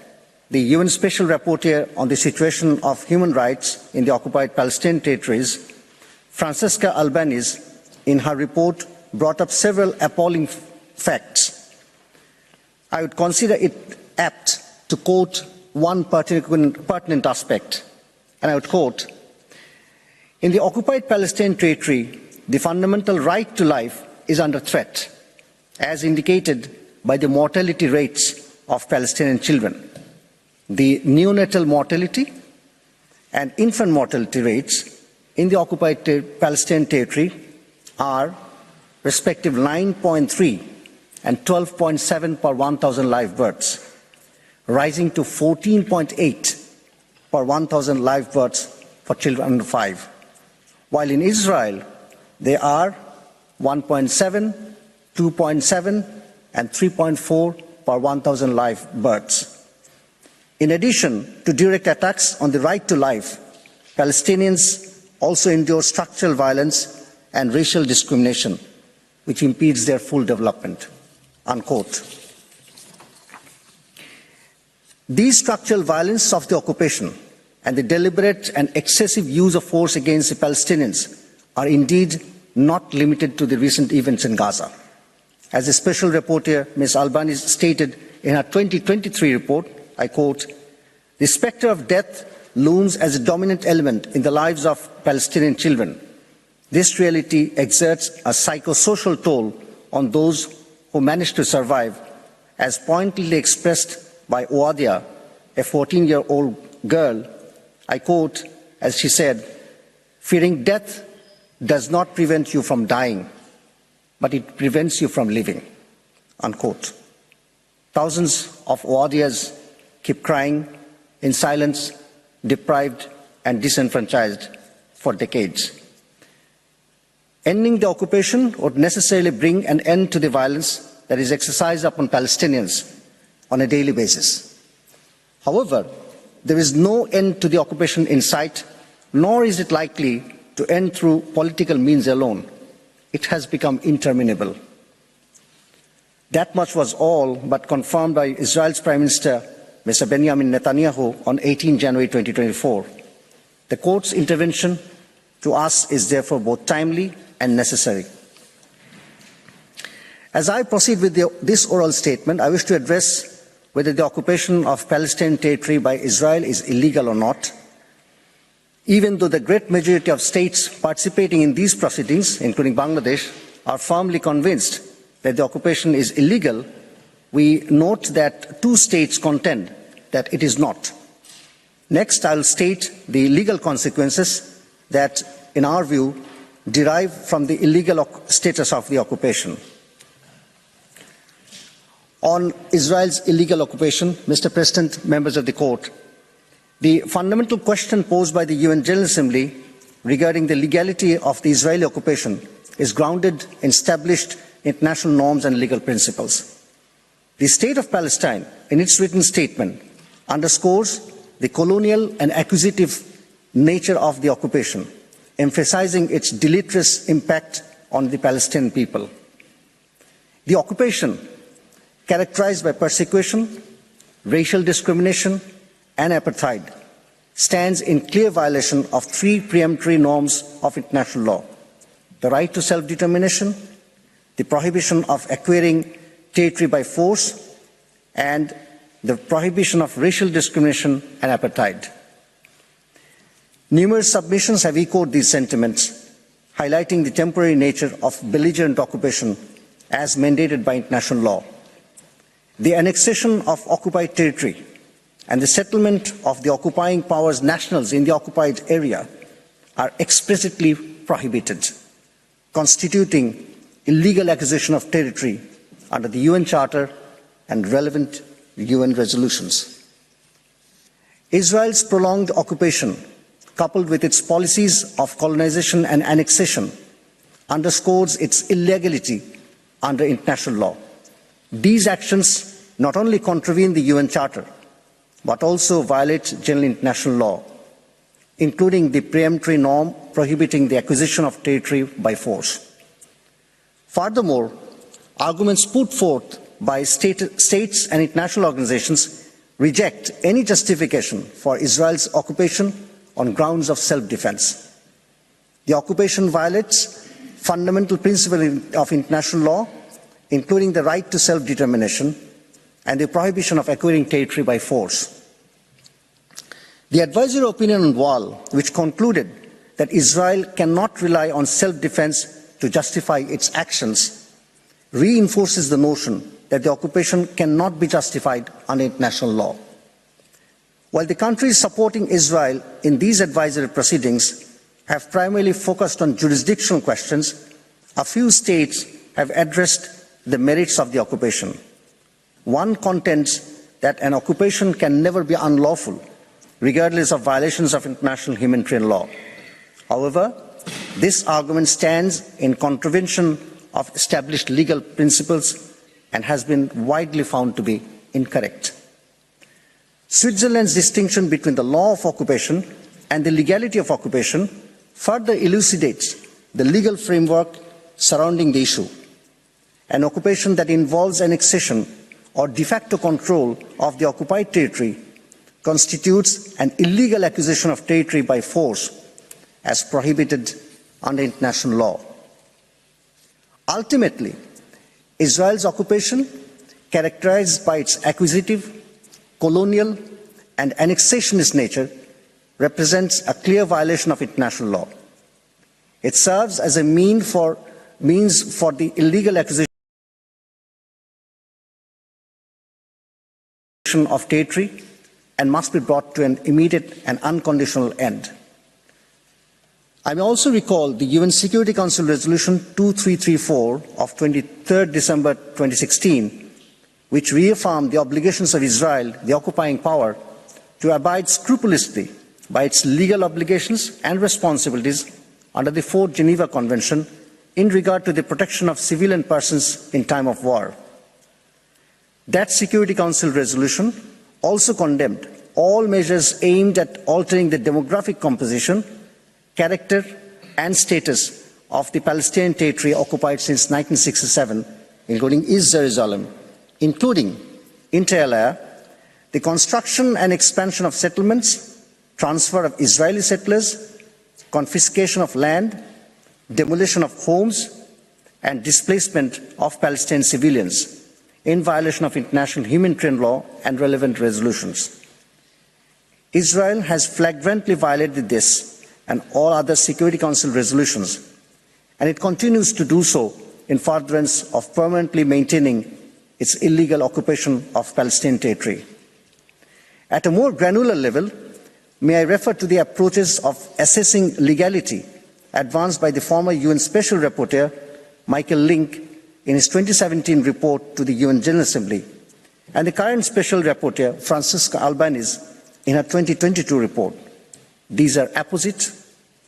the UN Special Rapporteur on the situation of human rights in the occupied Palestinian territories, Francesca Albanese, in her report, brought up several appalling facts. I would consider it apt to quote one pertinent aspect, and I would quote, "In the occupied Palestinian territory, the fundamental right to life is under threat, as indicated by the mortality rates of Palestinian children. The neonatal mortality and infant mortality rates in the occupied Palestinian territory are respective 9.3 and 12.7 per 1,000 live births, rising to 14.8 per 1,000 live births for children under 5, while in Israel they are 1.7, 2.7 and 3.4 per 1,000 live births. In addition to direct attacks on the right to life, Palestinians also endure structural violence and racial discrimination, which impedes their full development." Unquote. These structural violence of the occupation and the deliberate and excessive use of force against the Palestinians are indeed not limited to the recent events in Gaza. As the Special Rapporteur, Ms. Albanese, stated in her 2023 report, I quote, "The spectre of death looms as a dominant element in the lives of Palestinian children. This reality exerts a psychosocial toll on those who manage to survive, as pointedly expressed by Oadia, a 14-year-old girl. I quote, as she said, 'Fearing death does not prevent you from dying. but it prevents you from living, unquote. Thousands of warriors keep crying in silence, deprived and disenfranchised for decades. Ending the occupation would necessarily bring an end to the violence that is exercised upon Palestinians on a daily basis. However, there is no end to the occupation in sight, nor is it likely to end through political means alone. It has become interminable. That much was all but confirmed by Israel's Prime Minister, Mr. Benjamin Netanyahu, on 18 January 2024. The court's intervention to us is therefore both timely and necessary. As I proceed with this oral statement, I wish to address whether the occupation of Palestinian territory by Israel is illegal or not. Even though the great majority of states participating in these proceedings, including Bangladesh, are firmly convinced that the occupation is illegal, we note that 2 states contend that it is not. Next, I will state the legal consequences that, in our view, derive from the illegal status of the occupation. On Israel's illegal occupation, Mr. President, members of the court, the fundamental question posed by the UN General Assembly regarding the legality of the Israeli occupation is grounded in established international norms and legal principles. The State of Palestine, in its written statement, underscores the colonial and acquisitive nature of the occupation, emphasizing its deleterious impact on the Palestinian people. The occupation, characterized by persecution, racial discrimination, and apartheid, stands in clear violation of 3 preemptory norms of international law: the right to self-determination, the prohibition of acquiring territory by force, and the prohibition of racial discrimination and apartheid. Numerous submissions have echoed these sentiments, highlighting the temporary nature of belligerent occupation as mandated by international law. The annexation of occupied territory and the settlement of the occupying power's nationals in the occupied area are explicitly prohibited, constituting illegal acquisition of territory under the UN Charter and relevant UN resolutions. Israel's prolonged occupation, coupled with its policies of colonization and annexation, underscores its illegality under international law. These actions not only contravene the UN Charter, but also violate general international law, including the preemptory norm prohibiting the acquisition of territory by force. Furthermore, arguments put forth by states and international organizations reject any justification for Israel's occupation on grounds of self-defense. The occupation violates fundamental principles of international law, including the right to self-determination and the prohibition of acquiring territory by force. The advisory opinion on Wall, which concluded that Israel cannot rely on self-defense to justify its actions, reinforces the notion that the occupation cannot be justified under international law. While the countries supporting Israel in these advisory proceedings have primarily focused on jurisdictional questions, a few states have addressed the merits of the occupation. One contends that an occupation can never be unlawful, regardless of violations of international humanitarian law. However, this argument stands in contravention of established legal principles and has been widely found to be incorrect. Switzerland's distinction between the law of occupation and the legality of occupation further elucidates the legal framework surrounding the issue. An occupation that involves annexation or de facto control of the occupied territory constitutes an illegal acquisition of territory by force as prohibited under international law. Ultimately, Israel's occupation, characterized by its acquisitive, colonial, and annexationist nature, represents a clear violation of international law. It serves as a means for the illegal acquisition of territory and must be brought to an immediate and unconditional end. I may also recall the UN Security Council Resolution 2334 of 23rd December 2016, which reaffirmed the obligations of Israel, the occupying power, to abide scrupulously by its legal obligations and responsibilities under the 4th Geneva Convention in regard to the protection of civilian persons in time of war. That Security Council resolution also condemned all measures aimed at altering the demographic composition, character and status of the Palestinian territory occupied since 1967, including East Jerusalem, including, inter alia, the construction and expansion of settlements, transfer of Israeli settlers, confiscation of land, demolition of homes, and displacement of Palestinian civilians in violation of international humanitarian law and relevant resolutions. Israel has flagrantly violated this and all other Security Council resolutions, and it continues to do so in furtherance of permanently maintaining its illegal occupation of Palestinian territory. At a more granular level, may I refer to the approaches of assessing legality advanced by the former UN Special Rapporteur, Michael Link, in his 2017 report to the UN General Assembly, and the current Special Rapporteur, Francisca Albanese, in her 2022 report. These are apposite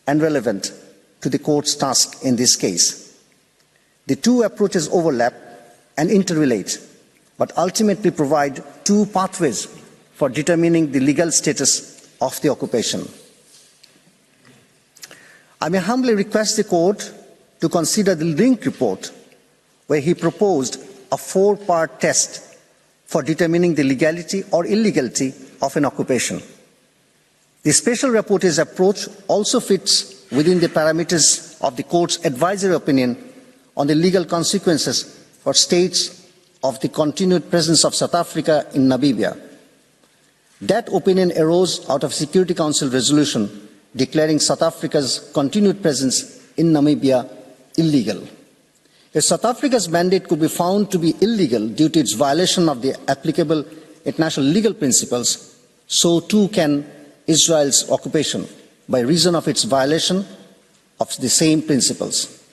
and relevant to the Court's task in this case. The two approaches overlap and interrelate, but ultimately provide two pathways for determining the legal status of the occupation. I may humbly request the Court to consider the Link report, where he proposed a 4-part test for determining the legality or illegality of an occupation. The Special Rapporteur's approach also fits within the parameters of the Court's advisory opinion on the legal consequences for states of the continued presence of South Africa in Namibia. That opinion arose out of Security Council resolution declaring South Africa's continued presence in Namibia illegal. If South Africa's mandate could be found to be illegal due to its violation of the applicable international legal principles, so too can Israel's occupation by reason of its violation of the same principles.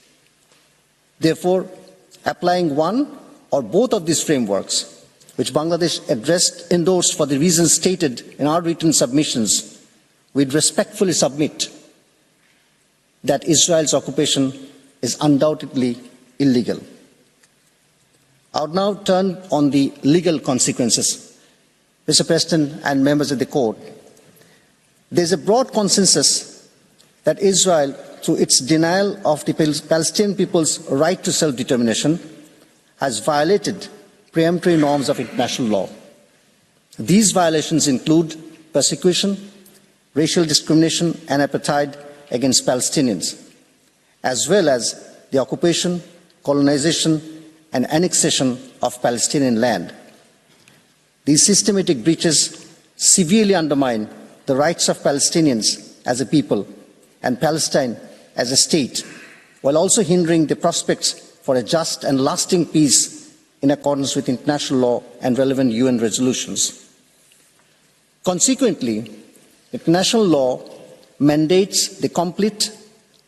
Therefore, applying one or both of these frameworks, which Bangladesh endorsed for the reasons stated in our written submissions, we respectfully submit that Israel's occupation is undoubtedly illegal. I would now turn on the legal consequences. Mr. President and members of the Court, there is a broad consensus that Israel, through its denial of the Palestinian people's right to self-determination, has violated preemptory norms of international law. These violations include persecution, racial discrimination and apartheid against Palestinians, as well as the occupation, colonization and annexation of Palestinian land. These systematic breaches severely undermine the rights of Palestinians as a people and Palestine as a state, while also hindering the prospects for a just and lasting peace in accordance with international law and relevant UN resolutions. Consequently, international law mandates the complete,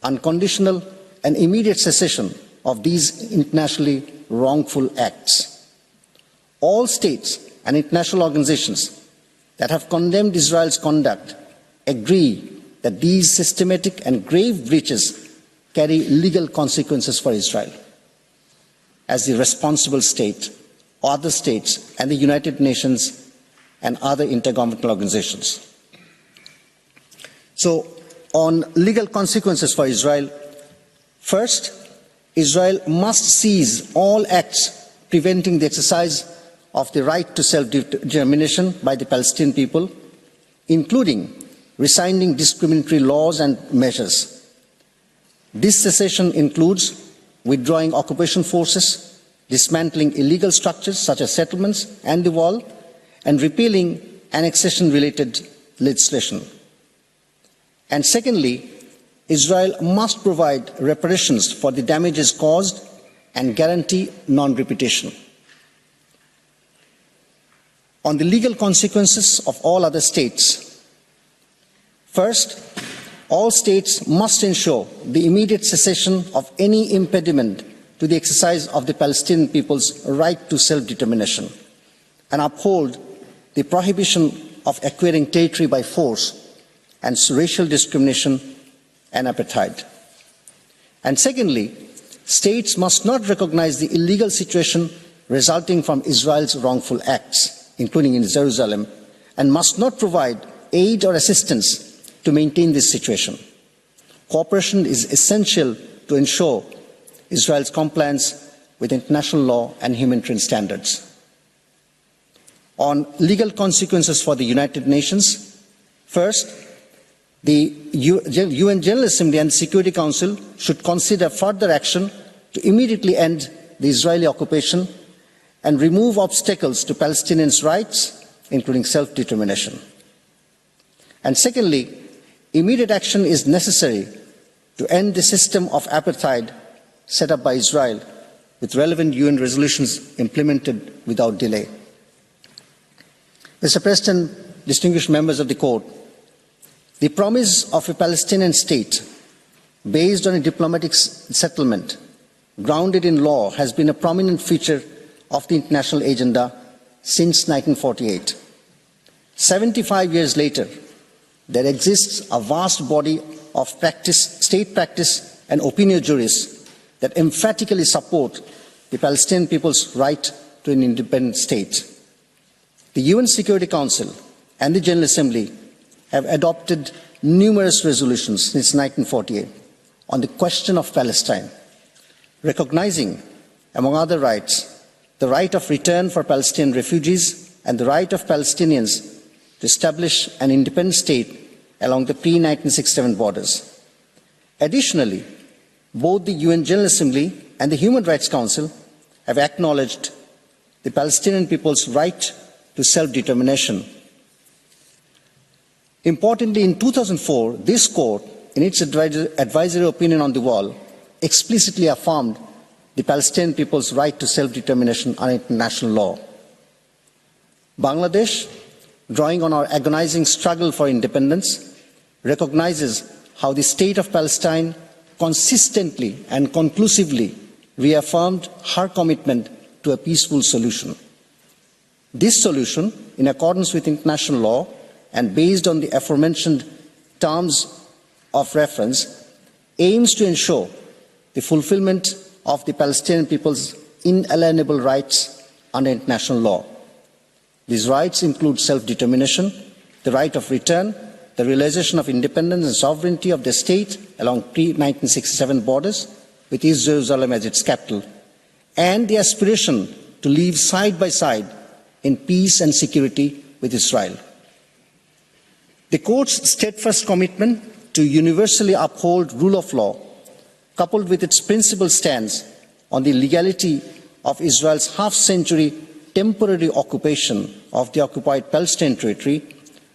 unconditional, and immediate cessation of these internationally wrongful acts. All states and international organizations that have condemned Israel's conduct agree that these systematic and grave breaches carry legal consequences for Israel. As the responsible state, other states, and the United Nations and other intergovernmental organizations. So, on legal consequences for Israel, first, Israel must cease all acts preventing the exercise of the right to self-determination by the Palestinian people, including rescinding discriminatory laws and measures. This cessation includes withdrawing occupation forces, dismantling illegal structures such as settlements and the wall, and repealing annexation-related legislation. And secondly, Israel must provide reparations for the damages caused and guarantee non-repetition. On the legal consequences of all other states, first, all states must ensure the immediate cessation of any impediment to the exercise of the Palestinian people's right to self-determination and uphold the prohibition of acquiring territory by force and racial discrimination and apartheid. And secondly, states must not recognize the illegal situation resulting from Israel's wrongful acts, including in Jerusalem, and must not provide aid or assistance to maintain this situation. Cooperation is essential to ensure Israel's compliance with international law and humanitarian standards. On legal consequences for the United Nations, first, the UN General Assembly and the Security Council should consider further action to immediately end the Israeli occupation and remove obstacles to Palestinians' rights, including self-determination. And secondly, immediate action is necessary to end the system of apartheid set up by Israel, with relevant UN resolutions implemented without delay. Mr. President, distinguished members of the Court, the promise of a Palestinian state based on a diplomatic settlement grounded in law has been a prominent feature of the international agenda since 1948. 75 years later, there exists a vast body of practice, state practice and opinion jurists that emphatically support the Palestinian people's right to an independent state. The UN Security Council and the General Assembly have adopted numerous resolutions since 1948 on the question of Palestine, recognizing, among other rights, the right of return for Palestinian refugees and the right of Palestinians to establish an independent state along the pre-1967 borders. Additionally, both the UN General Assembly and the Human Rights Council have acknowledged the Palestinian people's right to self-determination. Importantly, in 2004, this court, in its advisory opinion on the wall, explicitly affirmed the Palestinian people's right to self-determination under international law. Bangladesh, drawing on our agonizing struggle for independence, recognizes how the state of Palestine consistently and conclusively reaffirmed her commitment to a peaceful solution. This solution, in accordance with international law and based on the aforementioned terms of reference, aims to ensure the fulfillment of the Palestinian people's inalienable rights under international law. These rights include self-determination, the right of return, the realization of independence and sovereignty of the state along pre-1967 borders, with East Jerusalem as its capital, and the aspiration to live side by side in peace and security with Israel. The Court's steadfast commitment to universally uphold rule of law, coupled with its principled stance on the legality of Israel's half-century temporary occupation of the occupied Palestinian territory,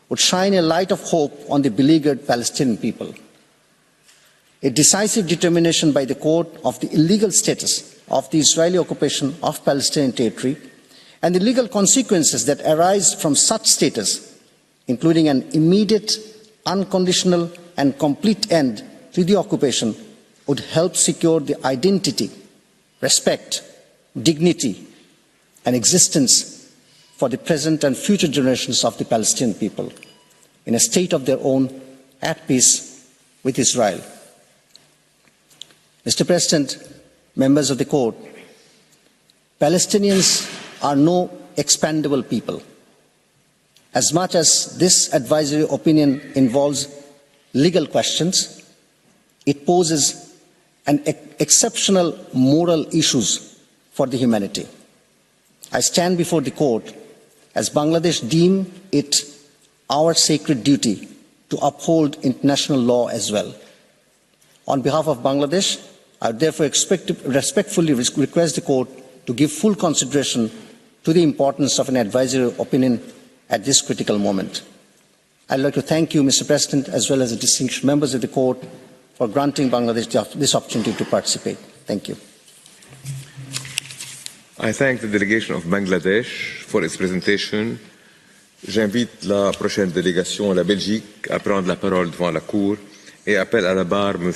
would shine a light of hope on the beleaguered Palestinian people. A decisive determination by the Court of the illegal status of the Israeli occupation of Palestinian territory and the legal consequences that arise from such status, including an immediate, unconditional and complete end to the occupation, would help secure the identity, respect, dignity and existence for the present and future generations of the Palestinian people in a state of their own, at peace with Israel. Mr. President, members of the Court, Palestinians are no expendable people. As much as this advisory opinion involves legal questions, it poses an exceptional moral issues for the humanity. I stand before the Court as Bangladesh deem it our sacred duty to uphold international law as well. On behalf of Bangladesh, I would therefore respectfully request the Court to give full consideration to the importance of an advisory opinion at this critical moment. I'd like to thank you, Mr. President, as well as the distinguished members of the Court for granting Bangladesh this opportunity to participate. Thank you. I thank the delegation of Bangladesh for its presentation. J'invite la prochaine délégation, la Belgique, à prendre la parole devant la Cour et appelle à la barre M.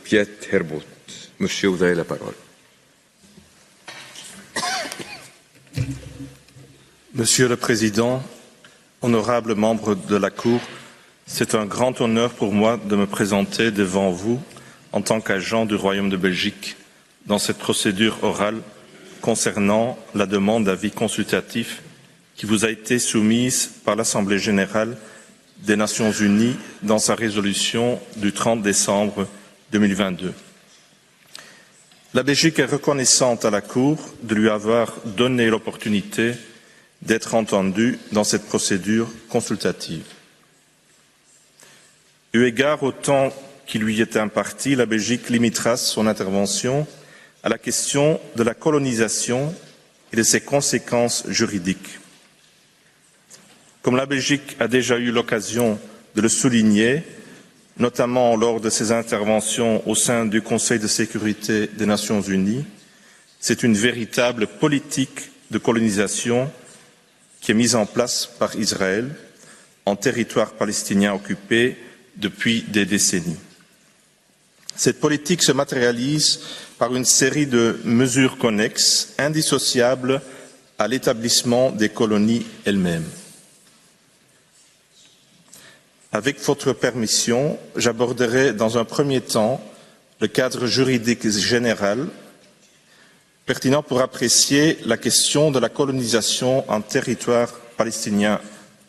Piet Herbut. Monsieur, vous avez la parole. Monsieur le Président, honorables membres de la Cour, c'est un grand honneur pour moi de me présenter devant vous en tant qu'agent du Royaume de Belgique dans cette procédure orale concernant la demande d'avis consultatif qui vous a été soumise par l'Assemblée générale des Nations unies dans sa résolution du 30 décembre 2022. La Belgique est reconnaissante à la Cour de lui avoir donné l'opportunité d'être entendue dans cette procédure consultative. Eu égard au temps qui lui est imparti, la Belgique limitera son intervention à la question de la colonisation et de ses conséquences juridiques. Comme la Belgique a déjà eu l'occasion de le souligner, notamment lors de ses interventions au sein du Conseil de sécurité des Nations unies, c'est une véritable politique de colonisation qui est mise en place par Israël en territoire palestinien occupé depuis des décennies. Cette politique se matérialise par une série de mesures connexes, indissociables à l'établissement des colonies elles-mêmes. Avec votre permission, j'aborderai dans un premier temps le cadre juridique général pertinent pour apprécier la question de la colonisation en territoire palestinien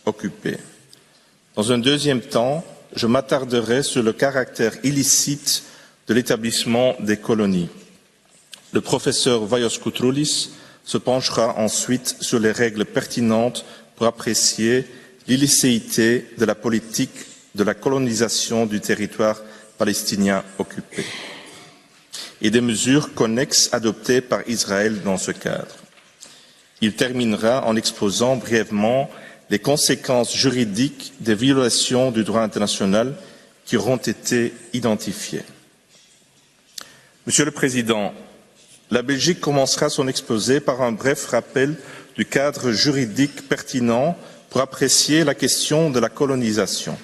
occupé. Dans un deuxième temps, je m'attarderai sur le caractère illicite de l'établissement des colonies. Le professeur Vaios Koutroulis se penchera ensuite sur les règles pertinentes pour apprécier l'illicéité de la politique de la colonisation du territoire palestinien occupé et des mesures connexes adoptées par Israël dans ce cadre. Il terminera en exposant brièvement les conséquences juridiques des violations du droit international qui auront été identifiées. Monsieur le Président, la Belgique commencera son exposé par un bref rappel du cadre juridique pertinent pour apprécier la question de la colonisation.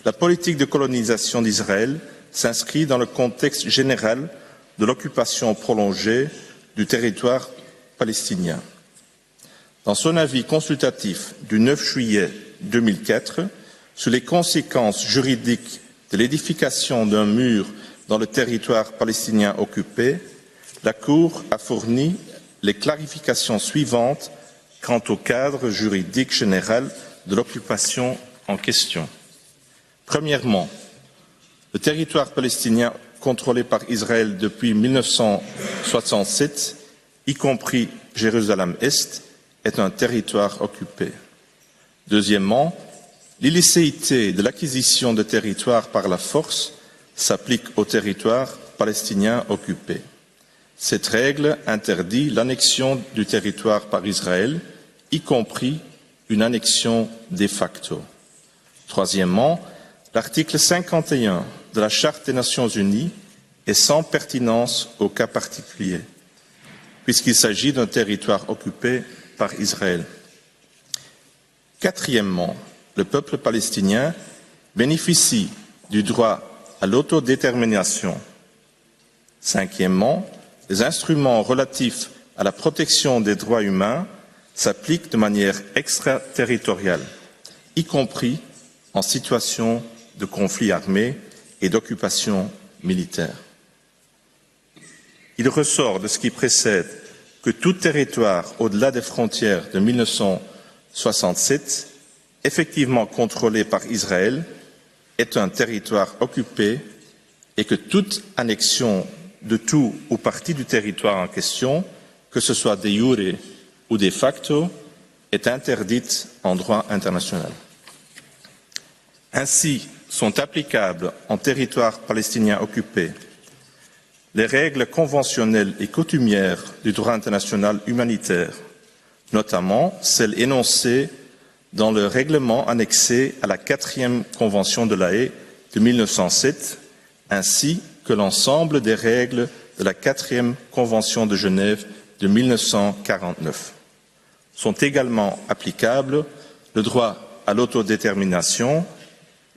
La politique de colonisation d'Israël s'inscrit dans le contexte général de l'occupation prolongée du territoire palestinien. Dans son avis consultatif du 9 juillet 2004 sur les conséquences juridiques de l'édification d'un mur dans le territoire palestinien occupé, la Cour a fourni les clarifications suivantes quant au cadre juridique général de l'occupation en question. Premièrement, le territoire palestinien contrôlé par Israël depuis 1967, y compris Jérusalem-Est, est un territoire occupé. Deuxièmement, l'illicéité de l'acquisition de territoires par la force s'applique au territoire palestinien occupé. Cette règle interdit l'annexion du territoire par Israël, y compris une annexion de facto. Troisièmement, l'article 51 de la Charte des Nations unies est sans pertinence au cas particulier, puisqu'il s'agit d'un territoire occupé par Israël. Quatrièmement, le peuple palestinien bénéficie du droit à l'autodétermination. Cinquièmement, les instruments relatifs à la protection des droits humains s'appliquent de manière extraterritoriale, y compris en situation de conflit armé et d'occupation militaire. Il ressort de ce qui précède que tout territoire au-delà des frontières de 1967, effectivement contrôlé par Israël, est un territoire occupé et que toute annexion de tout ou partie du territoire en question, que ce soit de jure ou de facto, est interdite en droit international. Ainsi, sont applicables en territoire palestinien occupé les règles conventionnelles et coutumières du droit international humanitaire, notamment celles énoncées dans le règlement annexé à la 4e Convention de la Haye de 1907, ainsi que l'ensemble des règles de la 4e Convention de Genève de 1949. Sont également applicables le droit à l'autodétermination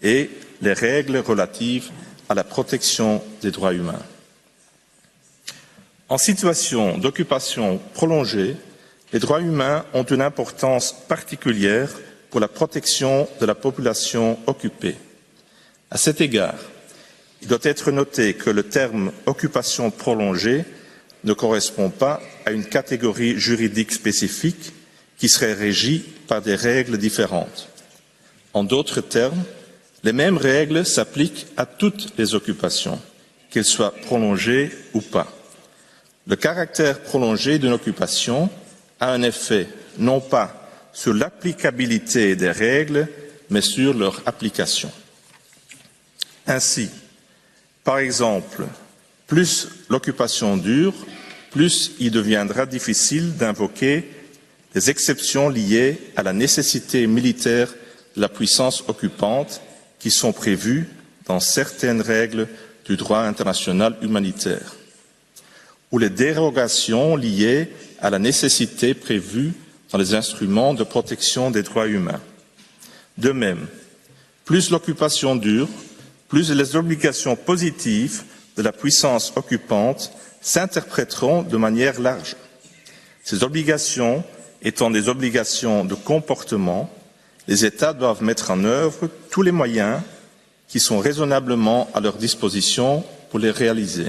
et les règles relatives à la protection des droits humains. En situation d'occupation prolongée, les droits humains ont une importance particulière pour la protection de la population occupée. À cet égard, il doit être noté que le terme occupation prolongée ne correspond pas à une catégorie juridique spécifique qui serait régie par des règles différentes. En d'autres termes, les mêmes règles s'appliquent à toutes les occupations, qu'elles soient prolongées ou pas. Le caractère prolongé d'une occupation a un effet non pas sur l'applicabilité des règles, mais sur leur application. Ainsi, par exemple, plus l'occupation dure, plus il deviendra difficile d'invoquer les exceptions liées à la nécessité militaire de la puissance occupante qui sont prévues dans certaines règles du droit international humanitaire, ou les dérogations liées à la nécessité prévue dans les instruments de protection des droits humains. De même, plus l'occupation dure, plus les obligations positives de la puissance occupante s'interpréteront de manière large. Ces obligations étant des obligations de comportement, les États doivent mettre en œuvre tous les moyens qui sont raisonnablement à leur disposition pour les réaliser.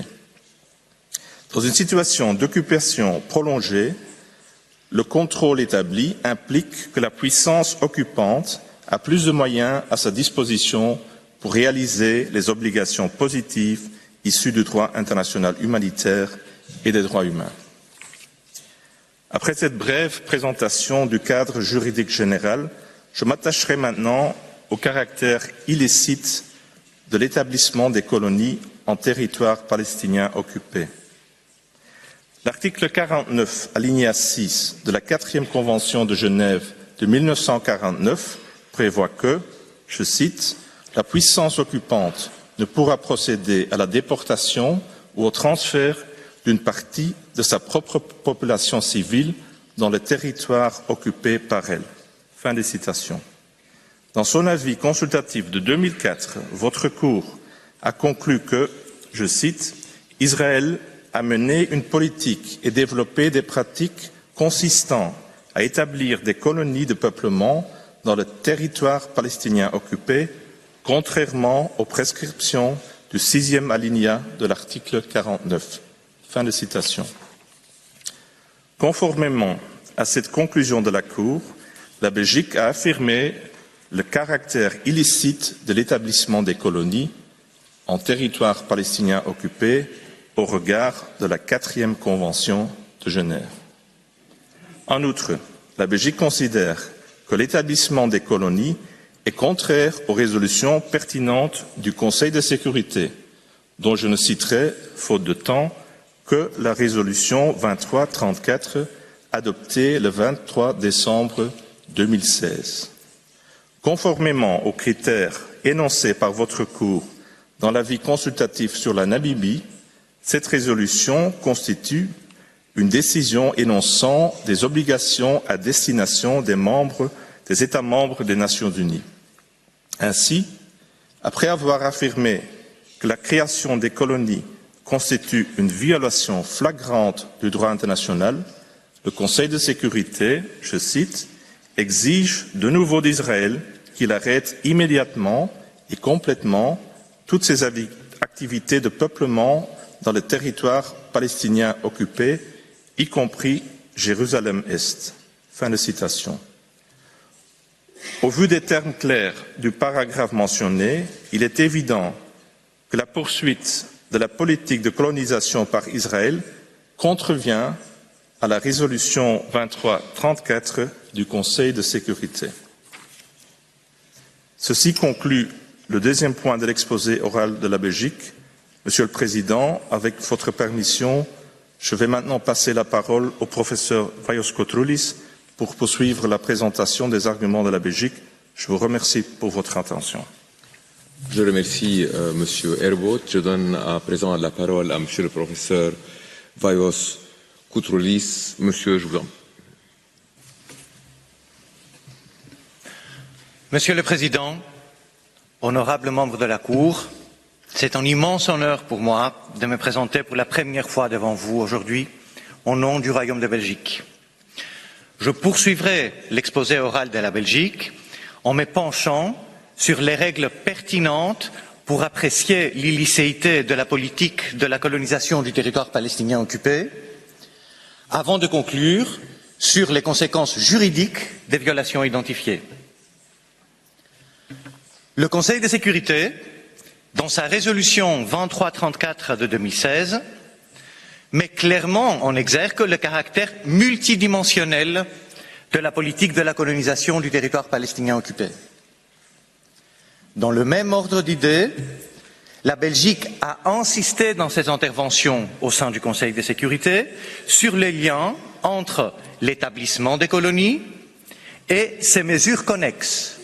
Dans une situation d'occupation prolongée, le contrôle établi implique que la puissance occupante a plus de moyens à sa disposition pour réaliser les obligations positives issues du droit international humanitaire et des droits humains. Après cette brève présentation du cadre juridique général, je m'attacherai maintenant au caractère illicite de l'établissement des colonies en territoire palestinien occupé. L'article 49, alinéa 6 de la 4e Convention de Genève de 1949 prévoit que, je cite, « La puissance occupante ne pourra procéder à la déportation ou au transfert d'une partie de sa propre population civile dans le territoire occupé par elle. » Fin des citations. Dans son avis consultatif de 2004, votre Cour a conclu que, je cite, « Israël a mené une politique et développé des pratiques consistant à établir des colonies de peuplement dans le territoire palestinien occupé, contrairement aux prescriptions du 6e alinéa de l'article 49. » Fin de citation. Conformément à cette conclusion de la Cour, la Belgique a affirmé le caractère illicite de l'établissement des colonies en territoire palestinien occupé au regard de la 4e Convention de Genève. En outre, la Belgique considère que l'établissement des colonies est contraire aux résolutions pertinentes du Conseil de sécurité, dont je ne citerai, faute de temps, que la résolution 2334 adoptée le 23 décembre 2016. Conformément aux critères énoncés par votre Cour dans l'avis consultatif sur la Namibie, cette résolution constitue une décision énonçant des obligations à destination des États membres des Nations unies. Ainsi, après avoir affirmé que la création des colonies constitue une violation flagrante du droit international, le Conseil de sécurité, je cite, exige de nouveau d'Israël qu'il arrête immédiatement et complètement toutes ses activités de peuplement dans le territoire palestinien occupé, y compris Jérusalem-Est. Fin de citation. Au vu des termes clairs du paragraphe mentionné, il est évident que la poursuite de la politique de colonisation par Israël contrevient à la résolution 2334 du Conseil de sécurité. Ceci conclut le deuxième point de l'exposé oral de la Belgique. Monsieur le Président, avec votre permission, je vais maintenant passer la parole au professeur Vaios Kotroulis pour poursuivre la présentation des arguments de la Belgique. Je vous remercie pour votre attention. Je remercie Monsieur Herbot. Je donne à présent la parole à Monsieur le professeur Vaios Kotroulis. Monsieur, je vous en prie. Monsieur le Président, honorables membres de la Cour, c'est un immense honneur pour moi de me présenter pour la première fois devant vous aujourd'hui au nom du Royaume de Belgique. Je poursuivrai l'exposé oral de la Belgique en me penchant sur les règles pertinentes pour apprécier l'illicéité de la politique de la colonisation du territoire palestinien occupé, avant de conclure sur les conséquences juridiques des violations identifiées. Le Conseil de sécurité, dans sa résolution 2334 de 2016, met clairement en exergue le caractère multidimensionnel de la politique de la colonisation du territoire palestinien occupé. Dans le même ordre d'idées, la Belgique a insisté dans ses interventions au sein du Conseil de sécurité sur les liens entre l'établissement des colonies et ces mesures connexes,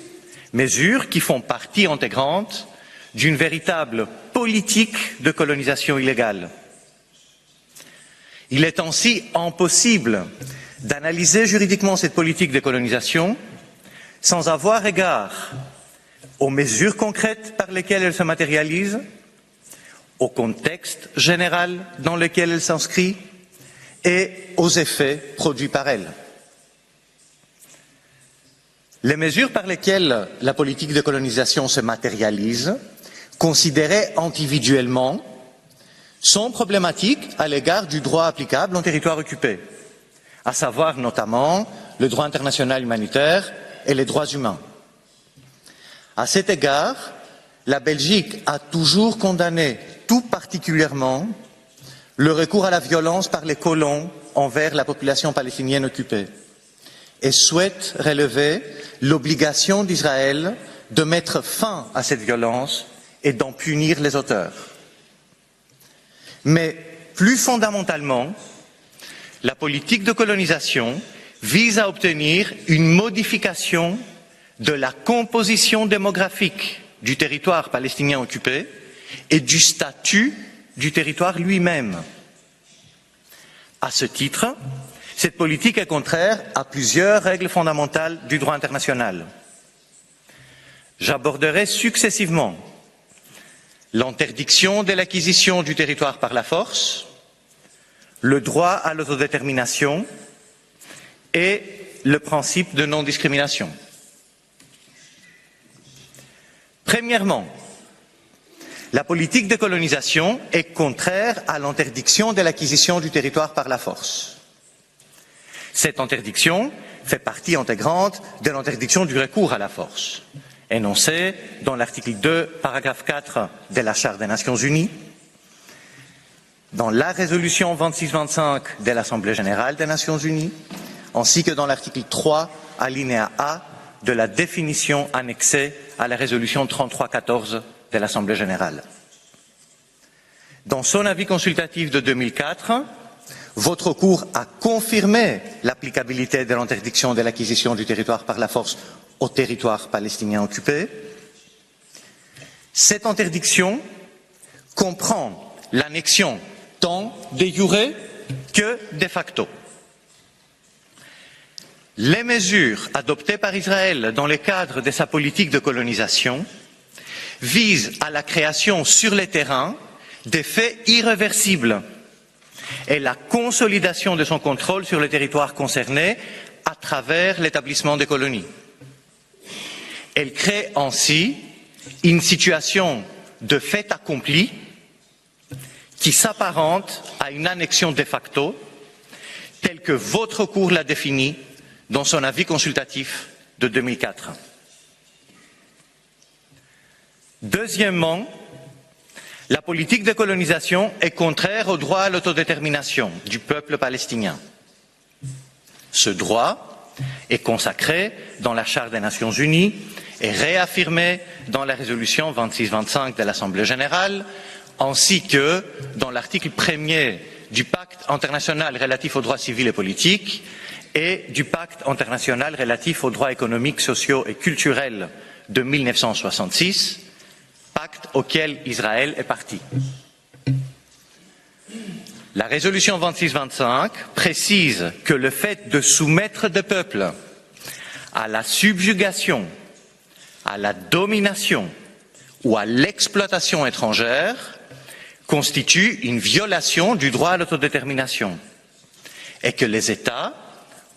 mesures qui font partie intégrante d'une véritable politique de colonisation illégale. Il est ainsi impossible d'analyser juridiquement cette politique de colonisation sans avoir égard aux mesures concrètes par lesquelles elle se matérialise, au contexte général dans lequel elle s'inscrit et aux effets produits par elle. Les mesures par lesquelles la politique de colonisation se matérialise, considérées individuellement, sont problématiques à l'égard du droit applicable en territoire occupé, à savoir notamment le droit international humanitaire et les droits humains. À cet égard, la Belgique a toujours condamné tout particulièrement le recours à la violence par les colons envers la population palestinienne occupée et souhaite relever l'obligation d'Israël de mettre fin à cette violence et d'en punir les auteurs. Mais plus fondamentalement, la politique de colonisation vise à obtenir une modification de la composition démographique du territoire palestinien occupé et du statut du territoire lui-même. À ce titre, cette politique est contraire à plusieurs règles fondamentales du droit international. J'aborderai successivement l'interdiction de l'acquisition du territoire par la force, le droit à l'autodétermination et le principe de non-discrimination. Premièrement, la politique de colonisation est contraire à l'interdiction de l'acquisition du territoire par la force. Cette interdiction fait partie intégrante de l'interdiction du recours à la force, énoncée dans l'article 2, paragraphe 4 de la Charte des Nations Unies, dans la résolution 2625 de l'Assemblée générale des Nations Unies, ainsi que dans l'article 3, alinéa A, de la définition annexée à la résolution 3314 de l'Assemblée générale. Dans son avis consultatif de 2004, votre Cour a confirmé l'applicabilité de l'interdiction de l'acquisition du territoire par la force au territoire palestinien occupé. Cette interdiction comprend l'annexion tant de jure que de facto. Les mesures adoptées par Israël dans le cadre de sa politique de colonisation visent à la création sur le terrain d'effets irréversibles et la consolidation de son contrôle sur le territoire concerné à travers l'établissement des colonies. Elle crée ainsi une situation de fait accompli qui s'apparente à une annexion de facto telle que votre Cour l'a définie dans son avis consultatif de 2004. Deuxièmement, la politique de colonisation est contraire au droit à l'autodétermination du peuple palestinien. Ce droit est consacré dans la Charte des Nations Unies et réaffirmé dans la résolution 2625 de l'Assemblée générale, ainsi que dans l'article 1er du Pacte international relatif aux droits civils et politiques et du Pacte international relatif aux droits économiques, sociaux et culturels de 1966, pacte auquel Israël est partie. La résolution 2625 précise que le fait de soumettre des peuples à la subjugation, à la domination ou à l'exploitation étrangère constitue une violation du droit à l'autodétermination et que les États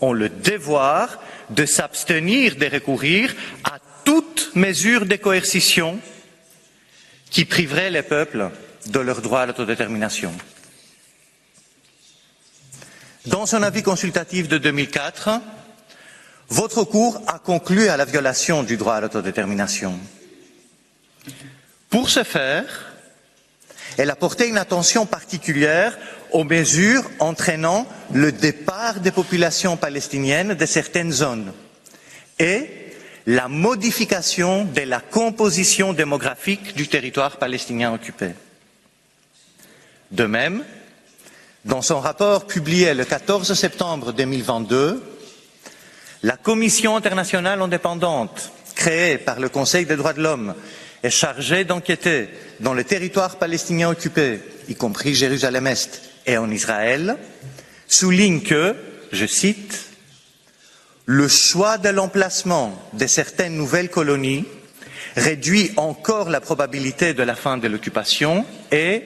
ont le devoir de s'abstenir de recourir à toute mesure de coercition qui priverait les peuples de leur droit à l'autodétermination. Dans son avis consultatif de 2004, votre Cour a conclu à la violation du droit à l'autodétermination. Pour ce faire, elle a porté une attention particulière aux mesures entraînant le départ des populations palestiniennes de certaines zones et la modification de la composition démographique du territoire palestinien occupé. De même, dans son rapport publié le 14 septembre 2022, la Commission internationale indépendante créée par le Conseil des droits de l'homme est chargée d'enquêter dans le territoire palestinien occupé, y compris Jérusalem-Est et en Israël, souligne que, je cite, « le choix de l'emplacement de certaines nouvelles colonies réduit encore la probabilité de la fin de l'occupation et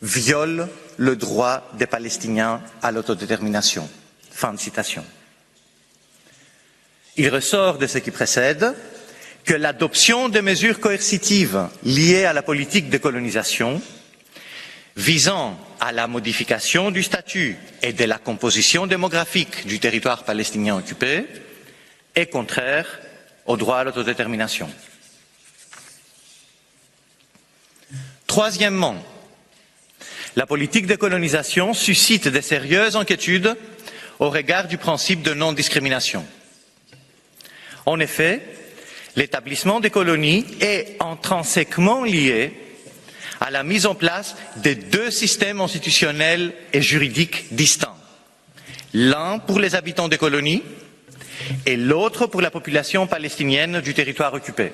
viole le droit des Palestiniens à l'autodétermination. » Fin de citation. Il ressort de ce qui précède que l'adoption de mesures coercitives liées à la politique de colonisation visant à la modification du statut et de la composition démographique du territoire palestinien occupé est contraire au droit à l'autodétermination. Troisièmement, la politique de colonisation suscite de sérieuses inquiétudes au regard du principe de non-discrimination. En effet, l'établissement des colonies est intrinsèquement lié à la mise en place de deux systèmes institutionnels et juridiques distincts, l'un pour les habitants des colonies et l'autre pour la population palestinienne du territoire occupé.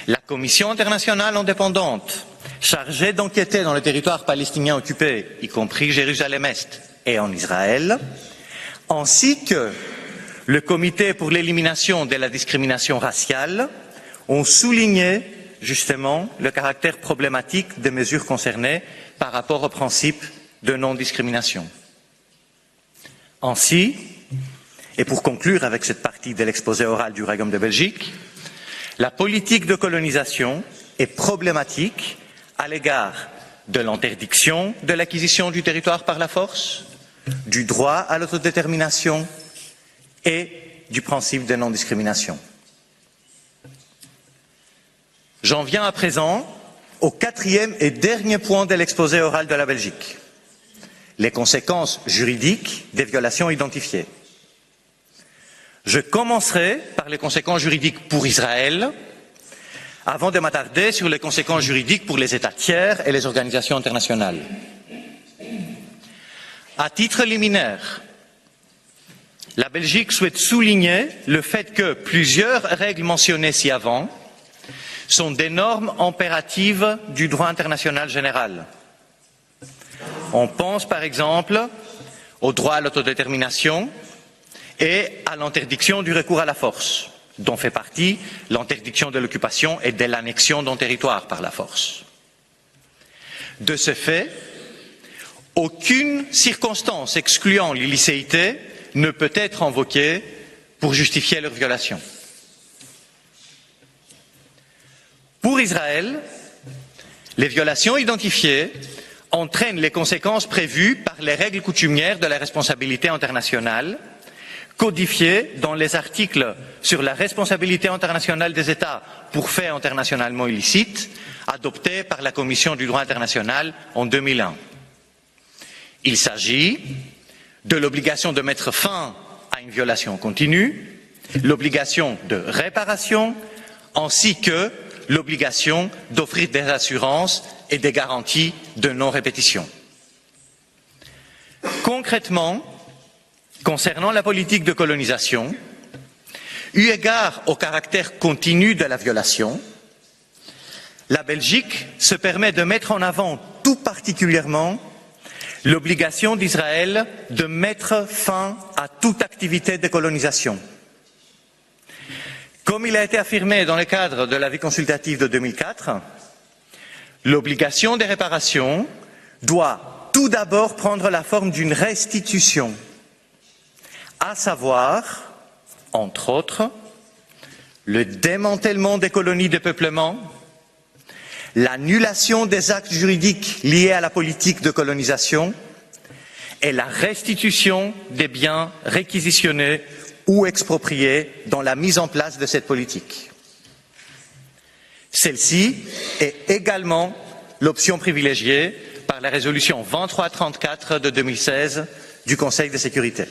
La Commission internationale indépendante chargée d'enquêter dans le territoire palestinien occupé, y compris Jérusalem-Est et en Israël, ainsi que le Comité pour l'élimination de la discrimination raciale ont souligné justement le caractère problématique des mesures concernées par rapport au principe de non-discrimination. Ainsi, et pour conclure avec cette partie de l'exposé oral du Royaume de Belgique, la politique de colonisation est problématique à l'égard de l'interdiction de l'acquisition du territoire par la force, du droit à l'autodétermination et du principe de non-discrimination. J'en viens à présent au quatrième et dernier point de l'exposé oral de la Belgique, les conséquences juridiques des violations identifiées. Je commencerai par les conséquences juridiques pour Israël, avant de m'attarder sur les conséquences juridiques pour les États tiers et les organisations internationales. À titre liminaire, la Belgique souhaite souligner le fait que plusieurs règles mentionnées ci-avant sont des normes impératives du droit international général. On pense par exemple au droit à l'autodétermination et à l'interdiction du recours à la force, dont fait partie l'interdiction de l'occupation et de l'annexion d'un territoire par la force. De ce fait, aucune circonstance excluant l'illicéité ne peut être invoquée pour justifier leur violation. Pour Israël, les violations identifiées entraînent les conséquences prévues par les règles coutumières de la responsabilité internationale, codifiées dans les articles sur la responsabilité internationale des États pour faits internationalement illicites, adoptés par la Commission du droit international en 2001. Il s'agit de l'obligation de mettre fin à une violation continue, l'obligation de réparation, ainsi que l'obligation d'offrir des assurances et des garanties de non-répétition. Concrètement, concernant la politique de colonisation, eu égard au caractère continu de la violation, la Belgique se permet de mettre en avant tout particulièrement l'obligation d'Israël de mettre fin à toute activité de colonisation. Comme il a été affirmé dans le cadre de l'avis consultatif de 2004, l'obligation de réparation doit tout d'abord prendre la forme d'une restitution, à savoir, entre autres, le démantèlement des colonies de peuplement, l'annulation des actes juridiques liés à la politique de colonisation et la restitution des biens réquisitionnés ou expropriés dans la mise en place de cette politique. Celle-ci est également l'option privilégiée par la résolution 2334 de 2016 du Conseil de sécurité.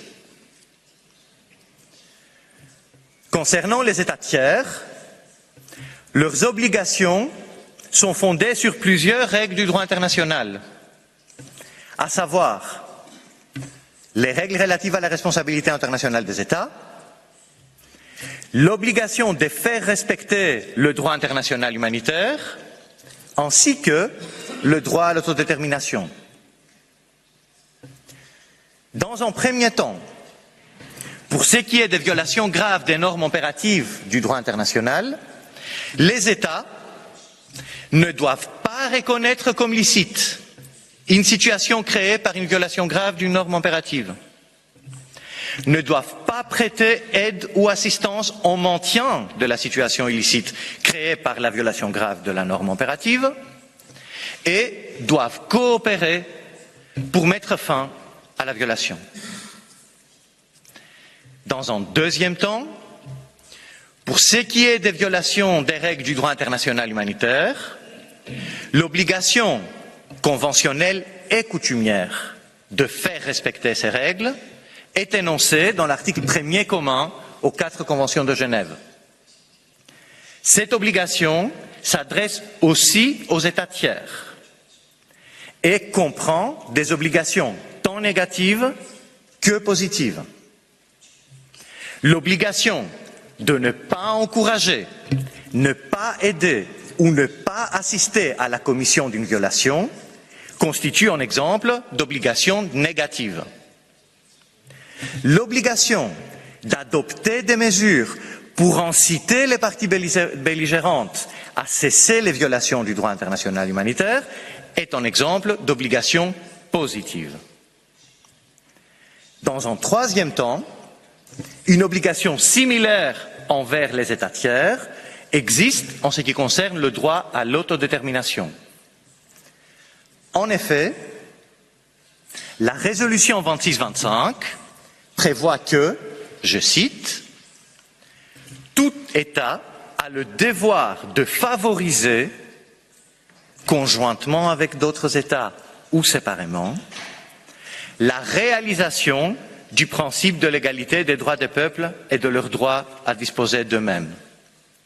Concernant les États tiers, leurs obligations sont fondées sur plusieurs règles du droit international, à savoir les règles relatives à la responsabilité internationale des États, l'obligation de faire respecter le droit international humanitaire, ainsi que le droit à l'autodétermination. Dans un premier temps, pour ce qui est des violations graves des normes impératives du droit international, les États ne doivent pas reconnaître comme licite une situation créée par une violation grave d'une norme impérative, ne doivent pas prêter aide ou assistance au maintien de la situation illicite créée par la violation grave de la norme impérative et doivent coopérer pour mettre fin à la violation. Dans un deuxième temps, pour ce qui est des violations des règles du droit international humanitaire, l'obligation conventionnelle et coutumière de faire respecter ces règles est énoncée dans l'article 1er commun aux 4 conventions de Genève. Cette obligation s'adresse aussi aux États tiers et comprend des obligations tant négatives que positives. L'obligation de ne pas encourager, ne pas aider ou ne pas assister à la commission d'une violation constitue un exemple d'obligation négative. L'obligation d'adopter des mesures pour inciter les parties belligérantes à cesser les violations du droit international humanitaire est un exemple d'obligation positive. Dans un troisième temps, une obligation similaire envers les États tiers existe en ce qui concerne le droit à l'autodétermination. En effet, la résolution 2625 prévoit que, je cite, « Tout État a le devoir de favoriser, conjointement avec d'autres États ou séparément, la réalisation du principe de l'égalité des droits des peuples et de leur droit à disposer d'eux-mêmes. »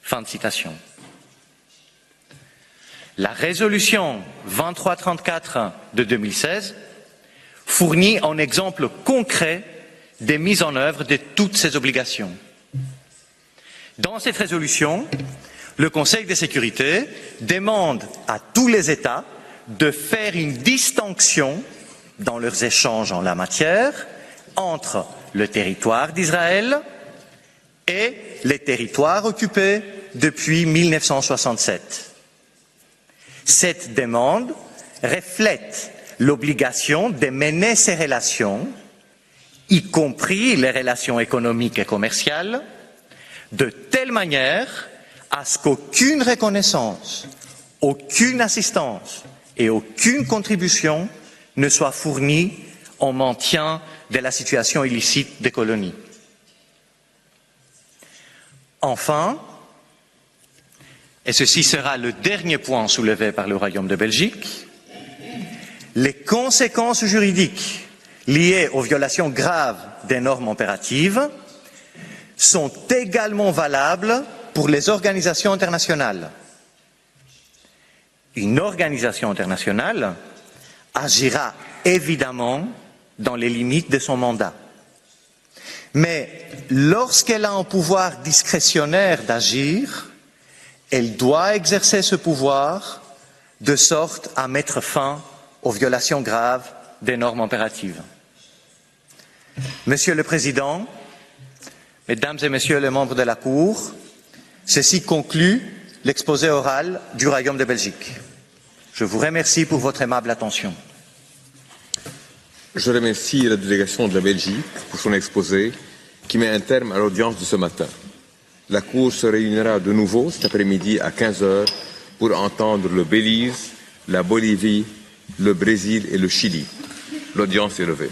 Fin de citation. La résolution 2334 de 2016 fournit un exemple concret des mises en œuvre de toutes ces obligations. Dans cette résolution, le Conseil de sécurité demande à tous les États de faire une distinction dans leurs échanges en la matière entre le territoire d'Israël et les territoires occupés depuis 1967. Cette demande reflète l'obligation de mener ces relations, y compris les relations économiques et commerciales, de telle manière à ce qu'aucune reconnaissance, aucune assistance et aucune contribution ne soit fournie au maintien de la situation illicite des colonies. Enfin, et ceci sera le dernier point soulevé par le Royaume de Belgique, les conséquences juridiques liées aux violations graves des normes impératives sont également valables pour les organisations internationales. Une organisation internationale agira évidemment dans les limites de son mandat. Mais lorsqu'elle a un pouvoir discrétionnaire d'agir, elle doit exercer ce pouvoir de sorte à mettre fin aux violations graves des normes impératives. Monsieur le Président, Mesdames et Messieurs les membres de la Cour, Ceci conclut l'exposé oral du Royaume de Belgique. Je vous remercie pour votre aimable attention. Je remercie la délégation de la Belgique pour son exposé qui met un terme à l'audience de ce matin. La Cour se réunira de nouveau cet après-midi à 15 h pour entendre le Belize, la Bolivie, le Brésil et le Chili. L'audience est levée.